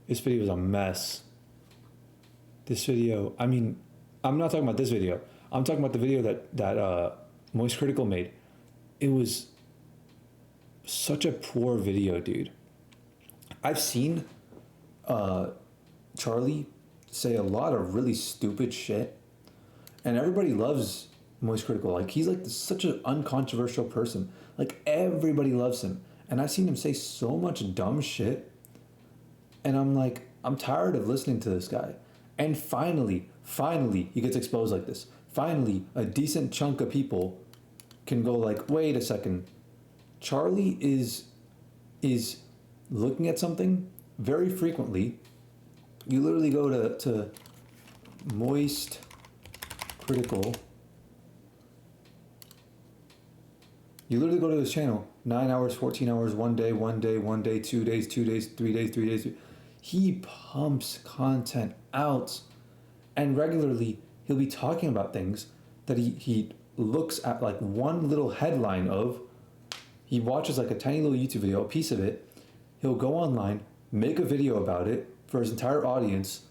Speaker 1: This video is a mess. This video, I mean, I'm not talking about this video. I'm talking about the video that moistcritical made. It was such a poor video, dude. I've seen Charlie say a lot of really stupid shit, and everybody loves moistcritical. Like, he's like such an uncontroversial person. Like, everybody loves him, and I've seen him say so much dumb shit, and I'm like, I'm tired of listening to this guy. And finally he gets exposed like this. Finally, a decent chunk of people can go like, wait a second, Charlie is looking at something very frequently. You literally go to moistcritical. You literally go to his channel, 9 hours, 14 hours, 1 day, 1 day, 1 day, 2 days, 2 days, 3 days, 3 days. He pumps content out, and regularly he'll be talking about things that he looks at like one little headline of. He watches like a tiny little YouTube video, a piece of it. He'll go online, make a video about it for his entire audience,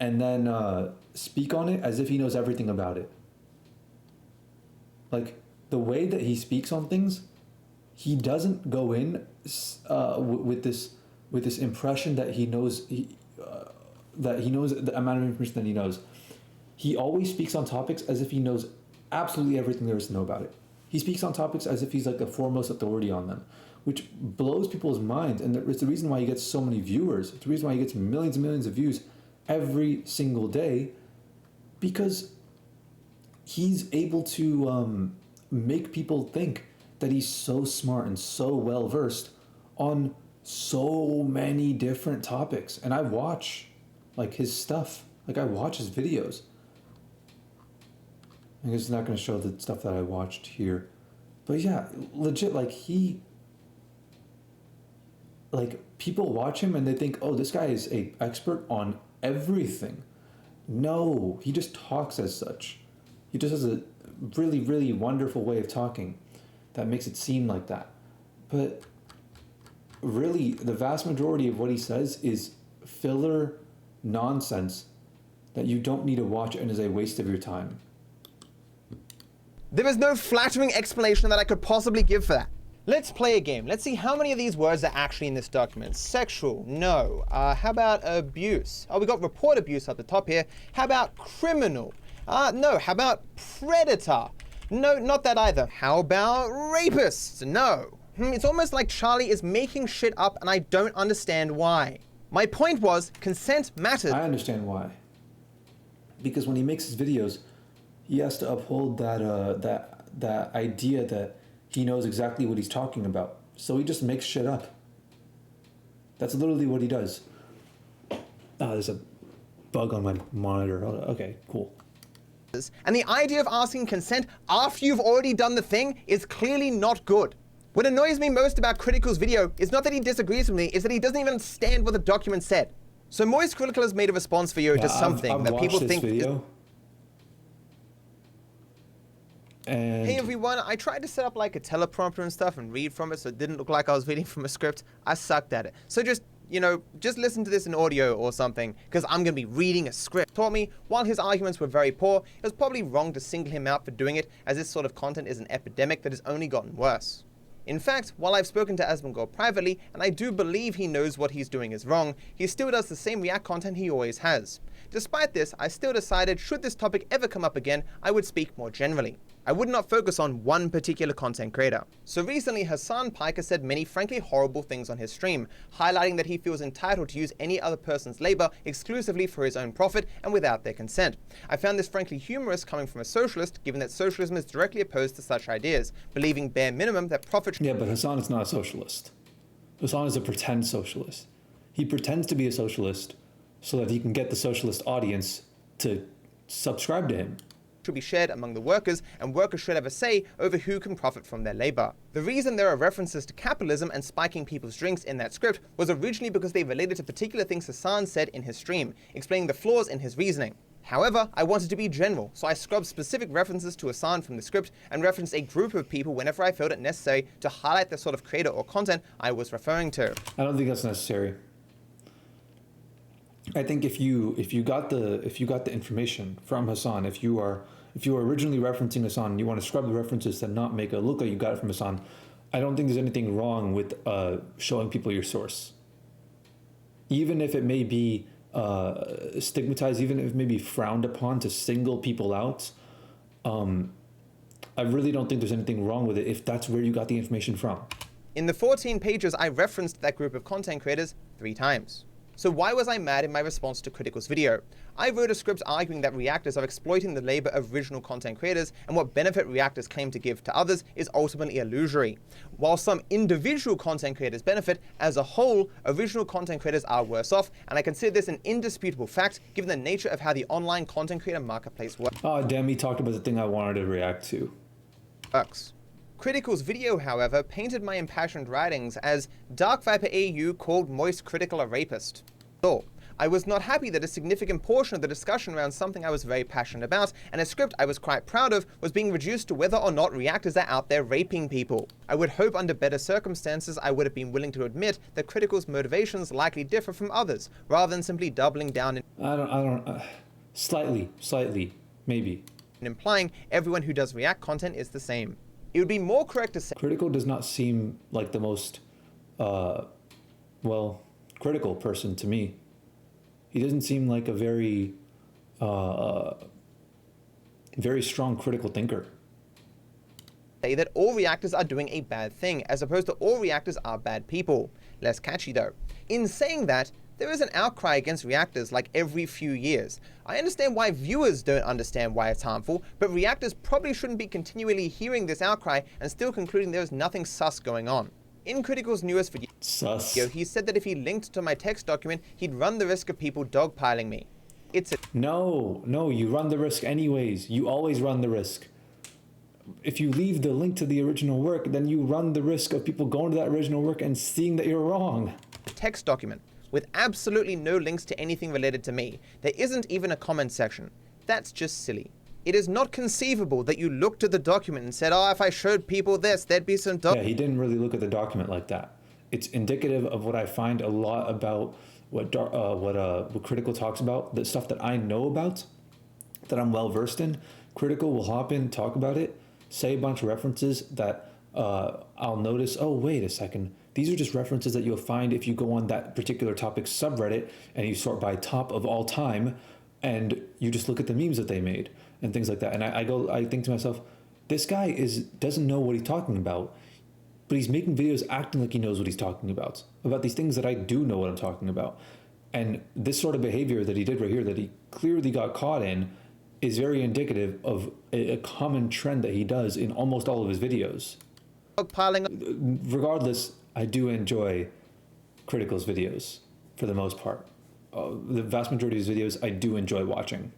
Speaker 1: and then speak on it as if he knows everything about it. Like, the way that he speaks on things, he doesn't go in with this impression that he knows the amount of information that he knows. He always speaks on topics as if he knows absolutely everything there is to know about it. He speaks on topics as if he's like the foremost authority on them, which blows people's minds. And it's the reason why he gets so many viewers. It's the reason why he gets millions and millions of views every single day, because he's able to make people think that he's so smart and so well versed on so many different topics. And I watch like his stuff. Like, I watch his videos. I guess it's not going to show the stuff that I watched here. But yeah, legit, like, people watch him and they think, oh, this guy is an expert on everything. No, he just talks as such. He just has a really, really wonderful way of talking that makes it seem like that. But really, the vast majority of what he says is filler nonsense that you don't need to watch and is a waste of your time.
Speaker 4: There is no flattering explanation that I could possibly give for that. Let's play a game. Let's see how many of these words are actually in this document. Sexual, no. How about abuse? Oh, we got report abuse at the top here. How about criminal? No. How about predator? No, not that either. How about rapists? No. It's almost like Charlie is making shit up and I don't understand why. My point was, consent matters.
Speaker 1: I understand why. Because when he makes his videos, he has to uphold that idea that he knows exactly what he's talking about. So he just makes shit up. That's literally what he does. Oh, there's a bug on my monitor. Okay, cool.
Speaker 4: And the idea of asking consent after you've already done the thing is clearly not good. What annoys me most about Critical's video is not that he disagrees with me, is that he doesn't even understand what the document said. So moistcritical has made a response video to something
Speaker 1: I've
Speaker 4: that people think
Speaker 1: video. And
Speaker 4: hey everyone, I tried to set up like a teleprompter and stuff and read from it so it didn't look like I was reading from a script. I sucked at it. So just listen to this in audio or something, because I'm going to be reading a script. Taught me, while his arguments were very poor, it was probably wrong to single him out for doing it, as this sort of content is an epidemic that has only gotten worse. In fact, while I've spoken to asmongold privately, and I do believe he knows what he's doing is wrong, he still does the same React content he always has. Despite this, I still decided, should this topic ever come up again, I would speak more generally. I would not focus on one particular content creator. So recently, Hasan Piker said many frankly horrible things on his stream, highlighting that he feels entitled to use any other person's labor exclusively for his own profit and without their consent. I found this frankly humorous coming from a socialist, given that socialism is directly opposed to such ideas, believing bare minimum that profit...
Speaker 1: Yeah, but Hasan is not a socialist. Hasan is a pretend socialist. He pretends to be a socialist so that he can get the socialist audience to subscribe to him.
Speaker 4: Should be shared among the workers, and workers should have a say over who can profit from their labor. The reason there are references to capitalism and spiking people's drinks in that script was originally because they related to particular things Hasan said in his stream, explaining the flaws in his reasoning. However, I wanted to be general, so I scrubbed specific references to Hasan from the script and referenced a group of people whenever I felt it necessary to highlight the sort of creator or content I was referring to.
Speaker 1: I don't think that's necessary. I think if you got the information from Hasan, if you are originally referencing Hasan and you want to scrub the references to not make it look like you got it from Hasan, I don't think there's anything wrong with showing people your source. Even if it may be stigmatized, even if it may be frowned upon to single people out, I really don't think there's anything wrong with it if that's where you got the information from.
Speaker 4: In the 14 pages, I referenced that group of content creators 3 times. So why was I mad in my response to Critical's video? I wrote a script arguing that reactors are exploiting the labor of original content creators, and what benefit reactors claim to give to others is ultimately illusory. While some individual content creators benefit, as a whole, original content creators are worse off, and I consider this an indisputable fact given the nature of how the online content creator marketplace works.
Speaker 1: Oh damn, he talked about the thing I wanted to react to.
Speaker 4: Critical's video, however, painted my impassioned writings as DarkViperAU called moistcritical a rapist. I was not happy that a significant portion of the discussion around something I was very passionate about, and a script I was quite proud of, was being reduced to whether or not reactors are out there raping people. I would hope under better circumstances I would have been willing to admit that Critical's motivations likely differ from others, rather than simply doubling down in
Speaker 1: slightly, maybe.
Speaker 4: And implying everyone who does React content is the same. It would be more correct to say
Speaker 1: Critical does not seem like the most, critical person to me. He doesn't seem like a very strong critical thinker.
Speaker 4: Say that all reactors are doing a bad thing, as opposed to all reactors are bad people. Less catchy though. In saying that, there is an outcry against reactors like every few years. I understand why viewers don't understand why it's harmful, but reactors probably shouldn't be continually hearing this outcry and still concluding there's nothing sus going on. In Critical's newest video, he said that if he linked to my text document, he'd run the risk of people dogpiling me.
Speaker 1: No, you run the risk anyways. You always run the risk. If you leave the link to the original work, then you run the risk of people going to that original work and seeing that you're wrong.
Speaker 4: Text document with absolutely no links to anything related to me. There isn't even a comment section. That's just silly. It is not conceivable that you looked at the document and said, oh, if I showed people this, there'd be some...
Speaker 1: Yeah, he didn't really look at the document like that. It's indicative of what I find a lot about what Critical talks about, the stuff that I know about, that I'm well versed in. Critical will hop in, talk about it, say a bunch of references that I'll notice, oh, wait a second. These are just references that you'll find if you go on that particular topic subreddit and you sort by top of all time and you just look at the memes that they made and things like that. And I think to myself, this guy doesn't know what he's talking about, but he's making videos acting like he knows what he's talking about these things that I do know what I'm talking about. And this sort of behavior that he did right here, that he clearly got caught in, is very indicative of a common trend that he does in almost all of his videos. Regardless, I do enjoy Critical's videos for the most part. The vast majority of his videos I do enjoy watching.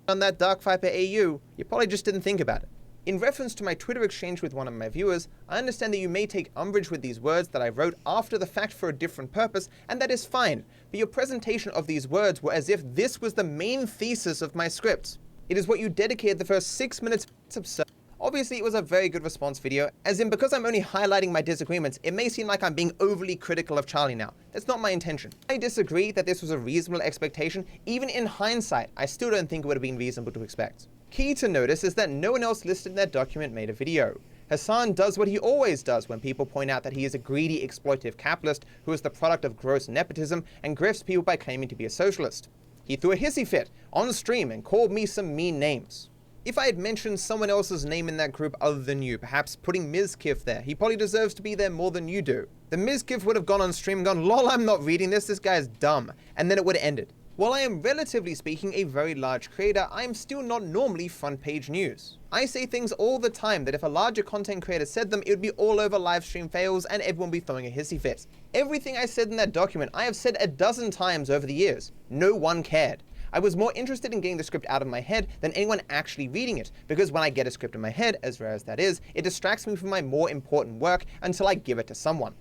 Speaker 4: On that DarkViperAU, you probably just didn't think about it. In reference to my Twitter exchange with one of my viewers, I understand that you may take umbrage with these words that I wrote after the fact for a different purpose, and that is fine, but your presentation of these words were as if this was the main thesis of my script. It is what you dedicated the first 6 minutes. It's absurd. Obviously, it was a very good response video, as in because I'm only highlighting my disagreements, it may seem like I'm being overly critical of Charlie now. That's not my intention. I disagree that this was a reasonable expectation. Even in hindsight, I still don't think it would have been reasonable to expect. Key to notice is that no one else listed in that document made a video. Hasan does what he always does when people point out that he is a greedy, exploitative capitalist who is the product of gross nepotism and grifts people by claiming to be a socialist. He threw a hissy fit on stream and called me some mean names. If I had mentioned someone else's name in that group other than you, perhaps putting Mizkif there, he probably deserves to be there more than you do. The Mizkif would have gone on stream and gone, lol, I'm not reading this guy's dumb, and then it would have ended. While I am relatively speaking a very large creator, I am still not normally front page news. I say things all the time that if a larger content creator said them, it would be all over livestream fails and everyone would be throwing a hissy fit. Everything I said in that document, I have said a dozen times over the years. No one cared. I was more interested in getting the script out of my head than anyone actually reading it, because when I get a script in my head, as rare as that is, it distracts me from my more important work until I give it to someone.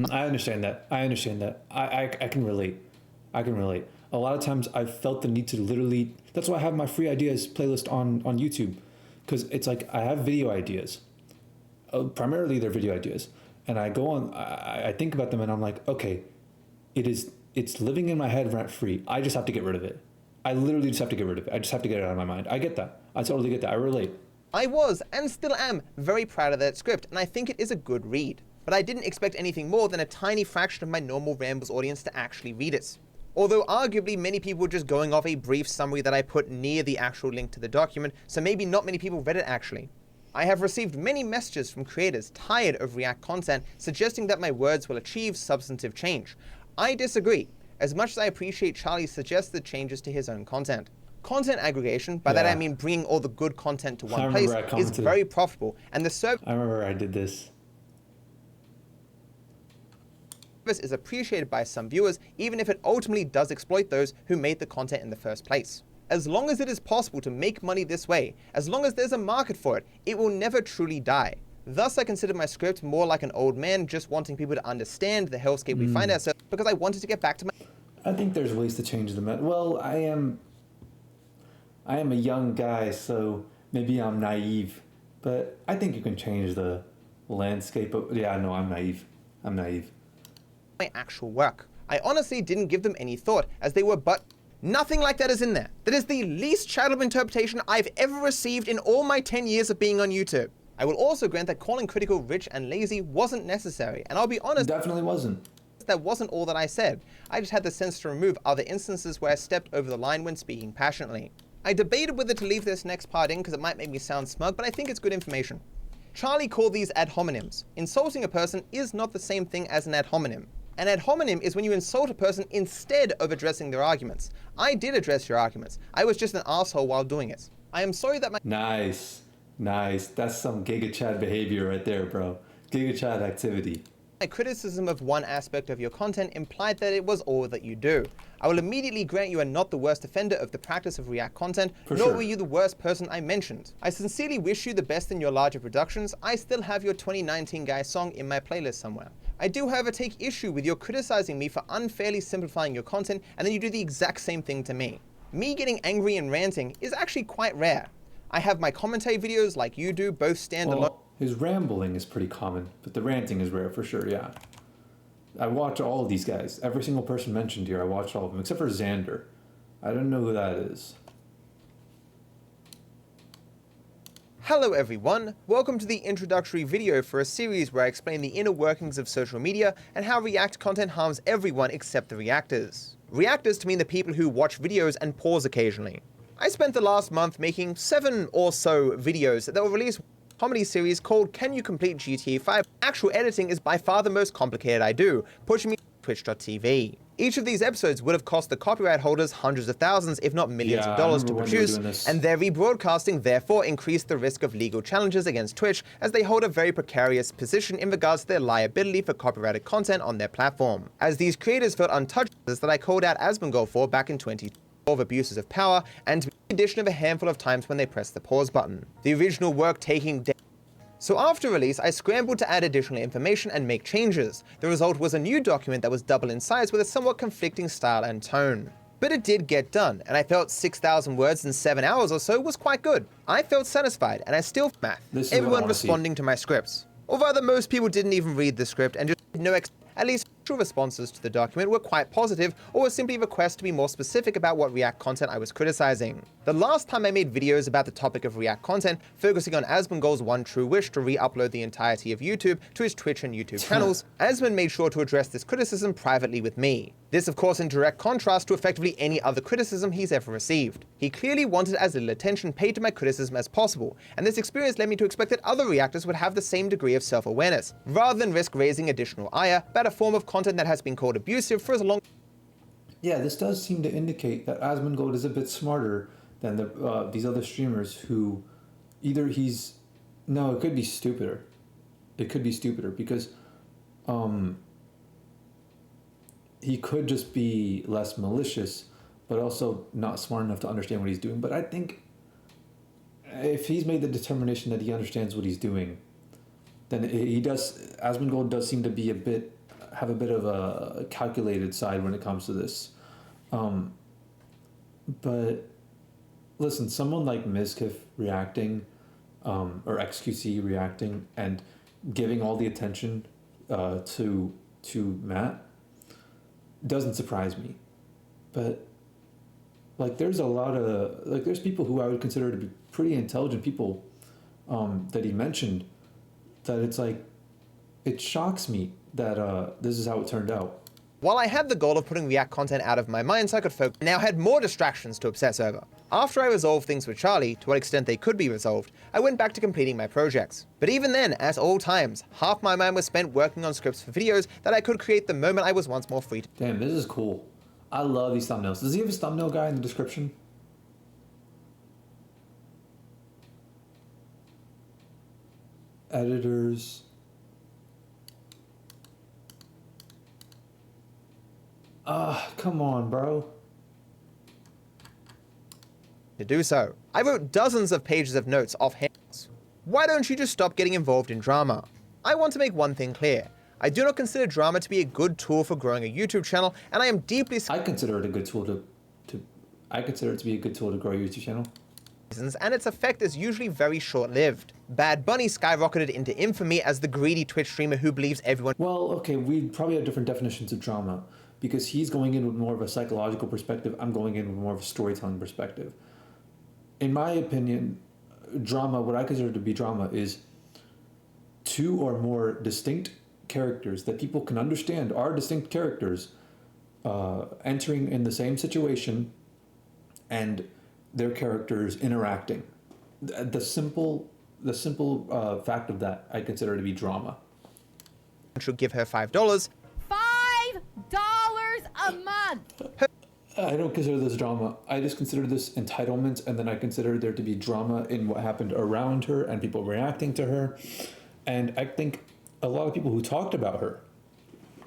Speaker 1: I understand that. I can relate. A lot of times I've felt the need to literally, that's why I have my free ideas playlist on YouTube, because it's like I have video ideas. Primarily they're video ideas. And I go on, I think about them and I'm like, okay, it's living in my head rent free. I just have to get rid of it. I literally just have to get rid of it. I just have to get it out of my mind. I get that. I totally get that. I relate.
Speaker 4: I was, and still am, very proud of that script, and I think it is a good read. But I didn't expect anything more than a tiny fraction of my normal Rambles audience to actually read it. Although arguably many people were just going off a brief summary that I put near the actual link to the document, so maybe not many people read it actually. I have received many messages from creators tired of React content suggesting that my words will achieve substantive change. I disagree. As much as I appreciate Charlie's suggested changes to his own content. Content aggregation, by that I mean bringing all the good content to one place, is very profitable, and the service
Speaker 1: I remember I did this.
Speaker 4: Is appreciated by some viewers, even if it ultimately does exploit those who made the content in the first place. As long as it is possible to make money this way, as long as there's a market for it, it will never truly die. Thus, I consider my script more like an old man just wanting people to understand the hellscape we find ourselves, because I wanted to get back to my...
Speaker 1: I think there's ways to change the well, I am a young guy, so maybe I'm naive, but I think you can change the landscape of... Yeah, no, I'm naive.
Speaker 4: My actual work. I honestly didn't give them any thought, as they were but... Nothing like that is in there. That is the least charitable interpretation I've ever received in all my 10 years of being on YouTube. I will also grant that calling Critical rich and lazy wasn't necessary, and I'll be honest...
Speaker 1: It definitely wasn't.
Speaker 4: That wasn't all that I said. I just had the sense to remove other instances where I stepped over the line when speaking passionately. I debated whether to leave this next part in because it might make me sound smug, but I think it's good information. Charlie called these ad hominems. Insulting a person is not the same thing as an ad hominem. An ad hominem is when you insult a person instead of addressing their arguments. I did address your arguments. I was just an asshole while doing it. I am sorry that my...
Speaker 1: Nice. That's some Giga Chad behavior right there, bro. Giga Chad activity.
Speaker 4: My criticism of one aspect of your content implied that it was all that you do. I will immediately grant you are not the worst offender of the practice of React content, nor were you the worst person I mentioned. I sincerely wish you the best in your larger productions. I still have your 2019 Guy song in my playlist somewhere. I do, however, take issue with your criticizing me for unfairly simplifying your content, and then you do the exact same thing to me. Me getting angry and ranting is actually quite rare. I have my commentary videos like you do, both standalone.
Speaker 1: Well, his rambling is pretty common, but the ranting is rare for sure, yeah. I watch all of these guys. Every single person mentioned here, I watch all of them, except for Xander. I don't know who that is.
Speaker 4: Hello everyone, welcome to the introductory video for a series where I explain the inner workings of social media and how React content harms everyone except the reactors. Reactors to mean the people who watch videos and pause occasionally. I spent the last month making 7 or so videos that were released comedy series called Can You Complete GTA 5? Actual editing is by far the most complicated I do, pushing me to twitch.tv. Each of these episodes would have cost the copyright holders hundreds of thousands, if not millions of dollars to produce, and their rebroadcasting therefore increased the risk of legal challenges against Twitch, as they hold a very precarious position in regards to their liability for copyrighted content on their platform. As these creators felt untouched, that I called out asmongold for back in 2012 abuses of power, and the addition of a handful of times when they pressed the pause button. The original work taking days. So after release, I scrambled to add additional information and make changes. The result was a new document that was double in size with a somewhat conflicting style and tone. But it did get done, and I felt 6,000 words in 7 hours or so was quite good. I felt satisfied, and I still everyone responding to my scripts. Or rather, most people didn't even read the script and just at least initial responses to the document were quite positive, or were simply requests to be more specific about what React content I was criticizing. The last time I made videos about the topic of React content, focusing on asmongold's one true wish to re-upload the entirety of YouTube to his Twitch and YouTube channels, Asmon made sure to address this criticism privately with me. This of course in direct contrast to effectively any other criticism he's ever received. He clearly wanted as little attention paid to my criticism as possible, and this experience led me to expect that other reactors would have the same degree of self-awareness, rather than risk raising additional ire about a form of content that has been called abusive for as long.
Speaker 1: Yeah, this does seem to indicate that asmongold is a bit smarter than these other streamers who either he's... No, it could be stupider. It could be stupider because he could just be less malicious, but also not smart enough to understand what he's doing. But I think if he's made the determination that he understands what he's doing, then he does. Asmongold does seem to be have a bit of a calculated side when it comes to this. But listen, someone like Mizkif reacting, or XQC reacting and giving all the attention to Matt doesn't surprise me. But like, there's a lot of there's people who I would consider to be pretty intelligent people that he mentioned, that it's like, it shocks me that this is how it turned out.
Speaker 4: While I had the goal of putting React content out of my mind so I could focus, I now had more distractions to obsess over. After I resolved things with Charlie, to what extent they could be resolved, I went back to completing my projects. But even then, at all times, half my mind was spent working on scripts for videos that I could create the moment I was once more free to.
Speaker 1: Damn, this is cool. I love these thumbnails. Does he have his thumbnail guy in the description? Editors. Come on, bro.
Speaker 4: To do so, I wrote dozens of pages of notes offhand. Why don't you just stop getting involved in drama? I want to make one thing clear. I do not consider drama to be a good tool for growing a YouTube channel, and I am deeply...
Speaker 1: I consider it a good tool I consider it to be a good tool to grow your YouTube channel.
Speaker 4: And its effect is usually very short-lived. Bad Bunny skyrocketed into infamy as the greedy Twitch streamer who believes everyone...
Speaker 1: Well, okay, we probably have different definitions of drama, because he's going in with more of a psychological perspective, I'm going in with more of a storytelling perspective. In my opinion, drama, what I consider to be drama, is two or more distinct characters that people can understand are distinct characters entering in the same situation and their characters interacting. The simple fact of that I consider to be drama.
Speaker 4: Should give her $5.
Speaker 12: $5 a month.
Speaker 1: I don't consider this drama. I just consider this entitlement, and then I consider there to be drama in what happened around her and people reacting to her. And I think a lot of people who talked about her,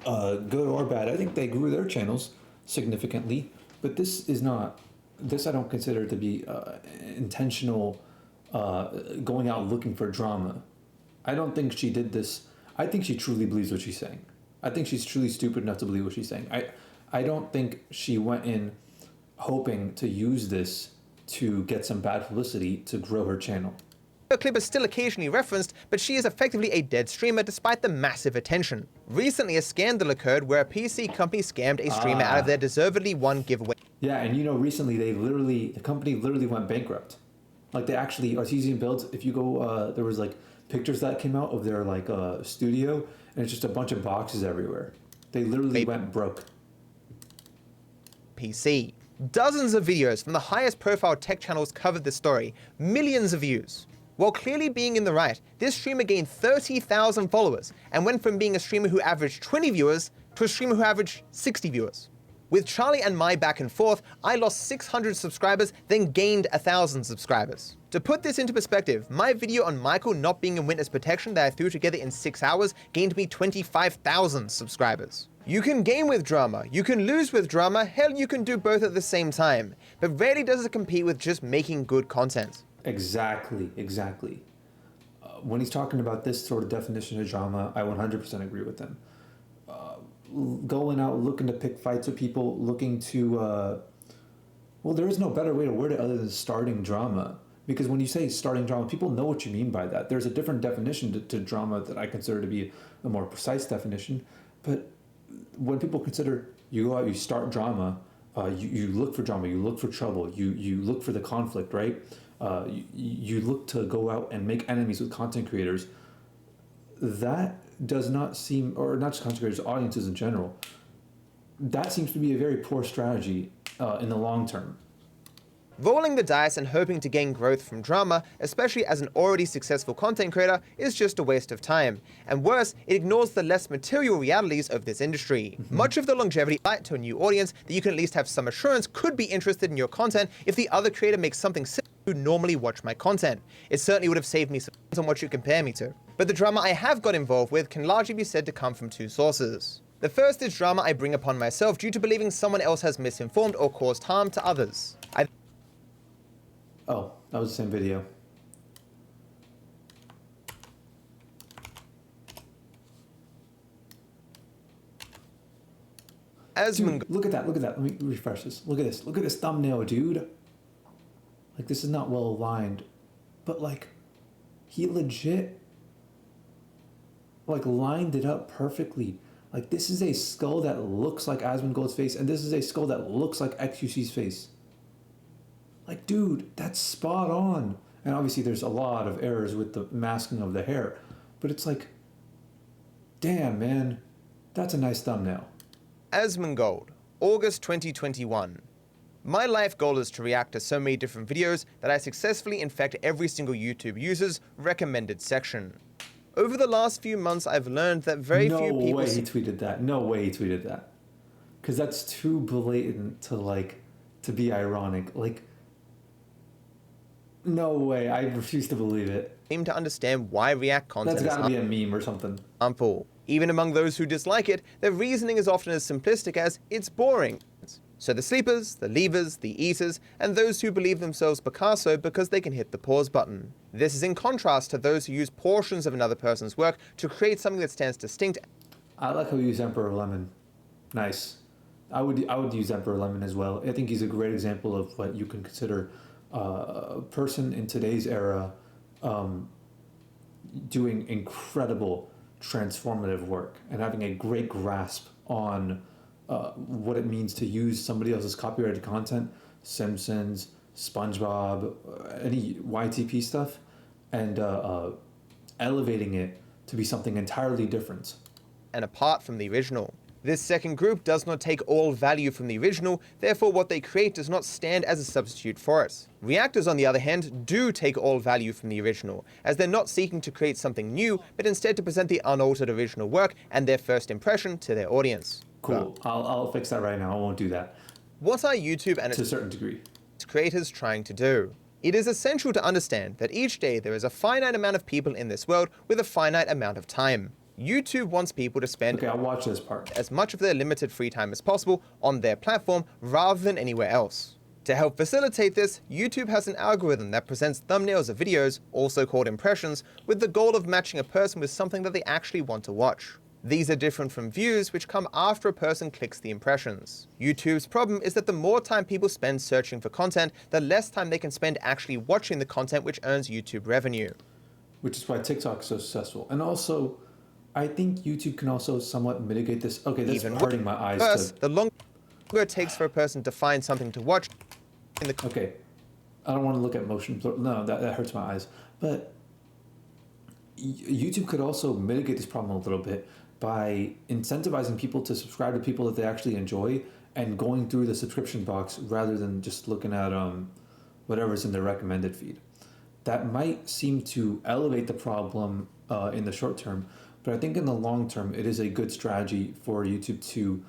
Speaker 1: good or bad, I think they grew their channels significantly. But this is not. This I don't consider to be intentional, going out looking for drama. I don't think she did this. I think she truly believes what she's saying. I think she's truly stupid enough to believe what she's saying. I don't think she went in hoping to use this to get some bad publicity to grow her channel.
Speaker 4: Her clip is still occasionally referenced, but she is effectively a dead streamer despite the massive attention. Recently, a scandal occurred where a PC company scammed a streamer out of their deservedly won giveaway.
Speaker 1: Yeah, and you know, recently the company literally went bankrupt. Like, they actually, Artesian Builds, if you go, there was like pictures that came out of their like studio, and it's just a bunch of boxes everywhere. They literally went broke.
Speaker 4: PC. Dozens of videos from the highest profile tech channels covered this story, millions of views. While clearly being in the right, this streamer gained 30,000 followers and went from being a streamer who averaged 20 viewers to a streamer who averaged 60 viewers. With Charlie and my back and forth, I lost 600 subscribers, then gained 1,000 subscribers. To put this into perspective, my video on Michael not being in witness protection that I threw together in 6 hours gained me 25,000 subscribers. You can gain with drama, you can lose with drama, hell, you can do both at the same time, but rarely does it compete with just making good content.
Speaker 1: Exactly. When he's talking about this sort of definition of drama, I 100% agree with him. Going out looking to pick fights with people, looking to, well, there is no better way to word it other than starting drama. Because when you say starting drama, people know what you mean by that. There's a different definition to drama that I consider to be a more precise definition. But when people consider, you go out, you start drama, you look for drama, you look for trouble, you look for the conflict, right? You look to go out and make enemies with content creators. That does not seem, or not just content creators, audiences in general, that seems to be a very poor strategy in the long term.
Speaker 4: Rolling the dice and hoping to gain growth from drama, especially as an already successful content creator, is just a waste of time. And worse, it ignores the less material realities of this industry. Much of the longevity light to a new audience that you can at least have some assurance could be interested in your content if the other creator makes something similar who normally watch my content. It certainly would have saved me some on what you compare me to. But the drama I have got involved with can largely be said to come from two sources. The first is drama I bring upon myself due to believing someone else has misinformed or caused harm to others.
Speaker 1: Oh, that was the same video. Dude, look at that, look at that. Let me refresh this. Look at this thumbnail, dude. Like, this is not well aligned, but like, he legit, like, lined it up perfectly. Like, this is a skull that looks like asmongold's face, and this is a skull that looks like XQC's face. Like, dude, that's spot on. And obviously there's a lot of errors with the masking of the hair, but it's like, damn, man, that's a nice thumbnail.
Speaker 4: Asmongold, August 2021. My life goal is to react to so many different videos that I successfully infect every single YouTube user's recommended section. Over the last few months, I've learned that very few people...
Speaker 1: No way he tweeted that. No way he tweeted that. Because that's too blatant to, like, to be ironic. Like, no way. I refuse to believe it.
Speaker 4: Seem to understand why React content
Speaker 1: That's gotta be a meme or something.
Speaker 4: Harmful. Even among those who dislike it, their reasoning is often as simplistic as, it's boring. So the sleepers, the leavers, the eaters, and those who believe themselves Picasso because they can hit the pause button. This is in contrast to those who use portions of another person's work to create something that stands distinct.
Speaker 1: I like how you use Emperor Lemon. Nice. I would use Emperor Lemon as well. I think he's a great example of what you can consider a person in today's era doing incredible transformative work and having a great grasp on what it means to use somebody else's copyrighted content, Simpsons, SpongeBob, any YTP stuff, and elevating it to be something entirely different.
Speaker 4: And apart from the original. This second group does not take all value from the original, therefore what they create does not stand as a substitute for it. Reactors, on the other hand, do take all value from the original, as they're not seeking to create something new, but instead to present the unaltered original work and their first impression to their audience.
Speaker 1: Cool. I'll fix that right now. I won't do that.
Speaker 4: What are YouTube and
Speaker 1: to a certain degree
Speaker 4: its creators trying to do? It is essential to understand that each day there is a finite amount of people in this world with a finite amount of time. YouTube wants people to spend
Speaker 1: I'll watch this part.
Speaker 4: as much of their limited free time as possible on their platform rather than anywhere else. To help facilitate this, YouTube has an algorithm that presents thumbnails of videos, also called impressions, with the goal of matching a person with something that they actually want to watch. These are different from views, which come after a person clicks the impressions. YouTube's problem is that the more time people spend searching for content, the less time they can spend actually watching the content, which earns YouTube revenue.
Speaker 1: Which is why TikTok is so successful. And also, I think YouTube can also somewhat mitigate this. Okay, that's hurting my eyes.
Speaker 4: First, the longer it takes for a person to find something to watch.
Speaker 1: Okay, I don't want to look at motion. No, that hurts my eyes. But YouTube could also mitigate this problem a little bit by incentivizing people to subscribe to people that they actually enjoy and going through the subscription box rather than just looking at whatever's in their recommended feed. That might seem to elevate the problem in the short term, but I think in the long term, it is a good strategy for YouTube to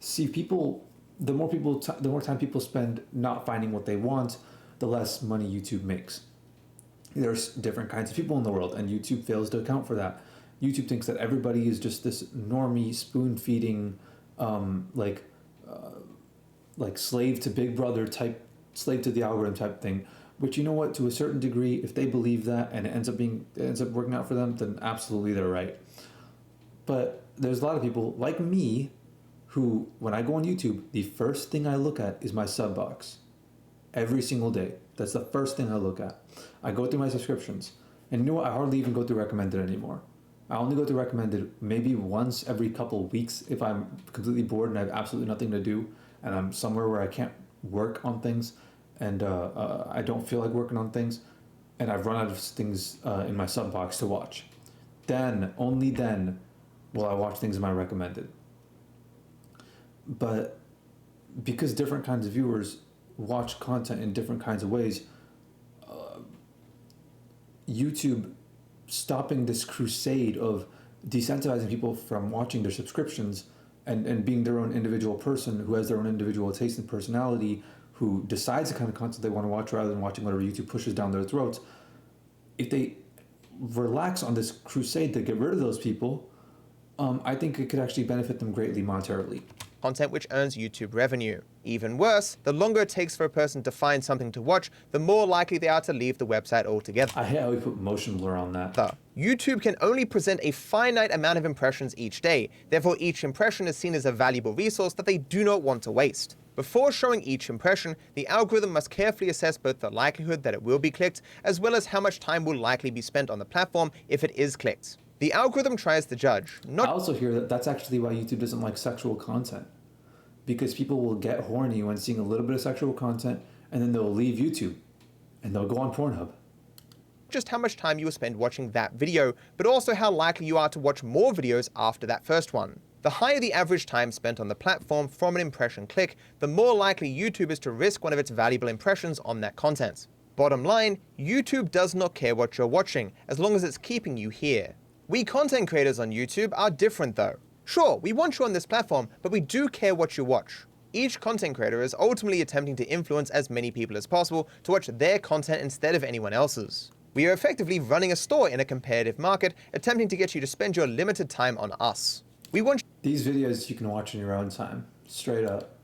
Speaker 1: see people. The more time people spend not finding what they want, the less money YouTube makes. There's different kinds of people in the world, and YouTube fails to account for that. YouTube thinks that everybody is just this normie, spoon-feeding, like slave to Big Brother type, slave to the algorithm type thing. Which, you know what, to a certain degree, if they believe that and it ends up working out for them, then absolutely they're right. But there's a lot of people like me who, when I go on YouTube, the first thing I look at is my sub box. Every single day. That's the first thing I look at. I go through my subscriptions. And you know what? I hardly even go through recommended anymore. I only go to recommended maybe once every couple of weeks if I'm completely bored and I have absolutely nothing to do and I'm somewhere where I can't work on things and I don't feel like working on things and I've run out of things in my sub box to watch. Then, only then, will I watch things in my recommended. But because different kinds of viewers watch content in different kinds of ways, YouTube stopping this crusade of desensitizing people from watching their subscriptions and being their own individual person who has their own individual taste and personality, who decides the kind of content they want to watch rather than watching whatever YouTube pushes down their throats. If they relax on this crusade to get rid of those people, I think it could actually benefit them greatly monetarily.
Speaker 4: Content which earns YouTube revenue. Even worse, the longer it takes for a person to find something to watch, the more likely they are to leave the website altogether.
Speaker 1: I hate how we put motion blur on that.
Speaker 4: YouTube can only present a finite amount of impressions each day, therefore each impression is seen as a valuable resource that they do not want to waste. Before showing each impression, the algorithm must carefully assess both the likelihood that it will be clicked, as well as how much time will likely be spent on the platform if it is clicked. The algorithm tries to judge,
Speaker 1: I also hear that that's actually why YouTube doesn't like sexual content. Because people will get horny when seeing a little bit of sexual content, and then they'll leave YouTube, and they'll go on Pornhub.
Speaker 4: Just how much time you will spend watching that video, but also how likely you are to watch more videos after that first one. The higher the average time spent on the platform from an impression click, the more likely YouTube is to risk one of its valuable impressions on that content. Bottom line, YouTube does not care what you're watching, as long as it's keeping you here. We content creators on YouTube are different though. Sure, we want you on this platform, but we do care what you watch. Each content creator is ultimately attempting to influence as many people as possible to watch their content instead of anyone else's. We are effectively running a store in a competitive market, attempting to get you to spend your limited time on us. We want
Speaker 1: these videos you can watch in your own time, straight up.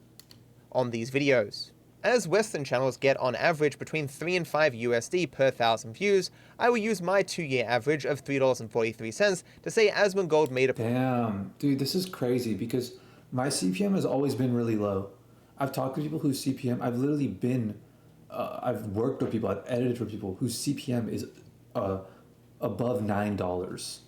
Speaker 4: On these videos. As Western channels get on average between 3 and 5 USD per 1,000 views, I will use my 2-year average of $3.43 to say asmongold made a...
Speaker 1: Damn, dude, this is crazy because my CPM has always been really low. I've talked to people whose CPM, I've literally been, I've worked with people, I've edited for people whose CPM is above $9.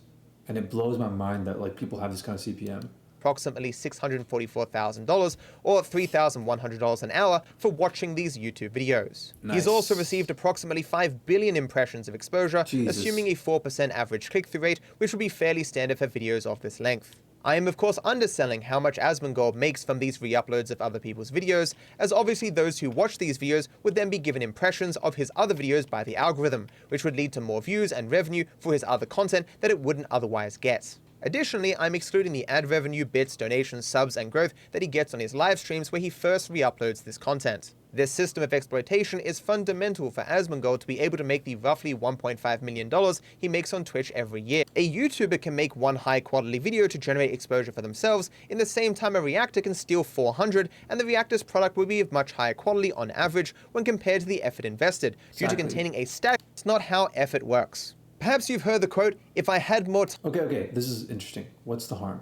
Speaker 1: And it blows my mind that like people have this kind of CPM.
Speaker 4: Approximately $644,000 or $3,100 an hour for watching these YouTube videos.
Speaker 1: Nice.
Speaker 4: He's also received approximately 5 billion impressions of exposure, assuming a 4% average click-through rate, which would be fairly standard for videos of this length. I am of course underselling how much asmongold makes from these re-uploads of other people's videos, as obviously those who watch these videos would then be given impressions of his other videos by the algorithm, which would lead to more views and revenue for his other content that it wouldn't otherwise get. Additionally, I'm excluding the ad revenue, bits, donations, subs, and growth that he gets on his live streams where he first re-uploads this content. This system of exploitation is fundamental for asmongold to be able to make the roughly $1.5 million he makes on Twitch every year. A YouTuber can make one high-quality video to generate exposure for themselves, in the same time a reactor can steal 400, and the reactor's product will be of much higher quality on average when compared to the effort invested, due to containing a stack. It's not how effort works. Perhaps you've heard the quote, "If I had more time."
Speaker 1: Okay, this is interesting. What's the harm?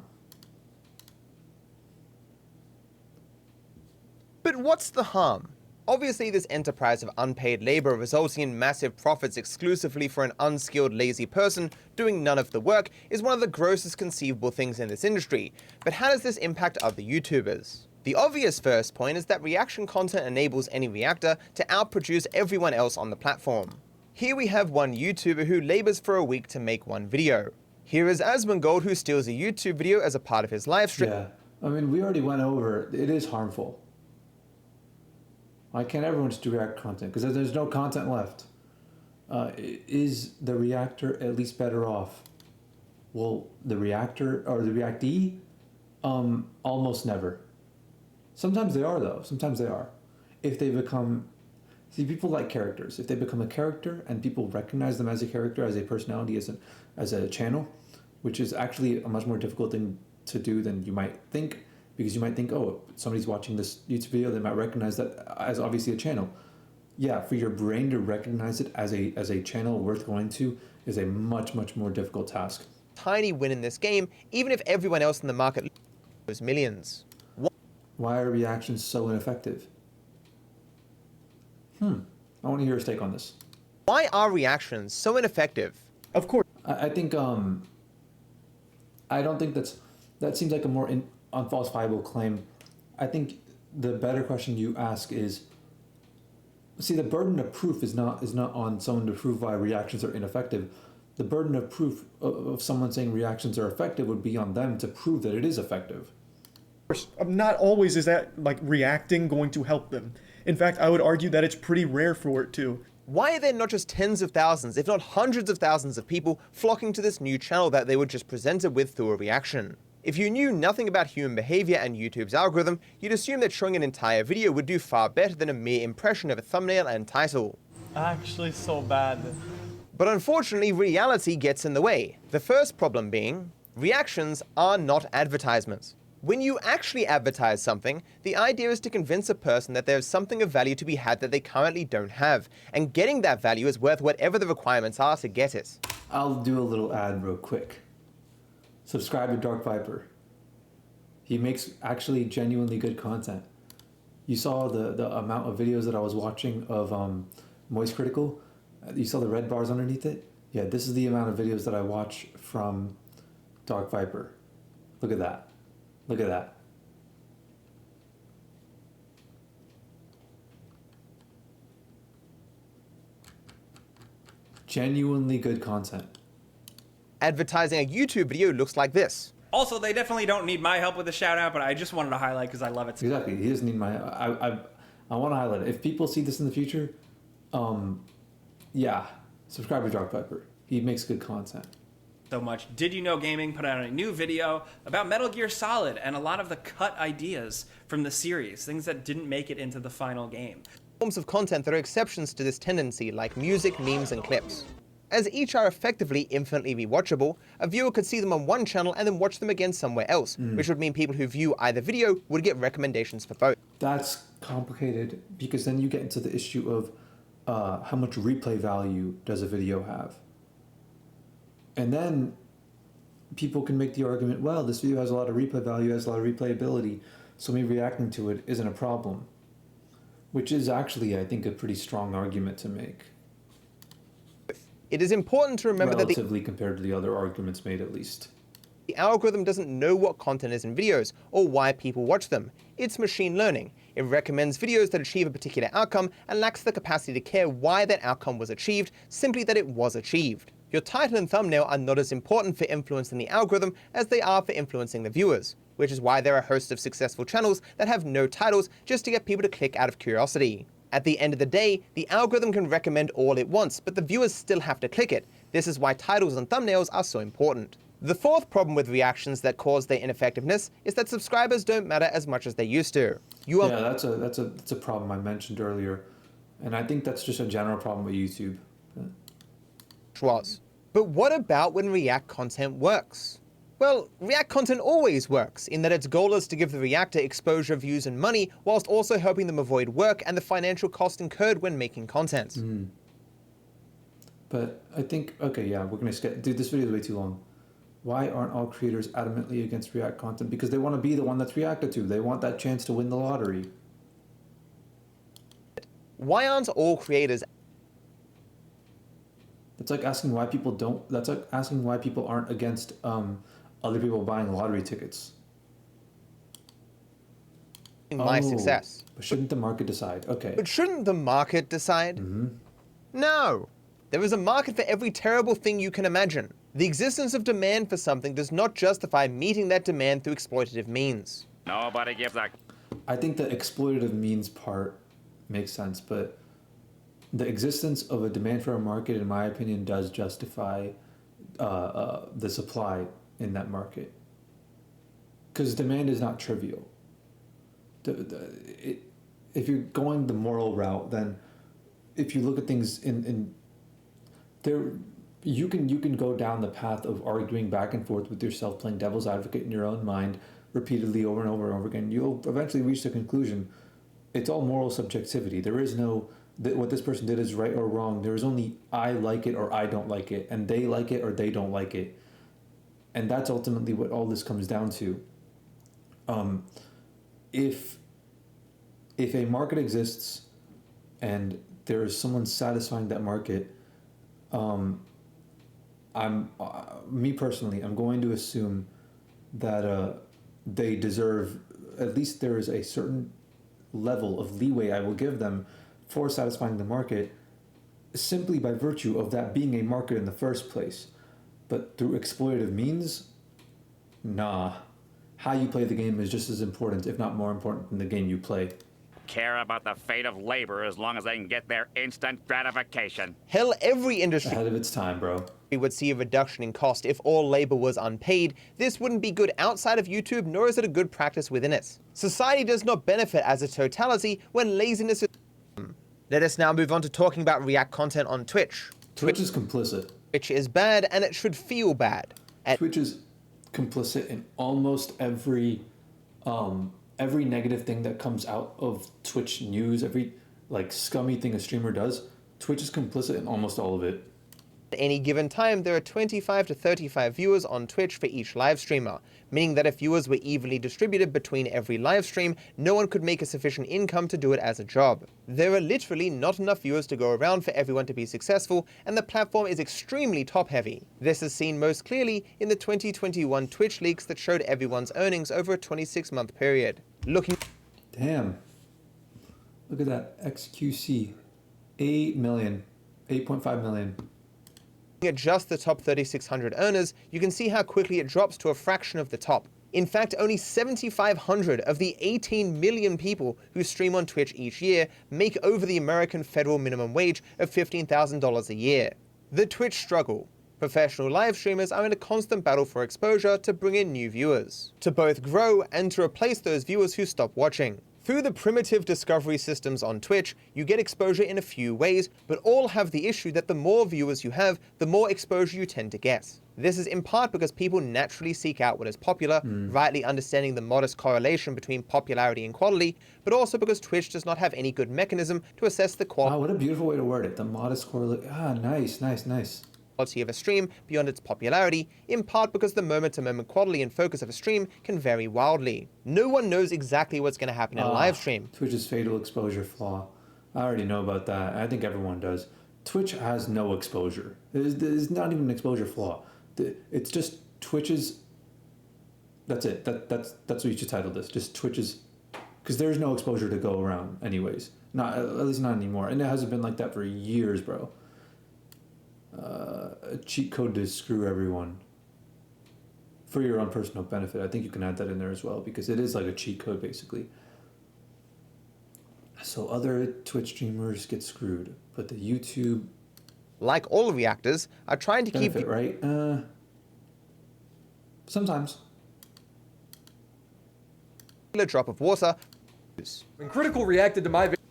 Speaker 4: But what's the harm? Obviously, this enterprise of unpaid labor resulting in massive profits exclusively for an unskilled, lazy person doing none of the work is one of the grossest conceivable things in this industry. But how does this impact other YouTubers? The obvious first point is that reaction content enables any reactor to outproduce everyone else on the platform. Here we have one YouTuber who labors for a week to make one video. Here is asmongold who steals a YouTube video as a part of his live stream.
Speaker 1: Yeah, I mean, we already went over, it is harmful. Why can't everyone just do react content? Because there's no content left. Is the reactor at least better off? Well, the reactor, or the reactee, almost never. Sometimes they are though, sometimes they are. If they become, see, people like characters. If they become a character and people recognize them as a character, as a personality, as a channel, which is actually a much more difficult thing to do than you might think, because you might think, oh, somebody's watching this YouTube video, they might recognize that as obviously a channel. Yeah, for your brain to recognize it as a channel worth going to is a much, much more difficult task.
Speaker 4: Tiny win in this game, even if everyone else in the market loses millions.
Speaker 1: Why are reactions so ineffective? I want to hear your take on this.
Speaker 4: Why are reactions so ineffective?
Speaker 10: Of course.
Speaker 1: I think I don't think that seems like a more unfalsifiable claim. I think the better question you ask is, see, the burden of proof is not on someone to prove why reactions are ineffective. The burden of proof of someone saying reactions are effective would be on them to prove that it is effective.
Speaker 12: Not always is that like reacting going to help them. In fact, I would argue that it's pretty rare for it to.
Speaker 4: Why are there not just tens of thousands, if not hundreds of thousands of people flocking to this new channel that they were just presented with through a reaction? If you knew nothing about human behavior and YouTube's algorithm, you'd assume that showing an entire video would do far better than a mere impression of a thumbnail and title.
Speaker 8: Actually so bad.
Speaker 4: But unfortunately, reality gets in the way. The first problem being, reactions are not advertisements. When you actually advertise something, the idea is to convince a person that there's something of value to be had that they currently don't have, and getting that value is worth whatever the requirements are to get it.
Speaker 1: I'll do a little ad real quick. Subscribe to Dark Viper. He makes actually genuinely good content. You saw the amount of videos that I was watching of moistcritical. You saw the red bars underneath it? Yeah, this is the amount of videos that I watch from Dark Viper. Look at that. Look at that. Genuinely good content.
Speaker 4: Advertising a YouTube video looks like this.
Speaker 13: Also, they definitely don't need my help with the shout out, but I just wanted to highlight because I love it.
Speaker 1: Exactly. He doesn't need my... I want to highlight it. If people see this in the future, yeah, subscribe to Dark Viper. He makes good content.
Speaker 13: So much. Did You Know Gaming put out a new video about Metal Gear Solid and a lot of the cut ideas from the series, things that didn't make it into the final game.
Speaker 4: Forms of content that are exceptions to this tendency, like music, memes, and clips. As each are effectively infinitely rewatchable, a viewer could see them on one channel and then watch them again somewhere else, which would mean people who view either video would get recommendations for both.
Speaker 1: That's complicated because then you get into the issue of how much replay value does a video have. And then people can make the argument, well, this video has a lot of replay value, has a lot of replayability, so me reacting to it isn't a problem. Which is actually, I think, a pretty strong argument to make.
Speaker 4: It is important to remember that
Speaker 1: relatively compared to the other arguments made, at least.
Speaker 4: The algorithm doesn't know what content is in videos or why people watch them. It's machine learning. It recommends videos that achieve a particular outcome and lacks the capacity to care why that outcome was achieved, simply that it was achieved. Your title and thumbnail are not as important for influencing the algorithm as they are for influencing the viewers, which is why there are hosts of successful channels that have no titles just to get people to click out of curiosity. At the end of the day, the algorithm can recommend all it wants, but the viewers still have to click it. This is why titles and thumbnails are so important. The fourth problem with reactions that cause their ineffectiveness is that subscribers don't matter as much as they used to. Yeah,
Speaker 1: that's a problem I mentioned earlier, and I think that's just a general problem with YouTube.
Speaker 4: But what about when React content works? Well, React content always works, in that its goal is to give the reactor exposure, views, and money, whilst also helping them avoid work and the financial cost incurred when making content.
Speaker 1: But I think, okay, yeah, we're gonna skip. Dude, this video is way too long. Why aren't all creators adamantly against React content? Because they want to be the one that's reacted to. They want that chance to win the lottery.
Speaker 4: Why aren't all creators?
Speaker 1: It's like asking why people don't. That's like asking why people aren't against other people buying lottery tickets.
Speaker 4: My success.
Speaker 1: But shouldn't the market decide? Okay.
Speaker 4: But shouldn't the market decide? No. There is a market for every terrible thing you can imagine. The existence of demand for something does not justify meeting that demand through exploitative means.
Speaker 11: Nobody gives a...
Speaker 1: I think the exploitative means part makes sense, but the existence of a demand for a market, in my opinion, does justify the supply in that market. Because demand is not trivial. If you're going the moral route, then if you look at things in there, you can go down the path of arguing back and forth with yourself, playing devil's advocate in your own mind repeatedly over and over and over again. You'll eventually reach the conclusion it's all moral subjectivity. There is no what this person did is right or wrong. There is only I like it or I don't like it, and they like it or they don't like it. And that's ultimately what all this comes down to. If a market exists and there is someone satisfying that market, me personally, I'm going to assume that they deserve, at least there is a certain level of leeway I will give them for satisfying the market, simply by virtue of that being a market in the first place. But through exploitative means, nah. How you play the game is just as important, if not more important, than the game you play.
Speaker 14: Care about the fate of labor as long as they can get their instant gratification.
Speaker 4: Hell, every industry
Speaker 1: ahead of its time, bro.
Speaker 4: Would see a reduction in cost if all labor was unpaid. This wouldn't be good outside of YouTube, nor is it a good practice within it. Society does not benefit as a totality when laziness is... Let us now move on to talking about React content on Twitch.
Speaker 1: Twitch is complicit.
Speaker 4: Twitch is bad, and it should feel bad.
Speaker 1: Twitch is complicit in almost every negative thing that comes out of Twitch news, every like scummy thing a streamer does. Twitch is complicit in almost all of it.
Speaker 4: At any given time, there are 25 to 35 viewers on Twitch for each live streamer, meaning that if viewers were evenly distributed between every live stream, no one could make a sufficient income to do it as a job. There are literally not enough viewers to go around for everyone to be successful, and the platform is extremely top-heavy. This is seen most clearly in the 2021 Twitch leaks that showed everyone's earnings over a 26-month period.
Speaker 1: Damn. Look at that. XQC. 8 million. 8.5 million.
Speaker 4: At just the top 3,600 earners, you can see how quickly it drops to a fraction of the top. In fact, only 7,500 of the 18 million people who stream on Twitch each year make over the American federal minimum wage of $15,000 a year. The Twitch struggle. Professional live streamers are in a constant battle for exposure to bring in new viewers, to both grow and to replace those viewers who stop watching. Through the primitive discovery systems on Twitch, you get exposure in a few ways, but all have the issue that the more viewers you have, the more exposure you tend to get. This is in part because people naturally seek out what is popular, rightly understanding the modest correlation between popularity and quality, but also because Twitch does not have any good mechanism to assess the quality.
Speaker 1: Wow, what a beautiful way to word it. The modest correlation. Ah, nice, nice, nice.
Speaker 4: Quality of a stream beyond its popularity, in part because the moment-to-moment quality and focus of a stream can vary wildly. No one knows exactly what's going to happen in a live stream.
Speaker 1: Twitch's fatal exposure flaw. I already know about that. I think everyone does. Twitch has no exposure. There's not even an exposure flaw. It's just Twitch's... That's it. That's what you should title this. Just Twitch's... Because there's no exposure to go around anyways. Not, at least not anymore. And it hasn't been like that for years, bro. A cheat code to screw everyone for your own personal benefit. I think you can add that in there as well, because it is like a cheat code basically. So other Twitch streamers get screwed, but the YouTube,
Speaker 4: like all reactors, are trying to
Speaker 1: benefit,
Speaker 4: keep
Speaker 1: right. Sometimes
Speaker 4: a drop of water.
Speaker 15: When Critical reacted to my video.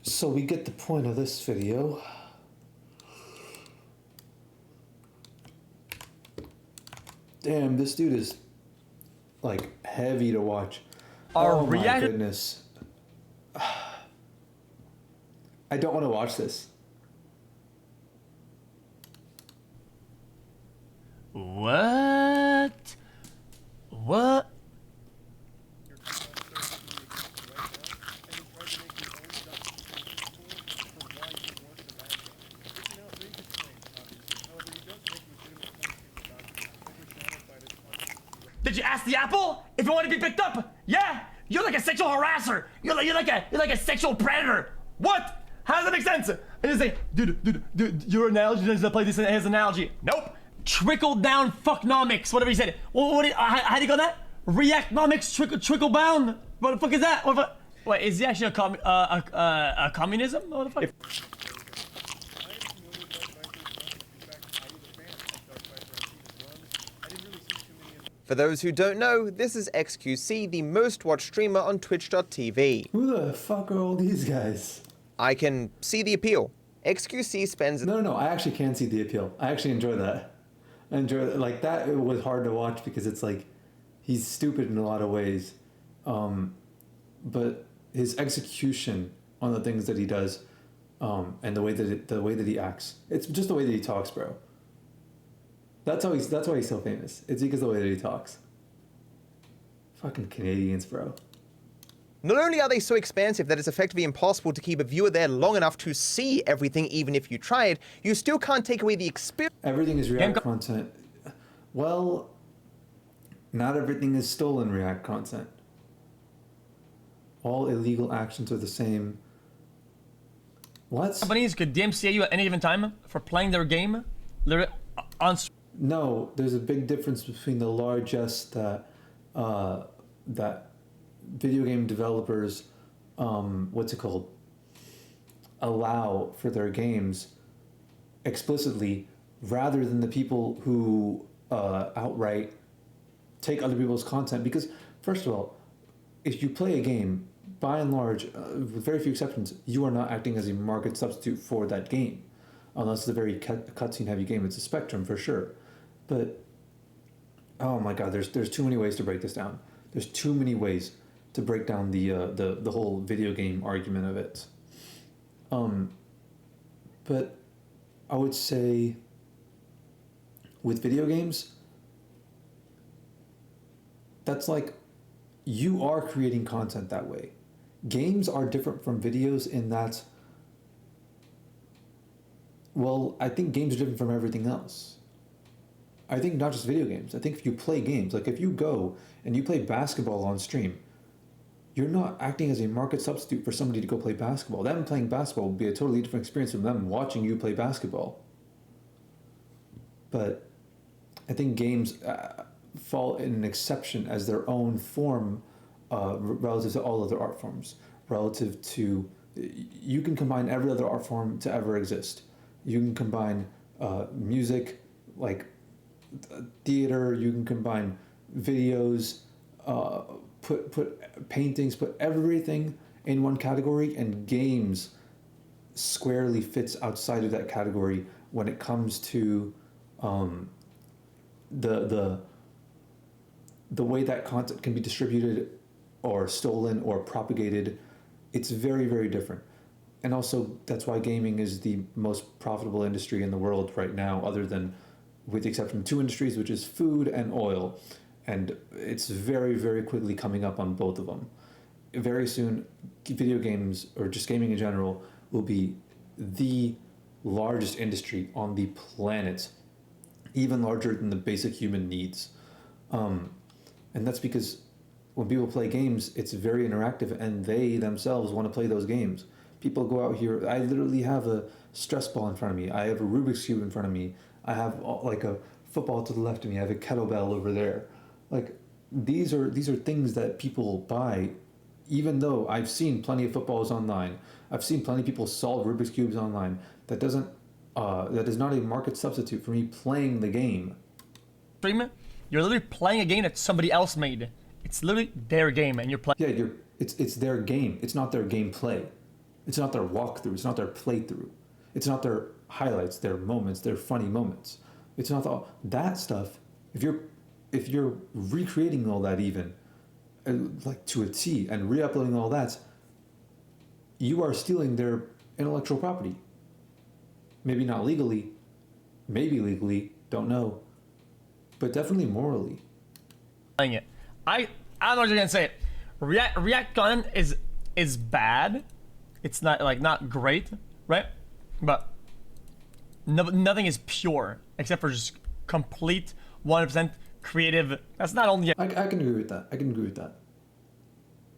Speaker 1: So we get the point of this video. Damn, this dude is like heavy to watch. Oh my goodness. I don't want to watch this.
Speaker 16: What? What? Did you ask the apple if it wanted to be picked up? Yeah? You're like a sexual harasser. You're like a sexual predator. What? How does that make sense? And you say, dude, your analogy doesn't apply this as an analogy. Nope. Trickle down fucknomics, whatever he said. How do you call that? Reactnomics, trickle bound. What the fuck is that? Wait, is he actually a communism? What the fuck?
Speaker 4: For those who don't know, this is XQC, the most watched streamer on Twitch.tv.
Speaker 1: Who the fuck are all these guys?
Speaker 4: I can see the appeal. XQC spends...
Speaker 1: No, I actually can see the appeal. I actually enjoy that. I enjoy that. Like, that it was hard to watch because it's like, he's stupid in a lot of ways. But his execution on the things that he does, and the way that he acts, it's just the way that he talks, bro. That's why he's so famous. It's because of the way that he talks. Fucking Canadians, bro.
Speaker 4: Not only are they so expansive that it's effectively impossible to keep a viewer there long enough to see everything even if you tried, you still can't take away the experience.
Speaker 1: Everything is React content. Well, Not everything is stolen React content. All illegal actions are the same. What?
Speaker 16: Companies could DMCA you at any given time for playing their game on.
Speaker 1: No, there's a big difference between the largest that video game developers, allow for their games explicitly, rather than the people who outright take other people's content. Because first of all, if you play a game, by and large, with very few exceptions, you are not acting as a market substitute for that game, unless it's a very cutscene heavy game. It's a spectrum for sure, but oh my god, there's too many ways to break this down. There's too many ways to break down the whole video game argument of it. But I would say with video games, that's like, you are creating content that way. Games are different from videos in that, well, I think games are different from everything else. I think not just video games. I think if you play games, like if you go and you play basketball on stream, you're not acting as a market substitute for somebody to go play basketball. Them playing basketball would be a totally different experience from them watching you play basketball. But I think games fall in an exception as their own form relative to all other art forms. Relative to, you can combine every other art form to ever exist. You can combine music, like theater. You can combine videos, put paintings, put everything in one category, and games squarely fits outside of that category when it comes to the way that content can be distributed or stolen or propagated. It's very, very different. And also, that's why gaming is the most profitable industry in the world right now, other than, with the exception of two industries, which is food and oil. And it's very, very quickly coming up on both of them. Very soon, video games, or just gaming in general, will be the largest industry on the planet, even larger than the basic human needs. And that's because when people play games, it's very interactive, and they themselves want to play those games. People go out here, I literally have a stress ball in front of me, I have a Rubik's Cube in front of me, I have like a football to the left of me, I have a kettlebell over there. Like, these are things that people buy, even though I've seen plenty of footballs online, I've seen plenty of people solve Rubik's Cubes online. That is not a market substitute for me playing the game.
Speaker 16: Stream, you're literally playing a game that somebody else made. It's literally their game, and you're playing.
Speaker 1: Yeah, it's their game. It's not their gameplay. It's not their walkthrough. It's not their playthrough. It's not their highlights, their moments, their funny moments. It's not all that stuff. If you're recreating all that, even like to a T, and re-uploading all that, you are stealing their intellectual property. Maybe not legally, maybe legally, don't know, but definitely morally.
Speaker 16: Playing it. I don't know what you're gonna say. React content is bad. It's not great, right? But nothing is pure except for just complete 100% creative. That's not only.
Speaker 1: I can agree with that. I can agree with that.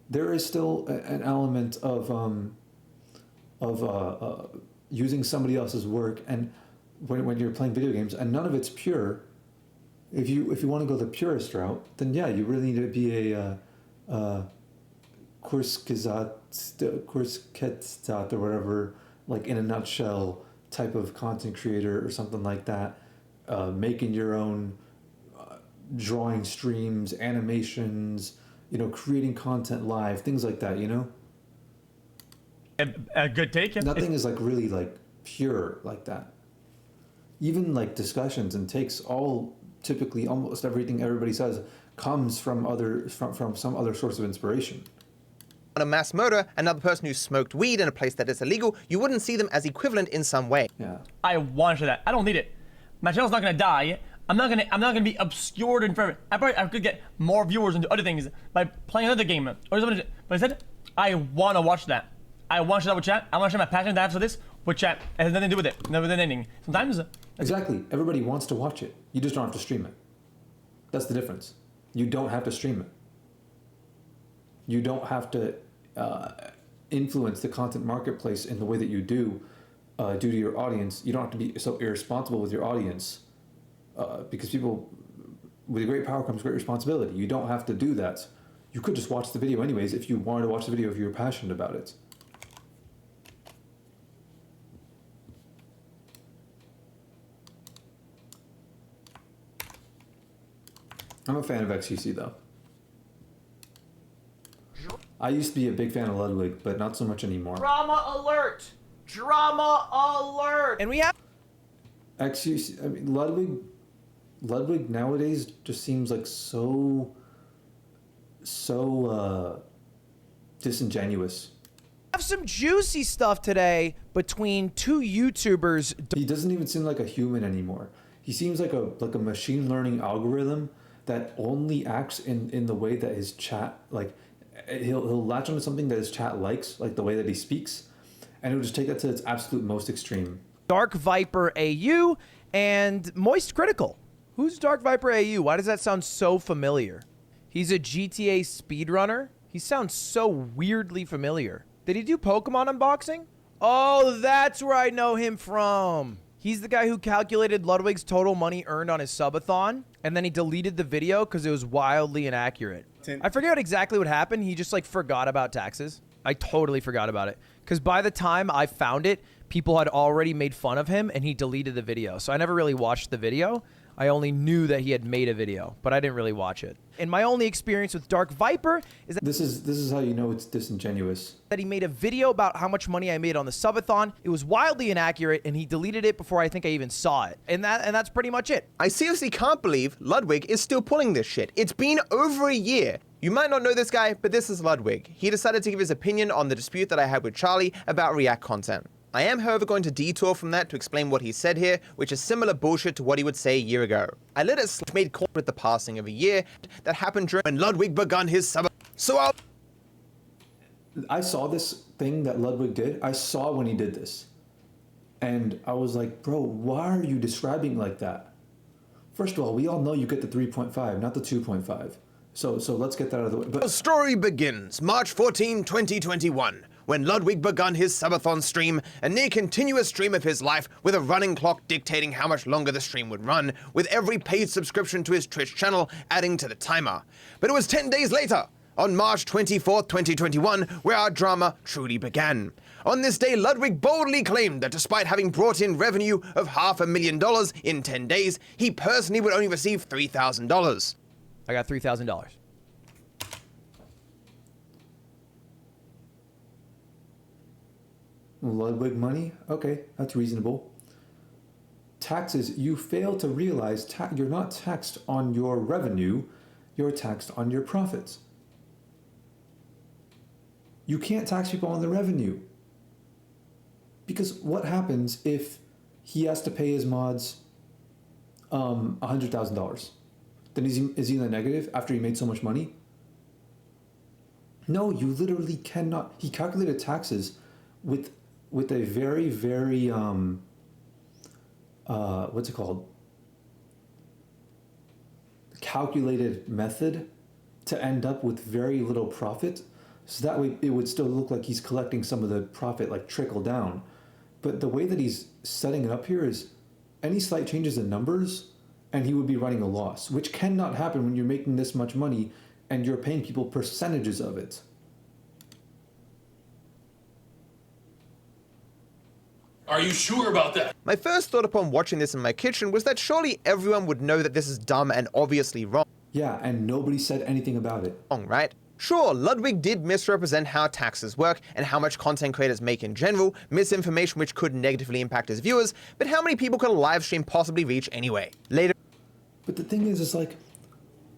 Speaker 1: There is still an element of using somebody else's work, and when you're playing video games, and none of it's pure. If you want to go the purist route, then yeah, you really need to be a Kurzgesagt or whatever, like in a nutshell type of content creator or something like that, making your own drawing streams, animations, creating content live, things like that,
Speaker 16: A good take.
Speaker 1: Nothing is like really like pure like that. Even like discussions and takes, all typically almost everything everybody says comes from some other source of inspiration.
Speaker 4: On a mass murder, another person who smoked weed in a place that is illegal, you wouldn't see them as equivalent in some way.
Speaker 1: Yeah.
Speaker 16: I want that. I don't need it. My channel's not gonna die. I'm not gonna be obscured in forever. I could get more viewers into other things by playing another game or something. But instead, I wanna watch that. I want to share that with chat. I want to share my passion that I have for this with chat. It has nothing to do with it. Never than anything. Sometimes.
Speaker 1: Exactly. Everybody wants to watch it. You just don't have to stream it. That's the difference. You don't have to stream it. You don't have to influence the content marketplace in the way that you do due to your audience. You don't have to be so irresponsible with your audience because people, with great power comes great responsibility. You don't have to do that. You could just watch the video anyways if you wanted to watch the video if you were passionate about it. I'm a fan of XQC though. I used to be a big fan of Ludwig, but not so much anymore.
Speaker 16: Drama alert! Drama alert!
Speaker 17: And we have
Speaker 1: XQC, I mean, Ludwig nowadays just seems like so disingenuous.
Speaker 17: have some juicy stuff today between two YouTubers.
Speaker 1: He doesn't even seem like a human anymore. He seems like a machine learning algorithm that only acts in the way that his chat, like he'll latch onto something that his chat likes, like the way that he speaks, and he'll just take that to its absolute most extreme.
Speaker 17: DarkViperAU and moistcritical. Who's DarkViperAU? Why does that sound so familiar? He's a GTA speedrunner. He sounds so weirdly familiar. Did he do Pokemon unboxing? Oh, that's where I know him from. He's the guy who calculated Ludwig's total money earned on his subathon, and then he deleted the video because it was wildly inaccurate. I forget exactly what happened. He just like forgot about taxes. I totally forgot about it. Because by the time I found it, people had already made fun of him and he deleted the video. So I never really watched the video. I only knew that he had made a video, but I didn't really watch it. And my only experience with Dark Viper is that
Speaker 1: this is how you know it's disingenuous.
Speaker 17: That he made a video about how much money I made on the subathon. It was wildly inaccurate, and he deleted it before I think I even saw it. And that's pretty much it.
Speaker 4: I seriously can't believe Ludwig is still pulling this shit. It's been over a year. You might not know this guy, but this is Ludwig. He decided to give his opinion on the dispute that I had with Charlie about React content. I am, however, going to detour from that to explain what he said here, which is similar bullshit to what he would say a year ago. I let it slip made caught with the passing of a year that happened during when Ludwig begun his sub. So
Speaker 1: I saw this thing that Ludwig did. I saw when he did this. And I was like, bro, why are you describing like that? First of all, we all know you get the 3.5, not the 2.5. So let's get that out of the way. But
Speaker 4: the story begins March 14, 2021. When Ludwig begun his subathon stream, a near continuous stream of his life with a running clock dictating how much longer the stream would run, with every paid subscription to his Twitch channel adding to the timer. But it was 10 days later, on March 24th, 2021, where our drama truly began. On this day, Ludwig boldly claimed that despite having brought in revenue of $500,000 in 10 days, he personally would only receive $3,000.
Speaker 17: I got $3,000.
Speaker 1: Ludwig money? Okay, that's reasonable. Taxes, you fail to realize you're not taxed on your revenue, you're taxed on your profits. You can't tax people on the revenue. Because what happens if he has to pay his mods $100,000? Then is he in the negative after he made so much money? No, you literally cannot. He calculated taxes with a very, very, what's it called? Calculated method to end up with very little profit. So that way it would still look like he's collecting some of the profit, like trickle down. But the way that he's setting it up here is any slight changes in numbers and he would be running a loss, which cannot happen when you're making this much money and you're paying people percentages of it.
Speaker 18: Are you sure about that?
Speaker 4: My first thought upon watching this in my kitchen was that surely everyone would know that this is dumb and obviously wrong.
Speaker 1: Yeah, and nobody said anything about it.
Speaker 4: Wrong, right? Sure, Ludwig did misrepresent how taxes work and how much content creators make in general, misinformation which could negatively impact his viewers, but how many people could a live stream possibly reach anyway? Later.
Speaker 1: But the thing is like,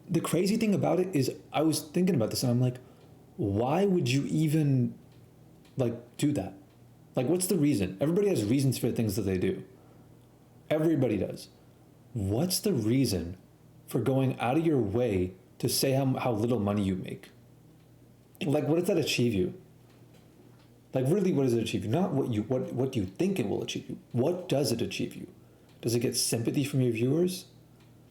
Speaker 1: the crazy thing about it is I was thinking about this and I'm like, why would you even like do that? Like, what's the reason? Everybody has reasons for the things that they do. Everybody does. What's the reason for going out of your way to say how little money you make? Like, what does that achieve you? Like, really, what does it achieve you? Not what you think it will achieve you. What does it achieve you? Does it get sympathy from your viewers?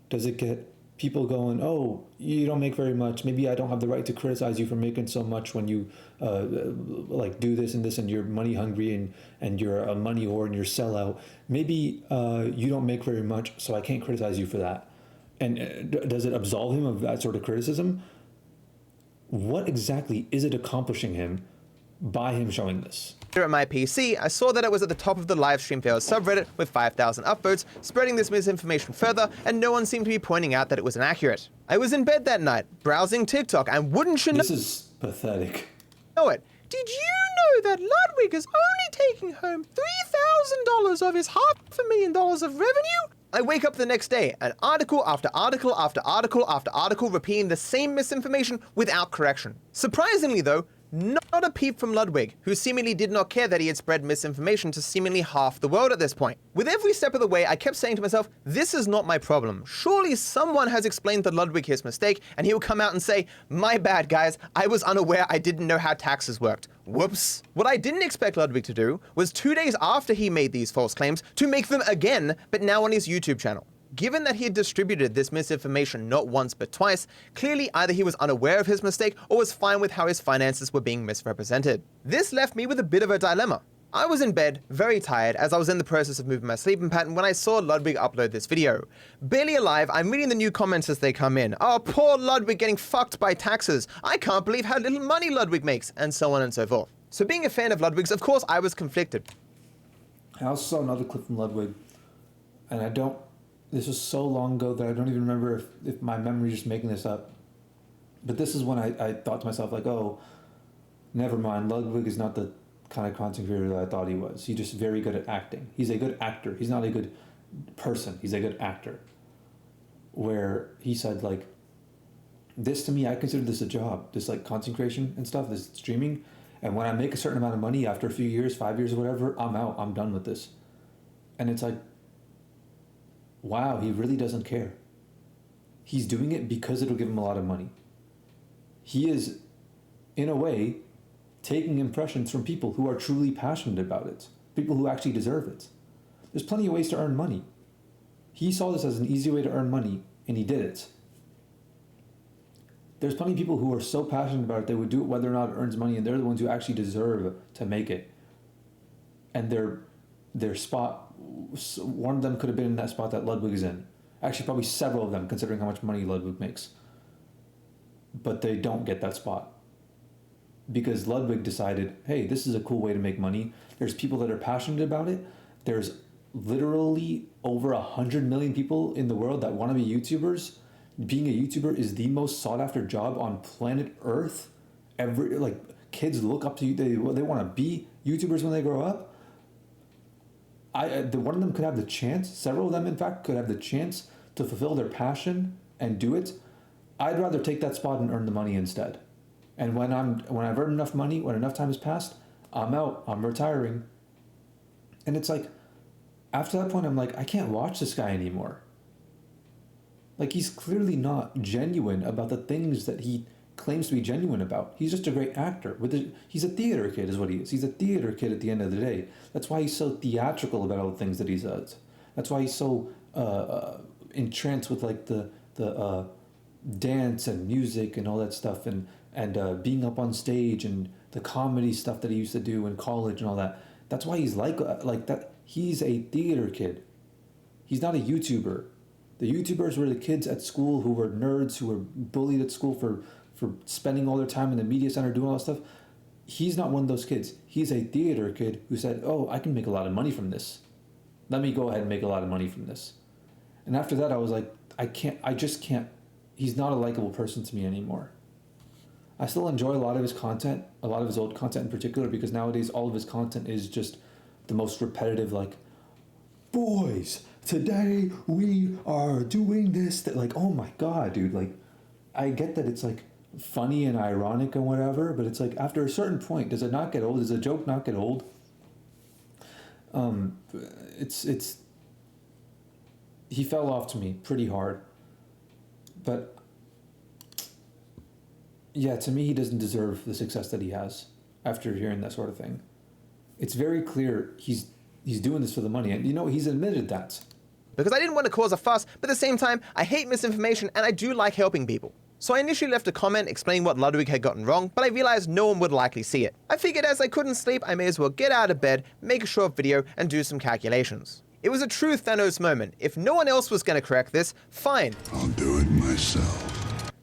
Speaker 1: Does it get people going, oh, you don't make very much. Maybe I don't have the right to criticize you for making so much when you like do this and this and you're money hungry and you're a money whore and you're sellout. Maybe you don't make very much, so I can't criticize you for that. And does it absolve him of that sort of criticism? What exactly is it accomplishing him by him showing this?
Speaker 4: Here at my PC, I saw that it was at the top of the livestream fails subreddit with 5,000 upvotes, spreading this misinformation further, and no one seemed to be pointing out that it was inaccurate. I was in bed that night, browsing TikTok, and wouldn't you know—
Speaker 1: This is pathetic.
Speaker 4: Know it. Did you know that Ludwig is only taking home $3,000 of his $500,000 of revenue? I wake up the next day, and article after article after article after article repeating the same misinformation without correction. Surprisingly though, not a peep from Ludwig, who seemingly did not care that he had spread misinformation to seemingly half the world at this point. With every step of the way, I kept saying to myself, this is not my problem. Surely someone has explained to Ludwig his mistake, and he will come out and say, my bad guys, I was unaware, I didn't know how taxes worked. Whoops. What I didn't expect Ludwig to do was 2 days after he made these false claims to make them again, but now on his YouTube channel. Given that he had distributed this misinformation not once but twice, clearly either he was unaware of his mistake or was fine with how his finances were being misrepresented. This left me with a bit of a dilemma. I was in bed, very tired, as I was in the process of moving my sleeping pattern when I saw Ludwig upload this video. Barely alive, I'm reading the new comments as they come in. Oh, poor Ludwig getting fucked by taxes. I can't believe how little money Ludwig makes, and so on and so forth. So being a fan of Ludwig's, of course I was conflicted.
Speaker 1: I also saw another clip from Ludwig, and this was so long ago that I don't even remember if my memory is just making this up. But this is when I thought to myself, like, oh, never mind. Ludwig is not the kind of content creator that I thought he was. He's just very good at acting. He's a good actor. He's not a good person. He's a good actor. Where he said, like, this to me, I consider this a job. This, like, content creation and stuff, this streaming. And when I make a certain amount of money after a few years, 5 years or whatever, I'm out. I'm done with this. And it's like, wow, he really doesn't care. He's doing it because it'll give him a lot of money. He is, in a way, taking impressions from people who are truly passionate about it, people who actually deserve it. There's plenty of ways to earn money. He saw this as an easy way to earn money, and he did it. There's plenty of people who are so passionate about it, they would do it whether or not it earns money, and they're the ones who actually deserve to make it. And their spot, one of them could have been in that spot that Ludwig is in. Actually, probably several of them, considering how much money Ludwig makes. But they don't get that spot. Because Ludwig decided, hey, this is a cool way to make money. There's people that are passionate about it. There's literally over 100 million people in the world that want to be YouTubers. Being a YouTuber is the most sought after job on planet Earth. Kids look up to you. They want to be YouTubers when they grow up. One of them could have the chance, several of them in fact, could have the chance to fulfill their passion and do it. I'd rather take that spot and earn the money instead. And when I've earned enough money, when enough time has passed, I'm out, I'm retiring. And it's like, after that point, I'm like, I can't watch this guy anymore. Like, he's clearly not genuine about the things that he claims to be genuine about. He's just a great actor. He's a theater kid is what he is. He's a theater kid at the end of the day. That's why he's so theatrical about all the things that he says. That's why he's so entranced with like the dance and music and all that stuff and being up on stage and the comedy stuff that he used to do in college and all that. That's why he's like that. He's a theater kid. He's not a YouTuber. The YouTubers were the kids at school who were nerds, who were bullied at school for spending all their time in the media center doing all that stuff. He's not one of those kids. He's a theater kid who said, oh, I can make a lot of money from this. Let me go ahead and make a lot of money from this. And after that, I was like, I just can't. He's not a likable person to me anymore. I still enjoy a lot of his content, a lot of his old content in particular, because nowadays all of his content is just the most repetitive, like, boys, today we are doing this. That, like, oh my God, dude. Like, I get that it's like funny and ironic and whatever, but it's like after a certain point, does it not get old? Does a joke not get old? He fell off to me pretty hard. But yeah, to me, he doesn't deserve the success that he has after hearing that sort of thing. It's very clear he's doing this for the money. And, you know, he's admitted that.
Speaker 4: because I didn't want to cause a fuss, but at the same time, I hate misinformation and I do like helping people. So I initially left a comment explaining what Ludwig had gotten wrong, but I realized no one would likely see it. I figured as I couldn't sleep, I may as well get out of bed, make a short video, and do some calculations. It was a true Thanos moment. If no one else was going to correct this, fine.
Speaker 11: I'll do it myself.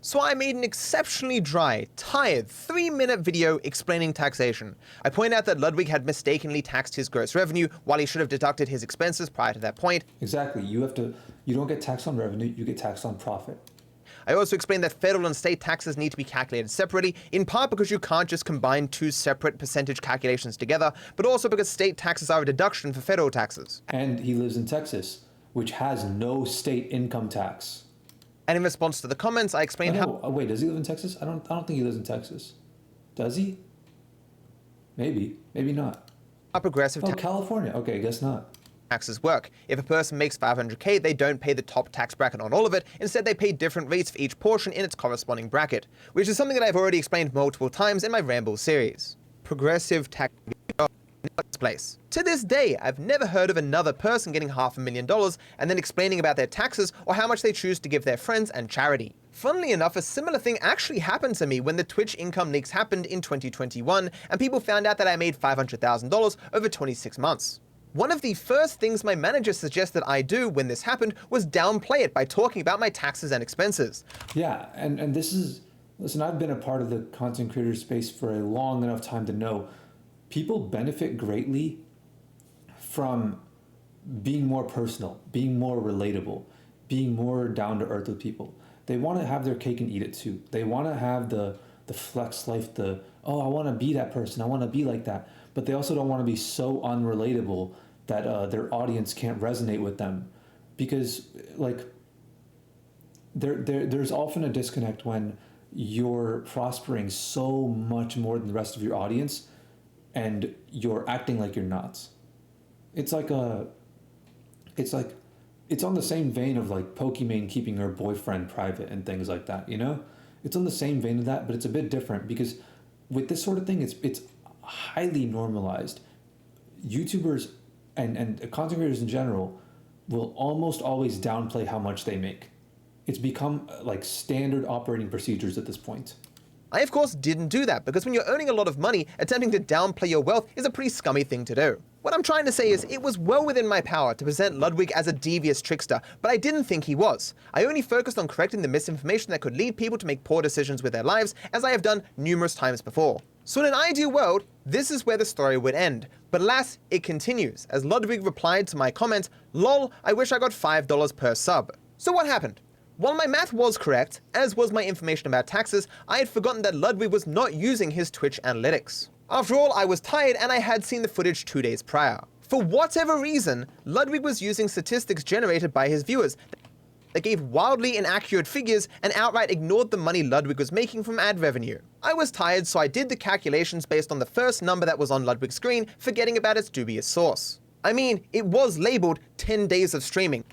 Speaker 4: So I made an exceptionally dry, tired, 3-minute video explaining taxation. I point out that Ludwig had mistakenly taxed his gross revenue while he should have deducted his expenses prior to that point.
Speaker 1: Exactly. You don't get taxed on revenue, you get taxed on profit.
Speaker 4: I also explained that federal and state taxes need to be calculated separately, in part because you can't just combine two separate percentage calculations together, but also because state taxes are a deduction for federal taxes.
Speaker 1: And he lives in Texas, which has no state income tax.
Speaker 4: And in response to the comments, I explained how...
Speaker 1: Oh, wait, does he live in Texas? I don't think he lives in Texas. Does he? Maybe. Maybe not.
Speaker 4: A progressive...
Speaker 1: California. Okay, I guess not.
Speaker 4: Taxes work. If a person makes 500k, they don't pay the top tax bracket on all of it. Instead, they pay different rates for each portion in its corresponding bracket, which is something that I've already explained multiple times in my Ramble series. Progressive tax in its place. To this day, I've never heard of another person getting $500,000 and then explaining about their taxes or how much they choose to give their friends and charity. Funnily enough, a similar thing actually happened to me when the Twitch income leaks happened in 2021, and people found out that I made $500,000 over 26 months. One of the first things my manager suggested I do when this happened was downplay it by talking about my taxes and expenses.
Speaker 1: Yeah, and this is... Listen, I've been a part of the content creator space for a long enough time to know people benefit greatly from being more personal, being more relatable, being more down to earth with people. They want to have their cake and eat it too. They want to have the flex life, I want to be that person, I want to be like that. But they also don't want to be so unrelatable that their audience can't resonate with them. Because there's often a disconnect when you're prospering so much more than the rest of your audience and you're acting like you're not. It's on the same vein of like Pokimane keeping her boyfriend private and things like that, you know? It's on the same vein of that, but it's a bit different because with this sort of thing, it's highly normalized. YouTubers and content creators in general will almost always downplay how much they make. It's become like standard operating procedures at this point.
Speaker 4: I, of course, didn't do that, because when you're earning a lot of money, attempting to downplay your wealth is a pretty scummy thing to do. What I'm trying to say is, it was well within my power to present Ludwig as a devious trickster, but I didn't think he was. I only focused on correcting the misinformation that could lead people to make poor decisions with their lives, as I have done numerous times before. So in an ideal world, this is where the story would end. But alas, it continues, as Ludwig replied to my comment, "Lol, I wish I got $5 per sub." So what happened? While my math was correct, as was my information about taxes, I had forgotten that Ludwig was not using his Twitch analytics. After all, I was tired and I had seen the footage 2 days prior. For whatever reason, Ludwig was using statistics generated by his viewers that gave wildly inaccurate figures and outright ignored the money Ludwig was making from ad revenue. I was tired, so I did the calculations based on the first number that was on Ludwig's screen, forgetting about its dubious source. I mean, it was labeled 10 days of streaming.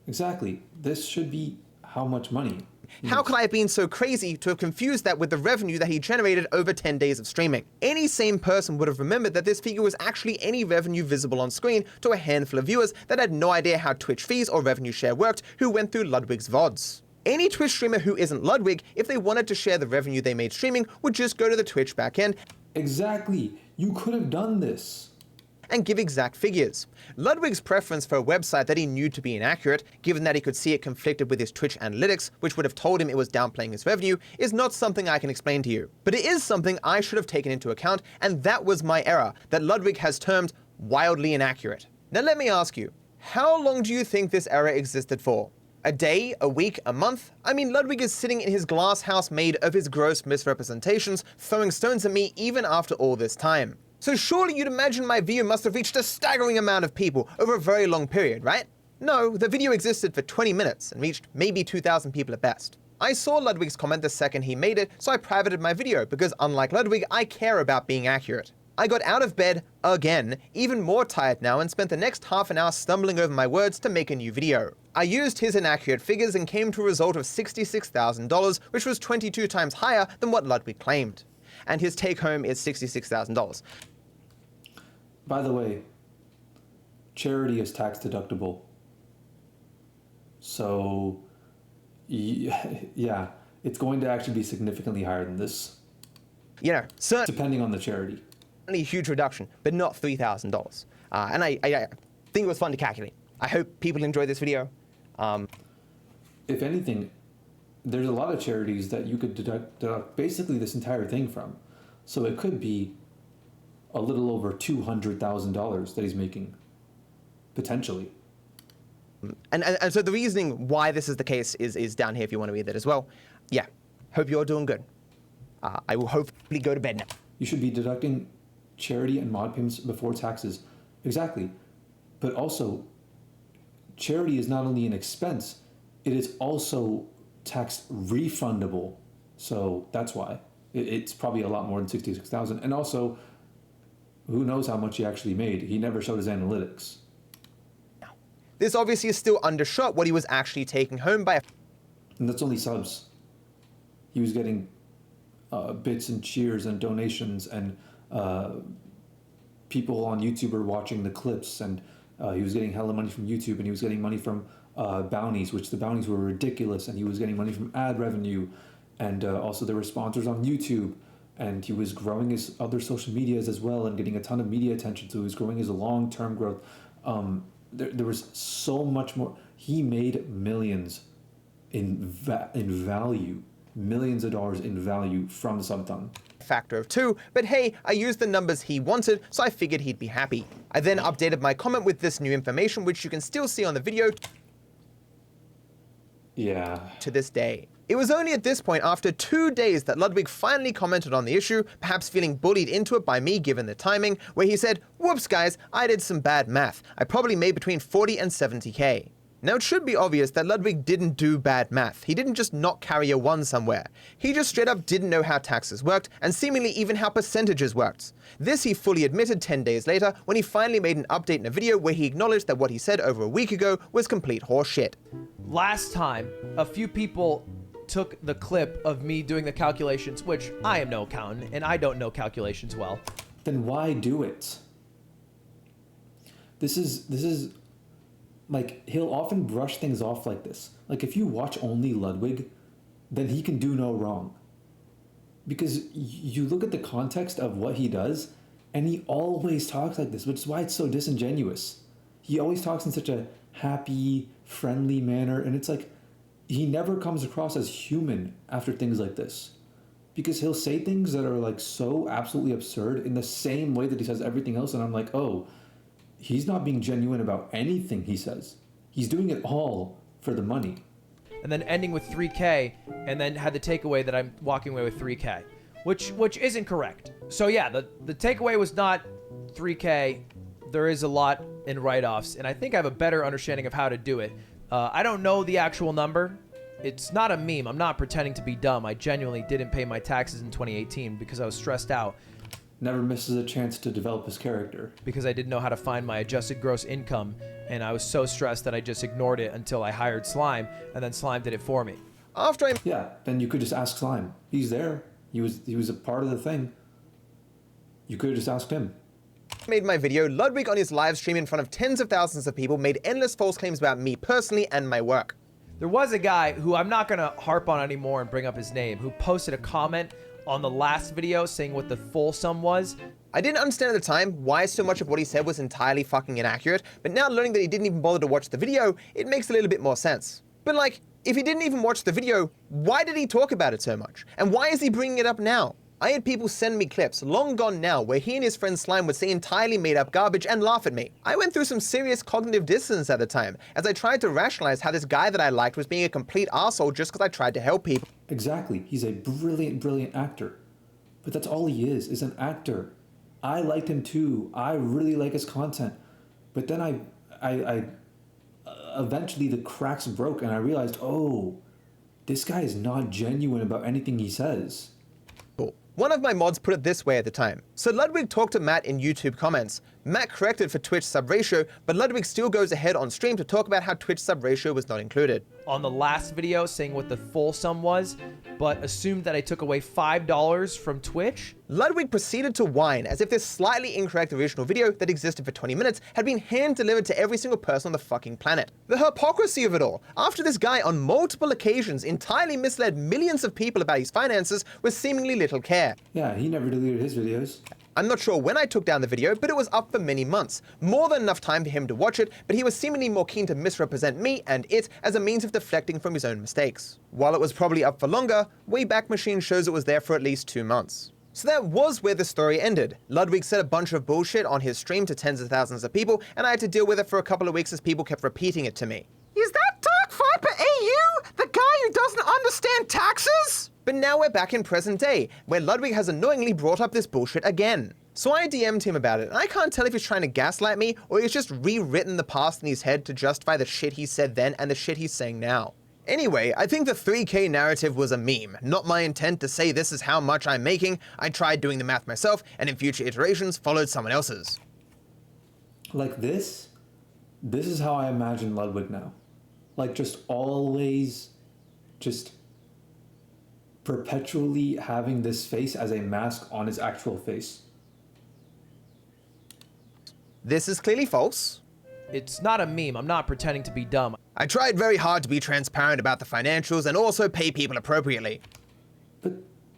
Speaker 1: Exactly. This should be how much money?
Speaker 4: How could I have been so crazy to have confused that with the revenue that he generated over 10 days of streaming? Any sane person would have remembered that this figure was actually any revenue visible on screen to a handful of viewers that had no idea how Twitch fees or revenue share worked who went through Ludwig's VODs. Any Twitch streamer who isn't Ludwig, if they wanted to share the revenue they made streaming, would just go to the Twitch backend.
Speaker 1: Exactly. You could have done this.
Speaker 4: And give exact figures. Ludwig's preference for a website that he knew to be inaccurate, given that he could see it conflicted with his Twitch analytics, which would have told him it was downplaying his revenue, is not something I can explain to you. But it is something I should have taken into account, and that was my error, that Ludwig has termed wildly inaccurate. Now let me ask you, how long do you think this error existed for? A day, a week, a month? I mean, Ludwig is sitting in his glass house made of his gross misrepresentations, throwing stones at me even after all this time. So surely you'd imagine my video must have reached a staggering amount of people over a very long period, right? No, the video existed for 20 minutes and reached maybe 2,000 people at best. I saw Ludwig's comment the second he made it, so I privated my video because unlike Ludwig, I care about being accurate. I got out of bed again, even more tired now, and spent the next half an hour stumbling over my words to make a new video. I used his inaccurate figures and came to a result of $66,000, which was 22 times higher than what Ludwig claimed. And his take home is $66,000.
Speaker 1: By the way, charity is tax deductible. So, yeah, it's going to actually be significantly higher than this.
Speaker 4: You know, certainly
Speaker 1: depending on the charity.
Speaker 4: A huge reduction, but not $3,000. And I think it was fun to calculate. I hope people enjoy this video.
Speaker 1: If anything, there's a lot of charities that you could deduct basically this entire thing from. So it could be a little over $200,000 that he's making, potentially.
Speaker 4: And so the reasoning why this is the case is down here if you want to read that as well. Yeah, hope you're doing good. I will hopefully go to bed now.
Speaker 1: You should be deducting charity and mod payments before taxes. Exactly. But also, charity is not only an expense, it is also tax refundable. So that's why. It's probably a lot more than $66,000. And also, who knows how much he actually made? He never showed his analytics.
Speaker 4: This obviously is still undershot what he was actually taking home by.
Speaker 1: And that's only subs. He was getting bits and cheers and donations, and people on YouTube are watching the clips, and he was getting hella money from YouTube, and he was getting money from bounties, which the bounties were ridiculous, and he was getting money from ad revenue, and also there were sponsors on YouTube, and he was growing his other social medias as well and getting a ton of media attention, so he was growing his long-term growth. There was so much more. He made millions in value, millions of dollars in value from the sub-ton.
Speaker 4: Factor of 2, but hey, I used the numbers he wanted, so I figured he'd be happy. I then updated my comment with this new information, which you can still see on the video.
Speaker 1: Yeah.
Speaker 4: To this day. It was only at this point, after 2 days, that Ludwig finally commented on the issue, perhaps feeling bullied into it by me given the timing, where he said, "Whoops guys, I did some bad math. I probably made between 40 and 70k. Now it should be obvious that Ludwig didn't do bad math. He didn't just not carry a 1 somewhere. He just straight up didn't know how taxes worked, and seemingly even how percentages worked. This he fully admitted 10 days later, when he finally made an update in a video where he acknowledged that what he said over a week ago was complete horseshit.
Speaker 17: Last time, a few people took the clip of me doing the calculations, which I am no accountant, and I don't know calculations well.
Speaker 1: Then why do it? This is like, he'll often brush things off like this. Like, if you watch only Ludwig, then he can do no wrong. Because you look at the context of what he does, and he always talks like this, which is why it's so disingenuous. He always talks in such a happy, friendly manner, and it's like, he never comes across as human after things like this. Because he'll say things that are like so absolutely absurd in the same way that he says everything else, and I'm like, oh, he's not being genuine about anything he says. He's doing it all for the money.
Speaker 17: And then ending with 3K, and then had the takeaway that I'm walking away with 3K, which isn't correct. So yeah, the takeaway was not 3K. There is a lot in write-offs, and I think I have a better understanding of how to do it. I don't know the actual number. It's not a meme. I'm not pretending to be dumb. I genuinely didn't pay my taxes in 2018 because I was stressed out.
Speaker 1: Never misses a chance to develop his character.
Speaker 17: Because I didn't know how to find my adjusted gross income, and I was so stressed that I just ignored it until I hired Slime, and then Slime did it for me.
Speaker 1: Yeah, then you could just ask Slime. He's there. He was a part of the thing. You could have just asked him.
Speaker 4: Made my video, Ludwig on his live stream in front of tens of thousands of people made endless false claims about me personally and my work.
Speaker 17: There was a guy who I'm not going to harp on anymore and bring up his name, who posted a comment on the last video saying what the full sum was.
Speaker 4: I didn't understand at the time why so much of what he said was entirely fucking inaccurate, but now learning that he didn't even bother to watch the video, it makes a little bit more sense. But like, if he didn't even watch the video, why did he talk about it so much? And why is he bringing it up now? I had people send me clips, long gone now, where he and his friend Slime would say entirely made up garbage and laugh at me. I went through some serious cognitive dissonance at the time, as I tried to rationalize how this guy that I liked was being a complete arsehole just because I tried to help people.
Speaker 1: Exactly. He's a brilliant, brilliant actor. But that's all he is an actor. I liked him too. I really like his content. But then I eventually the cracks broke and I realized, oh, this guy is not genuine about anything he says.
Speaker 4: One of my mods put it this way at the time. So Ludwig talked to Matt in YouTube comments. Matt corrected for Twitch sub ratio, but Ludwig still goes ahead on stream to talk about how Twitch sub ratio was not included.
Speaker 17: On the last video saying what the full sum was, but assumed that I took away $5 from Twitch.
Speaker 4: Ludwig proceeded to whine as if this slightly incorrect original video that existed for 20 minutes had been hand-delivered to every single person on the fucking planet. The hypocrisy of it all, after this guy on multiple occasions entirely misled millions of people about his finances with seemingly little care.
Speaker 1: Yeah, he never deleted his videos.
Speaker 4: I'm not sure when I took down the video, but it was up for many months. More than enough time for him to watch it, but he was seemingly more keen to misrepresent me and it as a means of deflecting from his own mistakes. While it was probably up for longer, Wayback Machine shows it was there for at least 2 months. So that was where the story ended. Ludwig said a bunch of bullshit on his stream to tens of thousands of people, and I had to deal with it for a couple of weeks as people kept repeating it to me. Is that DarkViperAU? The guy who doesn't understand taxes? But now we're back in present day, where Ludwig has annoyingly brought up this bullshit again. So I DM'd him about it, and I can't tell if he's trying to gaslight me, or he's just rewritten the past in his head to justify the shit he said then and the shit he's saying now. Anyway, I think the 3K narrative was a meme, not my intent to say this is how much I'm making. I tried doing the math myself, and in future iterations followed someone else's.
Speaker 1: Like this is how I imagine Ludwig now. Like just always, just perpetually having this face as a mask on his actual face.
Speaker 4: This is clearly false.
Speaker 17: It's not a meme. I'm not pretending to be dumb.
Speaker 4: I tried very hard to be transparent about the financials and also pay people appropriately.
Speaker 1: But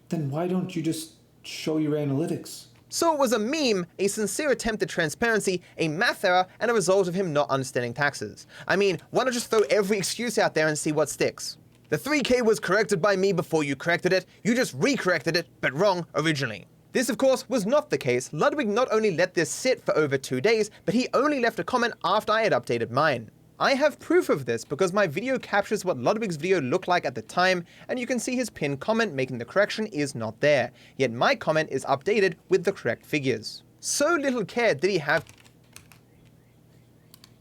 Speaker 1: then why don't you just show your analytics?
Speaker 4: So it was a meme, a sincere attempt at transparency, a math error, and a result of him not understanding taxes. I mean, why not just throw every excuse out there and see what sticks? The 3K was corrected by me before you corrected it. You just re-corrected it, but wrong originally. This, of course, was not the case. Ludwig not only let this sit for over 2 days, but he only left a comment after I had updated mine. I have proof of this because my video captures what Ludwig's video looked like at the time, and you can see his pinned comment making the correction is not there, yet my comment is updated with the correct figures. So little care did he have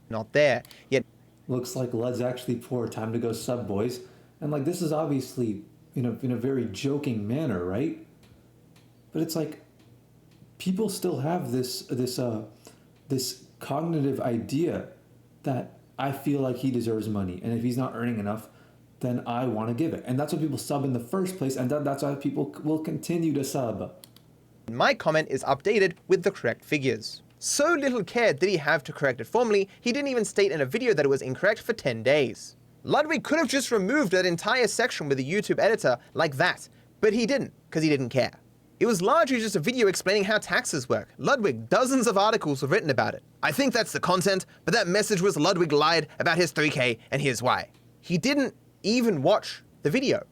Speaker 4: not there, yet
Speaker 1: looks like Lud's actually poor. Time to go sub, boys. And like this is obviously in a very joking manner, right? But it's like people still have this cognitive idea that I feel like he deserves money, and if he's not earning enough, then I want to give it. And that's why people sub in the first place, and that's why people will continue to sub.
Speaker 4: My comment is updated with the correct figures. So little care did he have to correct it formally, he didn't even state in a video that it was incorrect for 10 days. Ludwig could have just removed that entire section with the YouTube editor like that, but he didn't, because he didn't care. It was largely just a video explaining how taxes work. Ludwig, dozens of articles were written about it. I think that's the content, but that message was Ludwig lied about his 3K, and here's why. He didn't even watch the video.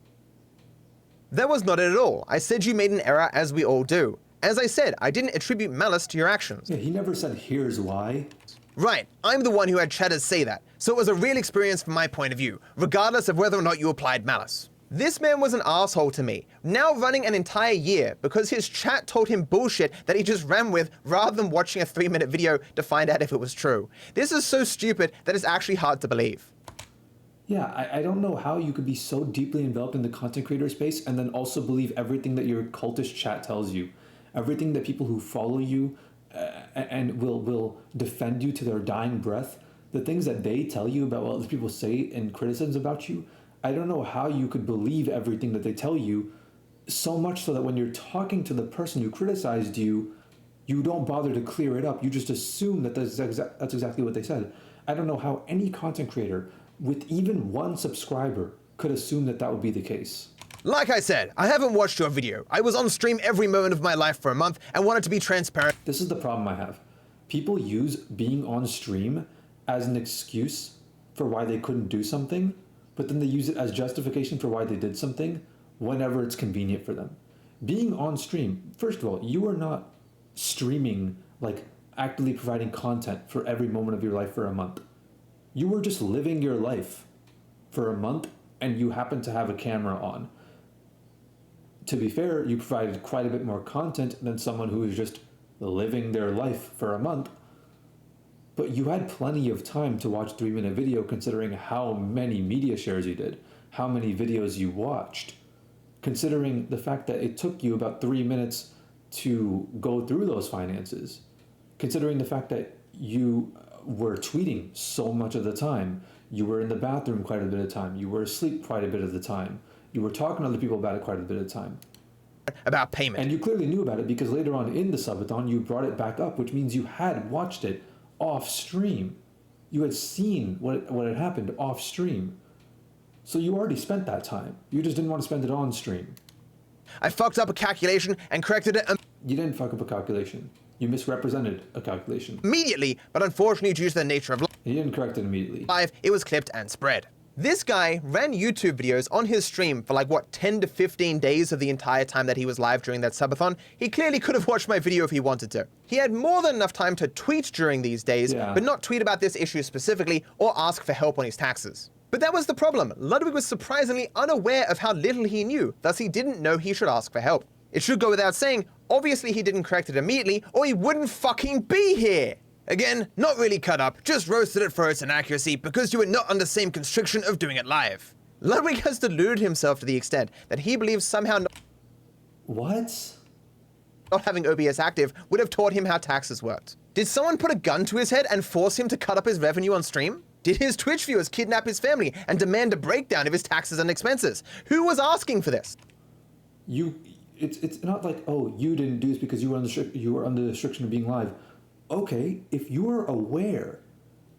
Speaker 4: That was not it at all. I said you made an error, as we all do. As I said, I didn't attribute malice to your actions.
Speaker 1: Yeah, he never said here's why.
Speaker 4: Right, I'm the one who had chatters say that, so it was a real experience from my point of view, regardless of whether or not you applied malice. This man was an asshole to me, now running an entire year because his chat told him bullshit that he just ran with rather than watching a 3-minute video to find out if it was true. This is so stupid that it's actually hard to believe.
Speaker 1: Yeah, I don't know how you could be so deeply enveloped in the content creator space and then also believe everything that your cultish chat tells you. Everything that people who follow you and will defend you to their dying breath, the things that they tell you about what other people say in criticisms about you, I don't know how you could believe everything that they tell you, so much so that when you're talking to the person who criticized you, you don't bother to clear it up. You just assume that that's exactly what they said. I don't know how any content creator with even 1 subscriber could assume that that would be the case.
Speaker 4: Like I said, I haven't watched your video. I was on stream every moment of my life for a month and wanted to be transparent.
Speaker 1: This is the problem I have. People use being on stream as an excuse for why they couldn't do something, but then they use it as justification for why they did something whenever it's convenient for them. Being on stream, first of all, you are not streaming, like actively providing content for every moment of your life for a month. You were just living your life for a month and you happen to have a camera on. To be fair, you provided quite a bit more content than someone who is just living their life for a month. But you had plenty of time to watch a 3-minute video considering how many media shares you did, how many videos you watched, considering the fact that it took you about 3 minutes to go through those finances. considering the fact that you were tweeting so much of the time, you were in the bathroom quite a bit of the time, you were asleep quite a bit of the time, you were talking to other people about it quite a bit of the time.
Speaker 4: About payment.
Speaker 1: And you clearly knew about it because later on in the subathon you brought it back up, which means you had watched it off stream. You had seen what had happened off stream. So you already spent that time. You just didn't want to spend it on stream.
Speaker 4: I fucked up a calculation and corrected it
Speaker 1: You didn't fuck up a calculation. You misrepresented a calculation.
Speaker 4: immediately, but unfortunately due to the nature of
Speaker 1: You didn't correct it immediately.
Speaker 4: live, it was clipped and spread. This guy ran YouTube videos on his stream for like, what, 10 to 15 days of the entire time that he was live during that subathon. He clearly could have watched my video if he wanted to. He had more than enough time to tweet during these days, but not tweet about this issue specifically or ask for help on his taxes. But that was the problem. Ludwig was surprisingly unaware of how little he knew, thus he didn't know he should ask for help. It should go without saying, obviously he didn't correct it immediately or he wouldn't fucking be here. Again, not really cut up, just roasted it for its inaccuracy because you were not under the same constriction of doing it live. Ludwig has deluded himself to the extent that he believes somehow
Speaker 1: What?
Speaker 4: Not having OBS active would have taught him how taxes worked. Did someone put a gun to his head and force him to cut up his revenue on stream? Did his Twitch viewers kidnap his family and demand a breakdown of his taxes and expenses? Who was asking for this?
Speaker 1: It's not like, oh, you didn't do this because you were under the restriction of being live. Okay, if you are aware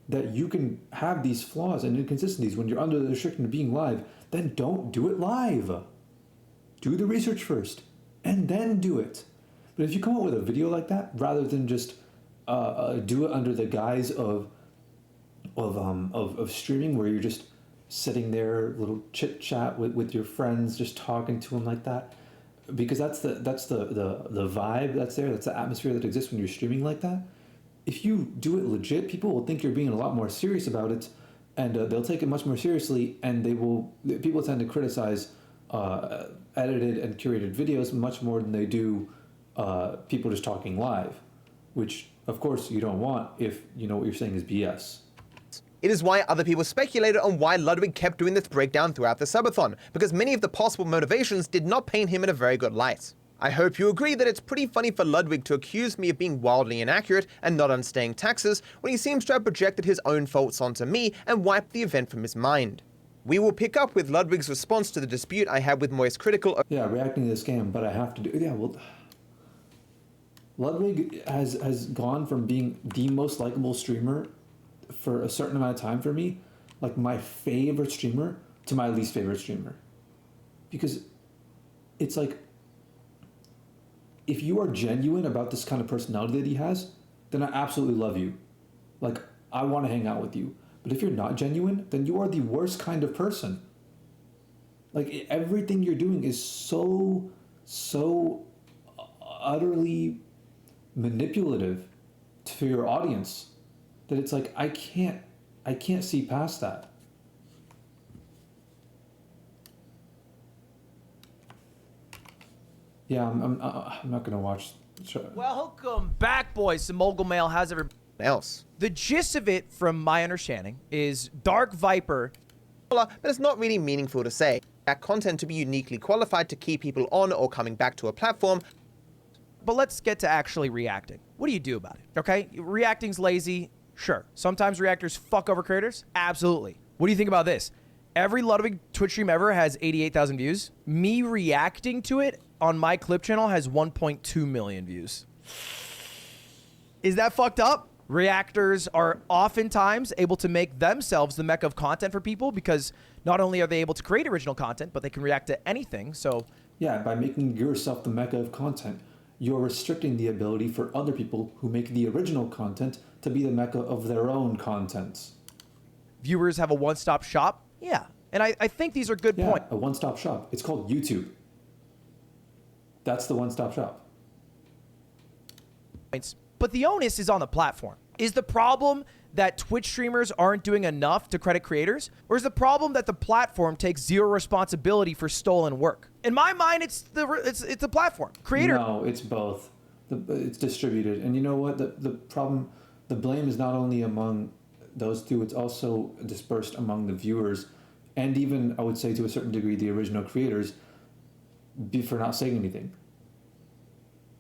Speaker 1: that you can have these flaws and inconsistencies when you're under the restriction of being live, then don't do it live. Do the research first, and then do it. But if you come up with a video like that, rather than just do it under the guise of streaming, where you're just sitting there, little chit chat with your friends, just talking to them like that, because that's the vibe that's there, that's the atmosphere that exists when you're streaming like that. If you do it legit, people will think you're being a lot more serious about it, and they'll take it much more seriously, and people tend to criticize edited and curated videos much more than they do people just talking live, which of course you don't want if you know what you're saying is BS.
Speaker 4: It is why other people speculated on why Ludwig kept doing this breakdown throughout the subathon, because many of the possible motivations did not paint him in a very good light. I hope you agree that it's pretty funny for Ludwig to accuse me of being wildly inaccurate and not understanding taxes when he seems to have projected his own faults onto me and wiped the event from his mind. We will pick up with Ludwig's response to the dispute I had with moistcritical.
Speaker 1: Yeah, reacting to the scam, but I have to do. Yeah, well, Ludwig has gone from being the most likable streamer for a certain amount of time for me, like my favorite streamer, to my least favorite streamer. Because it's like, if you are genuine about this kind of personality that he has, then I absolutely love you. Like, I want to hang out with you. But if you're not genuine, then you are the worst kind of person. Like, everything you're doing is so utterly manipulative to your audience that it's like, I can't see past that. Yeah, I'm not gonna watch.
Speaker 17: Welcome back, boys. Some Mogul Mail. How's everybody
Speaker 4: else?
Speaker 17: The gist of it, from my understanding, is Dark Viper.
Speaker 4: But it's not really meaningful to say that content to be uniquely qualified to keep people on or coming back to a platform.
Speaker 17: But let's get to actually reacting. What do you do about it? Okay, reacting's lazy. Sure. Sometimes reactors fuck over creators. Absolutely. What do you think about this? Every Ludwig Twitch stream ever has 88,000 views. Me reacting to it on my clip channel has 1.2 million views. Is that fucked up? Reactors are oftentimes able to make themselves the mecca of content for people because not only are they able to create original content, but they can react to anything. So
Speaker 1: yeah, by making yourself the mecca of content, you're restricting the ability for other people who make the original content to be the mecca of their own content.
Speaker 17: Viewers have a one-stop shop. Yeah, and I think these are good points.
Speaker 1: A one-stop shop. It's called YouTube. That's the one-stop shop.
Speaker 17: But the onus is on the platform. Is the problem that Twitch streamers aren't doing enough to credit creators? Or is the problem that the platform takes zero responsibility for stolen work? In my mind, it's the platform. Creator.
Speaker 1: No, it's both. It's distributed. And you know what? The problem, the blame is not only among those two, it's also dispersed among the viewers and even, I would say to a certain degree, the original creators for not saying anything.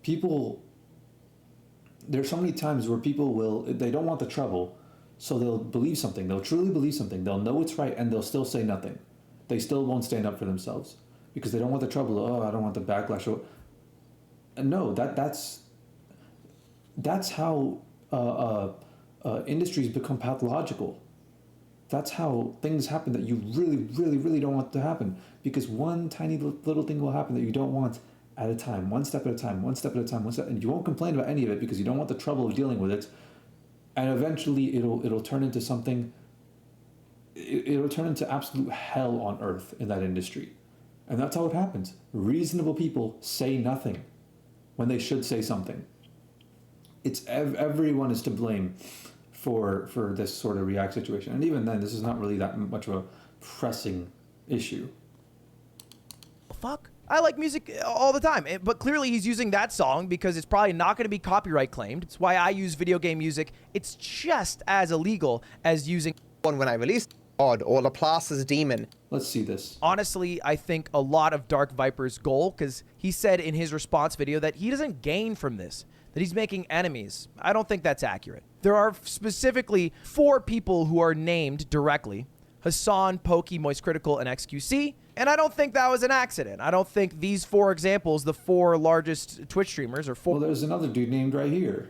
Speaker 1: People there's so many times where people they don't want the trouble, so they'll believe something. They'll truly believe something. They'll know it's right, and they'll still say nothing. They still won't stand up for themselves because they don't want the trouble. Oh, I don't want the backlash. And no, that's how industries become pathological. That's how things happen that you really, really, really don't want to happen, because one tiny little thing will happen that you don't want at a time, one step at a time, and you won't complain about any of it because you don't want the trouble of dealing with it. And eventually it'll turn into something, it'll turn into absolute hell on earth in that industry. And that's how it happens. Reasonable people say nothing when they should say something. It's everyone is to blame for this sort of React situation. And even then, this is not really that much of a pressing issue.
Speaker 17: Fuck. I like music all the time, but clearly he's using that song because it's probably not going to be copyright claimed. It's why I use video game music. It's just as illegal as using
Speaker 4: one when I released God or Laplace's Demon.
Speaker 1: Let's see this.
Speaker 17: Honestly, I think a lot of Dark Viper's goal, because he said in his response video that he doesn't gain from this, that he's making enemies. I don't think that's accurate. There are specifically 4 people who are named directly: Hasan, Pokey, moistcritical, and XQC. And I don't think that was an accident. I don't think these 4 examples, the 4 largest Twitch streamers, or 4...
Speaker 1: Well, there's another dude named right here.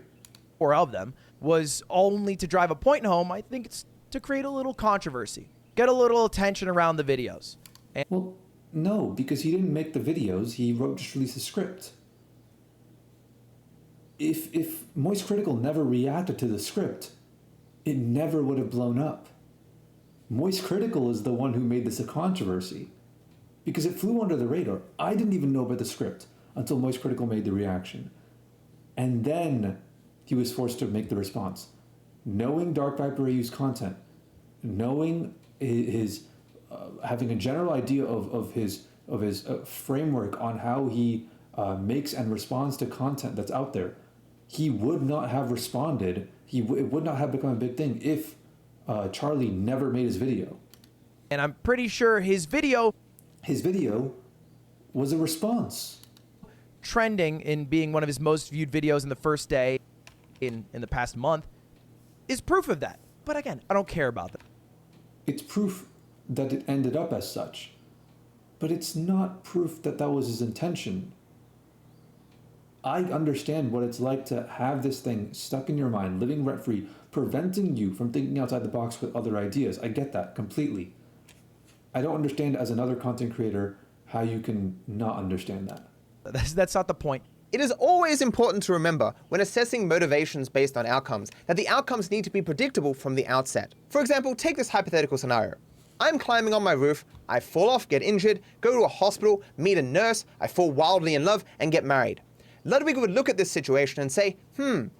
Speaker 17: 4 of them, was only to drive a point home. I think it's to create a little controversy. Get a little attention around the videos. And
Speaker 1: well, no, because he didn't make the videos. He just released a script. If moistcritical never reacted to the script, it never would have blown up. moistcritical is the one who made this a controversy, because it flew under the radar. I didn't even know about the script until moistcritical made the reaction. And then he was forced to make the response. Knowing DarkViperAU's content, knowing his having a general idea of his framework on how he makes and responds to content that's out there, he would not have responded. It would not have become a big thing if Charlie never made his video.
Speaker 17: And I'm pretty sure his video
Speaker 1: was a response.
Speaker 17: Trending in being one of his most viewed videos in the first day in the past month is proof of that. But again, I don't care about that.
Speaker 1: It's proof that it ended up as such, but it's not proof that that was his intention. I understand what it's like to have this thing stuck in your mind, living rent-free, preventing you from thinking outside the box with other ideas. I get that completely. I don't understand as another content creator how you can not understand that.
Speaker 17: That's not the point.
Speaker 4: It is always important to remember when assessing motivations based on outcomes that the outcomes need to be predictable from the outset. For example, take this hypothetical scenario. I'm climbing on my roof, I fall off, get injured, go to a hospital, meet a nurse, I fall wildly in love, and get married. Ludwig would look at this situation and say,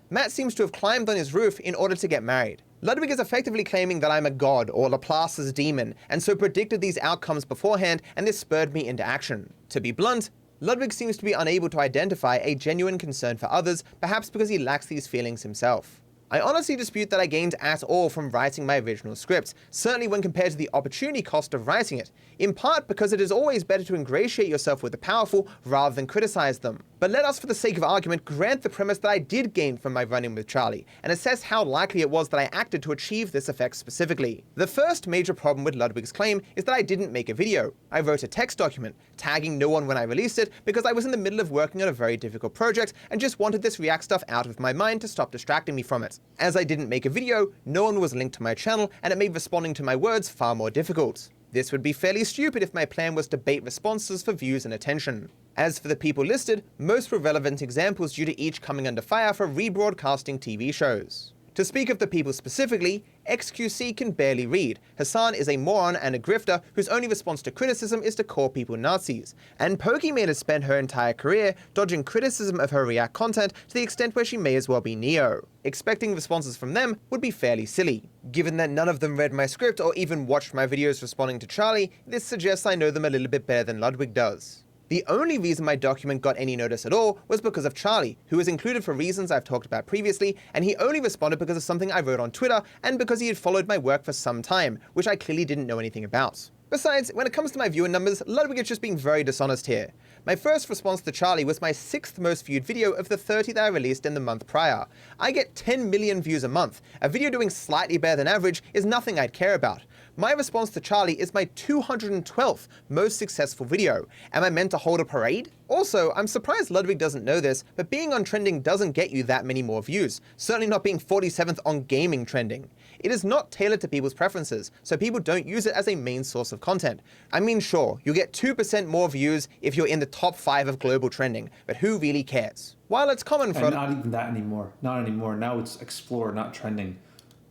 Speaker 4: Matt seems to have climbed on his roof in order to get married. Ludwig is effectively claiming that I'm a god or Laplace's demon, and so predicted these outcomes beforehand, and this spurred me into action. To be blunt, Ludwig seems to be unable to identify a genuine concern for others, perhaps because he lacks these feelings himself. I honestly dispute that I gained at all from writing my original script, certainly when compared to the opportunity cost of writing it, in part because it is always better to ingratiate yourself with the powerful rather than criticize them. But let us, for the sake of argument, grant the premise that I did gain from my run-in with Charlie, and assess how likely it was that I acted to achieve this effect specifically. The first major problem with Ludwig's claim is that I didn't make a video. I wrote a text document, tagging no one when I released it because I was in the middle of working on a very difficult project and just wanted this React stuff out of my mind to stop distracting me from it. As I didn't make a video, no one was linked to my channel, and it made responding to my words far more difficult. This would be fairly stupid if my plan was to bait responses for views and attention. As for the people listed, most were relevant examples due to each coming under fire for rebroadcasting TV shows. To speak of the people specifically, XQC can barely read, Hasan is a moron and a grifter whose only response to criticism is to call people Nazis, and Pokimane has spent her entire career dodging criticism of her React content to the extent where she may as well be Neo. Expecting responses from them would be fairly silly. Given that none of them read my script or even watched my videos responding to Charlie, this suggests I know them a little bit better than Ludwig does. The only reason my document got any notice at all was because of Charlie, who was included for reasons I've talked about previously, and he only responded because of something I wrote on Twitter and because he had followed my work for some time, which I clearly didn't know anything about. Besides, when it comes to my viewer numbers, Ludwig is just being very dishonest here. My first response to Charlie was my 6th most viewed video of the 30 that I released in the month prior. I get 10 million views a month. A video doing slightly better than average is nothing I'd care about. My response to Charlie is my 212th most successful video. Am I meant to hold a parade? Also, I'm surprised Ludwig doesn't know this, but being on trending doesn't get you that many more views. Certainly not being 47th on gaming trending. It is not tailored to people's preferences, so people don't use it as a main source of content. I mean, sure, you'll get 2% more views if you're in the top 5 of global trending, but who really cares? While it's common for...
Speaker 1: And not even that anymore. Not anymore. Now it's explore, not trending.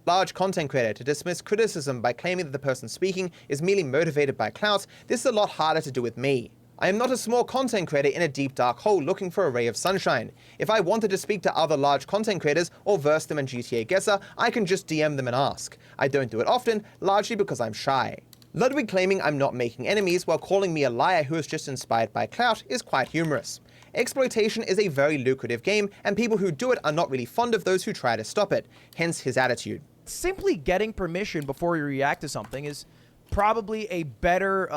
Speaker 4: Large content creator to dismiss criticism by claiming that the person speaking is merely motivated by clout, this is a lot harder to do with me. I am not a small content creator in a deep dark hole looking for a ray of sunshine. If I wanted to speak to other large content creators or verse them in GTA Guesser, I can just DM them and ask. I don't do it often, largely because I'm shy. Ludwig claiming I'm not making enemies while calling me a liar who is just inspired by clout is quite humorous. Exploitation is a very lucrative game, and people who do it are not really fond of those who try to stop it, hence his attitude.
Speaker 17: Simply getting permission before you react to something is probably a better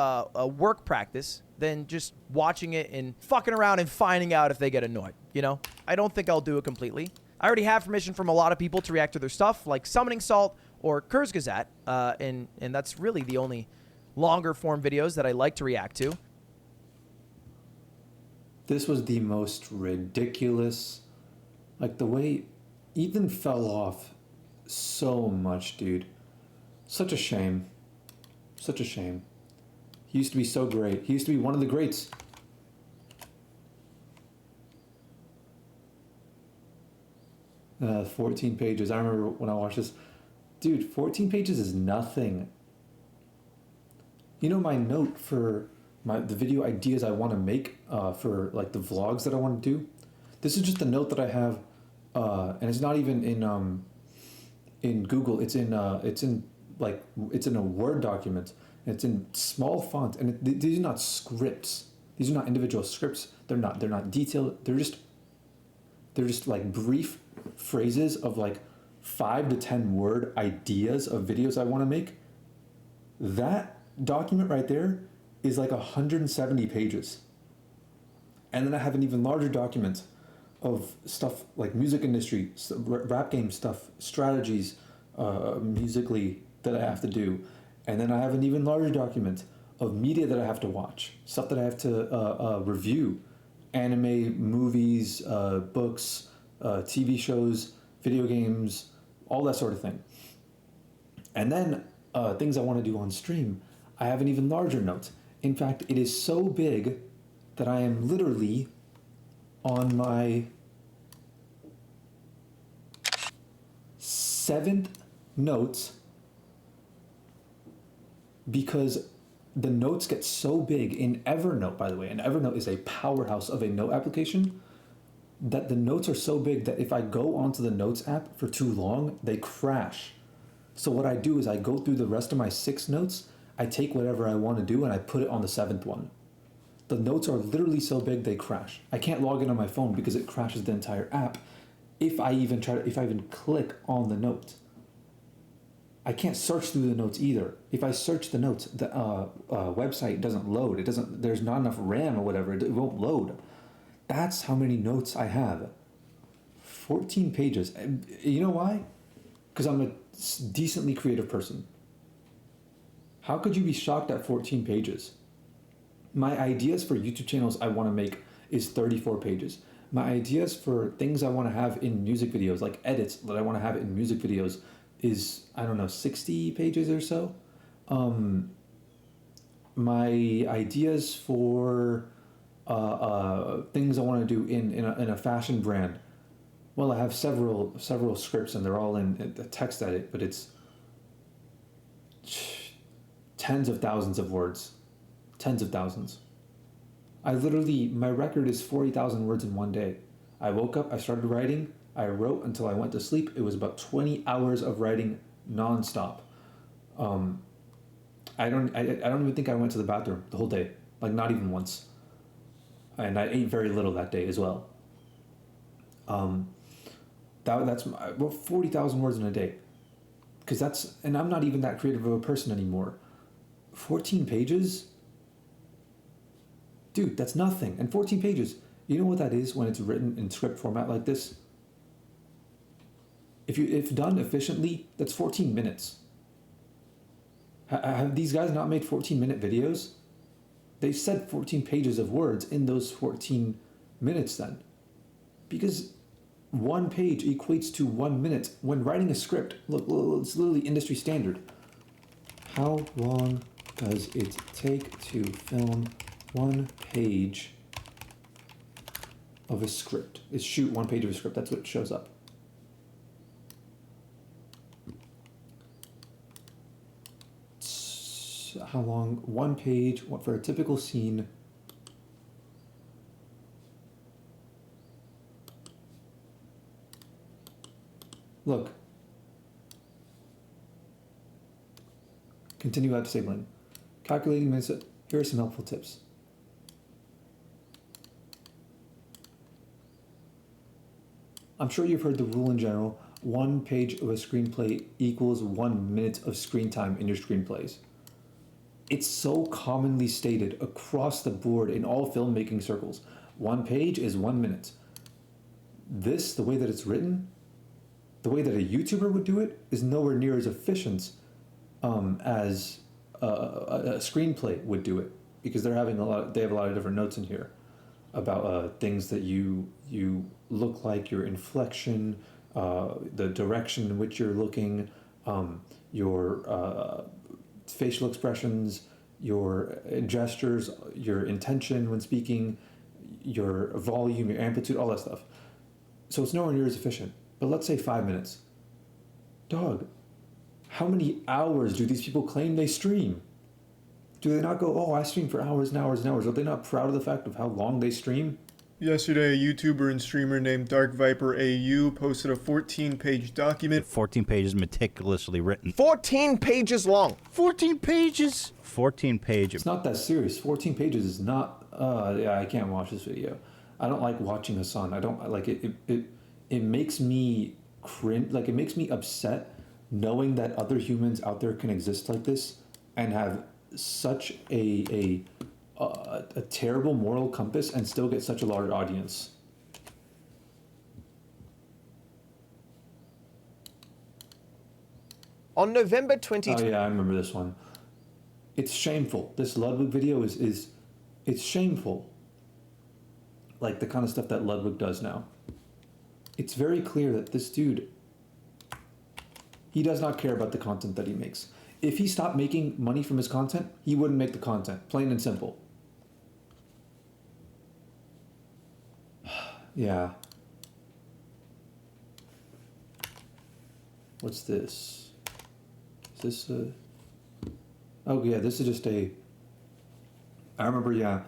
Speaker 17: work practice than just watching it and fucking around and finding out if they get annoyed, you know? I don't think I'll do it completely. I already have permission from a lot of people to react to their stuff, like Summoning Salt or Kurzgesagt, and that's really the only longer form videos that I like to react to.
Speaker 1: This was the most ridiculous, like the way Ethan fell off so much, dude. Such a shame. Such a shame. He used to be so great. He used to be one of the greats. 14 pages. I remember when I watched this. Dude, 14 pages is nothing. You know, my note for the video ideas I want to make for like the vlogs that I want to do. This is just a note that I have, and it's not even in Google. It's in a Word document. It's in small font, and these are not scripts. These are not individual scripts. They're not detailed. They're just like brief phrases of like 5 to 10 word ideas of videos I want to make. That document right there is like 170 pages. And then I have an even larger document of stuff like music industry, rap game stuff, strategies, musically that I have to do. And then I have an even larger document of media that I have to watch, stuff that I have to review, anime, movies, books, TV shows, video games, all that sort of thing. And then things I want to do on stream, I have an even larger note. In fact, it is so big that I am literally on my 7th note, because the notes get so big in Evernote, by the way, and Evernote is a powerhouse of a note application, that the notes are so big that if I go onto the Notes app for too long, they crash. So what I do is I go through the rest of my 6 notes, I take whatever I want to do, and I put it on the 7th one. The notes are literally so big they crash. I can't log in on my phone because it crashes the entire app if I even click on the note. I can't search through the notes either. If I search the notes, the website doesn't load. There's not enough RAM or whatever. It won't load. That's how many notes I have. 14 pages. And you know why? Because I'm a decently creative person. How could you be shocked at 14 pages? My ideas for YouTube channels I want to make is 34 pages. My ideas for things I want to have in music videos, like edits that I want to have in music videos, is, I don't know, 60 pages or so. My ideas for things I want to do in a fashion brand, well, I have several scripts, and they're all in a text edit, but it's tens of thousands of words. Tens of thousands. My record is 40,000 words in one day. I woke up, I started writing, I wrote until I went to sleep. It was about 20 hours of writing nonstop. I don't even think I went to the bathroom the whole day, like not even once. And I ate very little that day as well. That's 40,000 words in a day, and I'm not even that creative of a person anymore. 14 pages, Dude, that's nothing. And 14 pages. You know what that is when it's written in script format like this? If done efficiently, that's 14 minutes. Have these guys not made 14-minute videos? They've said 14 pages of words in those 14 minutes then. Because one page equates to 1 minute when writing a script. Look, it's literally industry standard. How long does it take to film 1 page of a script? It's shoot 1 page of a script. That's what shows up. How long? 1 page. What for a typical scene? Look. Continue without disabling. Calculating minutes. Here are some helpful tips. I'm sure you've heard the rule in general. 1 page of a screenplay equals 1 minute of screen time in your screenplays. It's so commonly stated across the board in all filmmaking circles. 1 page is 1 minute. This, the way that it's written, the way that a YouTuber would do it, is nowhere near as efficient as a screenplay would do it, because they have a lot of different notes in here about things that you look like, your inflection, the direction in which you're looking, your facial expressions, your gestures, your intention when speaking, your volume, your amplitude, all that stuff. So it's nowhere near as efficient. But let's say 5 minutes. Dog, how many hours do these people claim they stream? Do they not go, oh, I stream for hours and hours and hours? Are they not proud of the fact of how long they stream?
Speaker 12: Yesterday, a YouTuber and streamer named DarkViperAU posted a 14-page document.
Speaker 19: 14 pages meticulously written.
Speaker 4: 14 pages long.
Speaker 19: 14 pages? 14 pages.
Speaker 1: It's not that serious. 14 pages is not, yeah, I can't watch this video. I don't like watching Hasan. I don't like it. It makes me cringe. Like, it makes me upset knowing that other humans out there can exist like this and have such a terrible moral compass and still get such a large audience.
Speaker 4: On November 20...
Speaker 1: Oh yeah, I remember this one. It's shameful. This Ludwig video is it's shameful. Like the kind of stuff that Ludwig does now. It's very clear that this dude, he does not care about the content that he makes. If he stopped making money from his content, he wouldn't make the content. Plain and simple. Yeah. What's this? Is this a... Oh yeah, this is just a... I remember, yeah.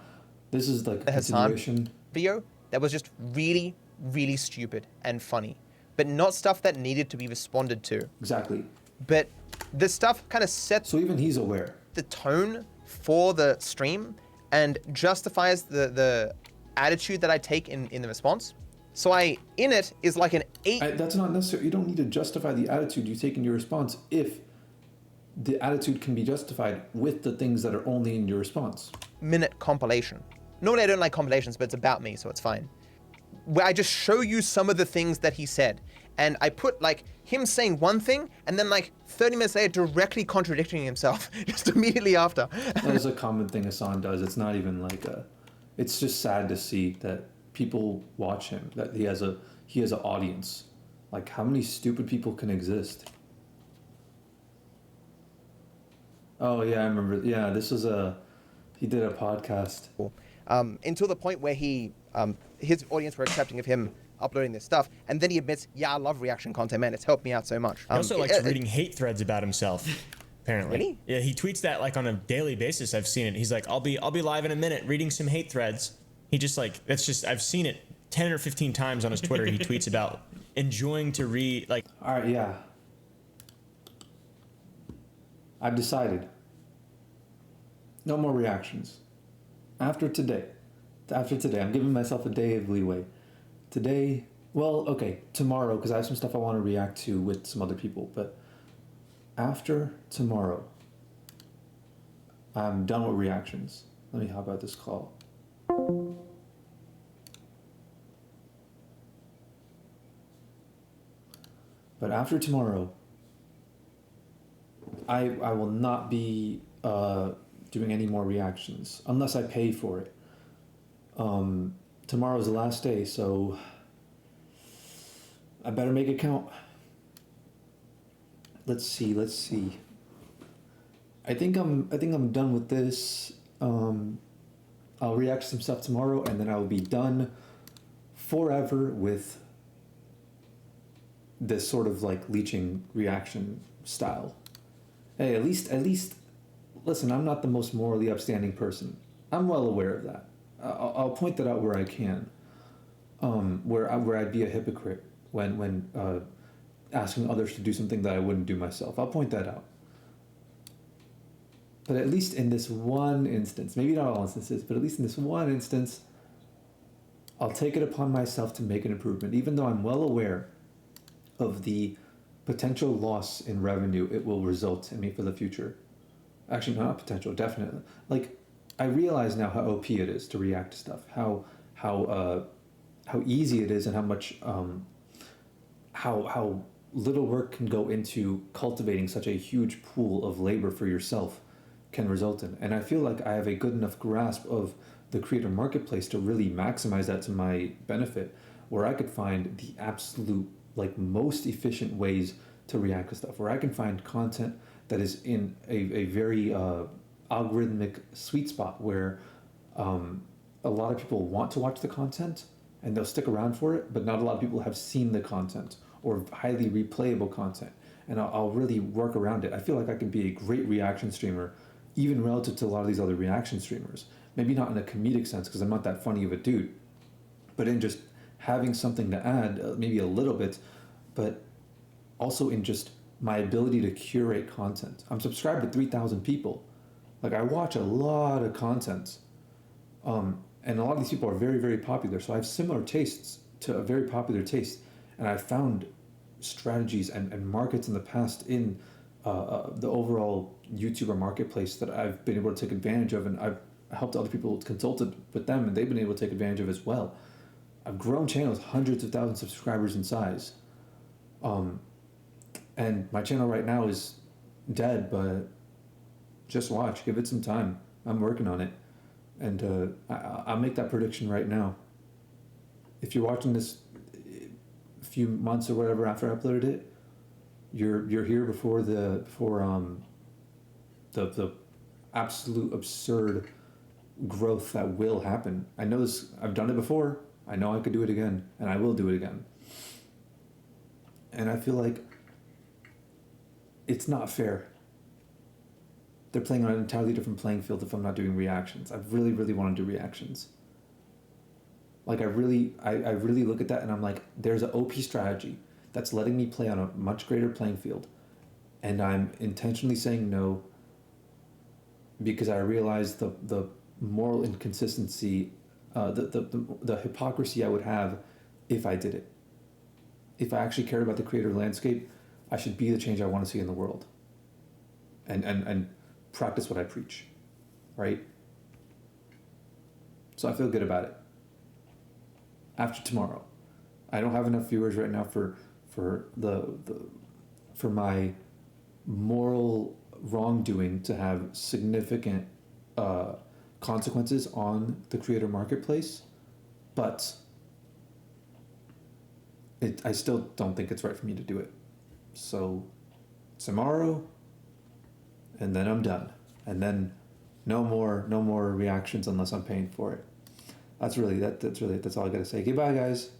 Speaker 1: This is like a continuation.
Speaker 4: Video that was just really, really stupid and funny. But not stuff that needed to be responded to.
Speaker 1: Exactly.
Speaker 4: But this stuff kind of sets...
Speaker 1: So even he's aware.
Speaker 4: ...the tone for the stream and justifies the attitude that I take in the response. So in it is like an 8...
Speaker 1: That's not necessary. You don't need to justify the attitude you take in your response if the attitude can be justified with the things that are only in your response.
Speaker 4: ...minute compilation. Normally I don't like compilations, but it's about me, so it's fine. Where I just show you some of the things that he said. And I put like him saying one thing and then like 30 minutes later directly contradicting himself just immediately after.
Speaker 1: That is a common thing Hasan does. It's not even like a... It's just sad to see that people watch him, that he has an audience. Like, how many stupid people can exist? Oh yeah, I remember. Yeah, this was he did a podcast.
Speaker 4: Until the point where his audience were accepting of him uploading this stuff, and then he admits, yeah, I love reaction content, man, it's helped me out so much.
Speaker 20: He also likes reading hate threads about himself, apparently.
Speaker 4: Really?
Speaker 20: Yeah, he tweets that like on a daily basis. I've seen it. He's like, I'll be live in a minute reading some hate threads. He just like, I've seen it 10 or 15 times on his Twitter. He tweets about enjoying to read, like.
Speaker 1: All right, yeah. I've decided. No more reactions. After today, I'm giving myself a day of leeway. Today, well, okay, tomorrow, because I have some stuff I want to react to with some other people, but after tomorrow, I'm done with reactions. Let me hop out this call. But after tomorrow, I will not be doing any more reactions unless I pay for it. Tomorrow's the last day, so I better make it count. Let's see. I think I'm done with this. I'll react to some stuff tomorrow, and then I will be done forever with this sort of like leeching reaction style. Hey, at least, listen, I'm not the most morally upstanding person. I'm well aware of that. I'll point that out where I can. Where I'd be a hypocrite when asking others to do something that I wouldn't do myself. I'll point that out. But at least in this one instance, maybe not all instances, but at least in this one instance, I'll take it upon myself to make an improvement, even though I'm well aware of the potential loss in revenue it will result in me for the future. Actually, not potential, definitely. Like, I realize now how OP it is to react to stuff, how easy it is, and how much how little work can go into cultivating such a huge pool of labor for yourself can result in. And I feel like I have a good enough grasp of the creator marketplace to really maximize that to my benefit, where I could find the absolute like most efficient ways to react to stuff, where I can find content that is in a very algorithmic sweet spot where a lot of people want to watch the content and they'll stick around for it, but not a lot of people have seen the content or highly replayable content, and I'll really work around it. I feel like I can be a great reaction streamer even relative to a lot of these other reaction streamers. Maybe not in a comedic sense because I'm not that funny of a dude, but in just having something to add, maybe a little bit, but also in just my ability to curate content. I'm subscribed to 3,000 people. Like, I watch a lot of content, and a lot of these people are very, very popular. So I have similar tastes to a very popular taste, and I've found strategies and markets in the past in the overall YouTuber marketplace that I've been able to take advantage of, and I've helped other people, consulted with them, and they've been able to take advantage of as well. I've grown channels hundreds of thousands of subscribers in size, and my channel right now is dead, but just watch, give it some time. I'm working on it, and I'll make that prediction right now. If you're watching this a few months or whatever after I uploaded it, you're here before the absolute absurd growth that will happen. I know this. I've done it before. I know I could do it again, and I will do it again. And I feel like it's not fair. They're playing on an entirely different playing field if I'm not doing reactions. I really, really want to do reactions. Like, I really look at that and I'm like, there's an OP strategy that's letting me play on a much greater playing field. And I'm intentionally saying no because I realize the moral inconsistency, the hypocrisy I would have if I did it. If I actually cared about the creator landscape, I should be the change I want to see in the world. And practice what I preach, right? So I feel good about it. After tomorrow, I don't have enough viewers right now for my moral wrongdoing to have significant consequences on the creator marketplace, but I still don't think it's right for me to do it. So tomorrow, and then I'm done, and then no more reactions unless I'm paying for it. That's all I gotta say. Goodbye, guys.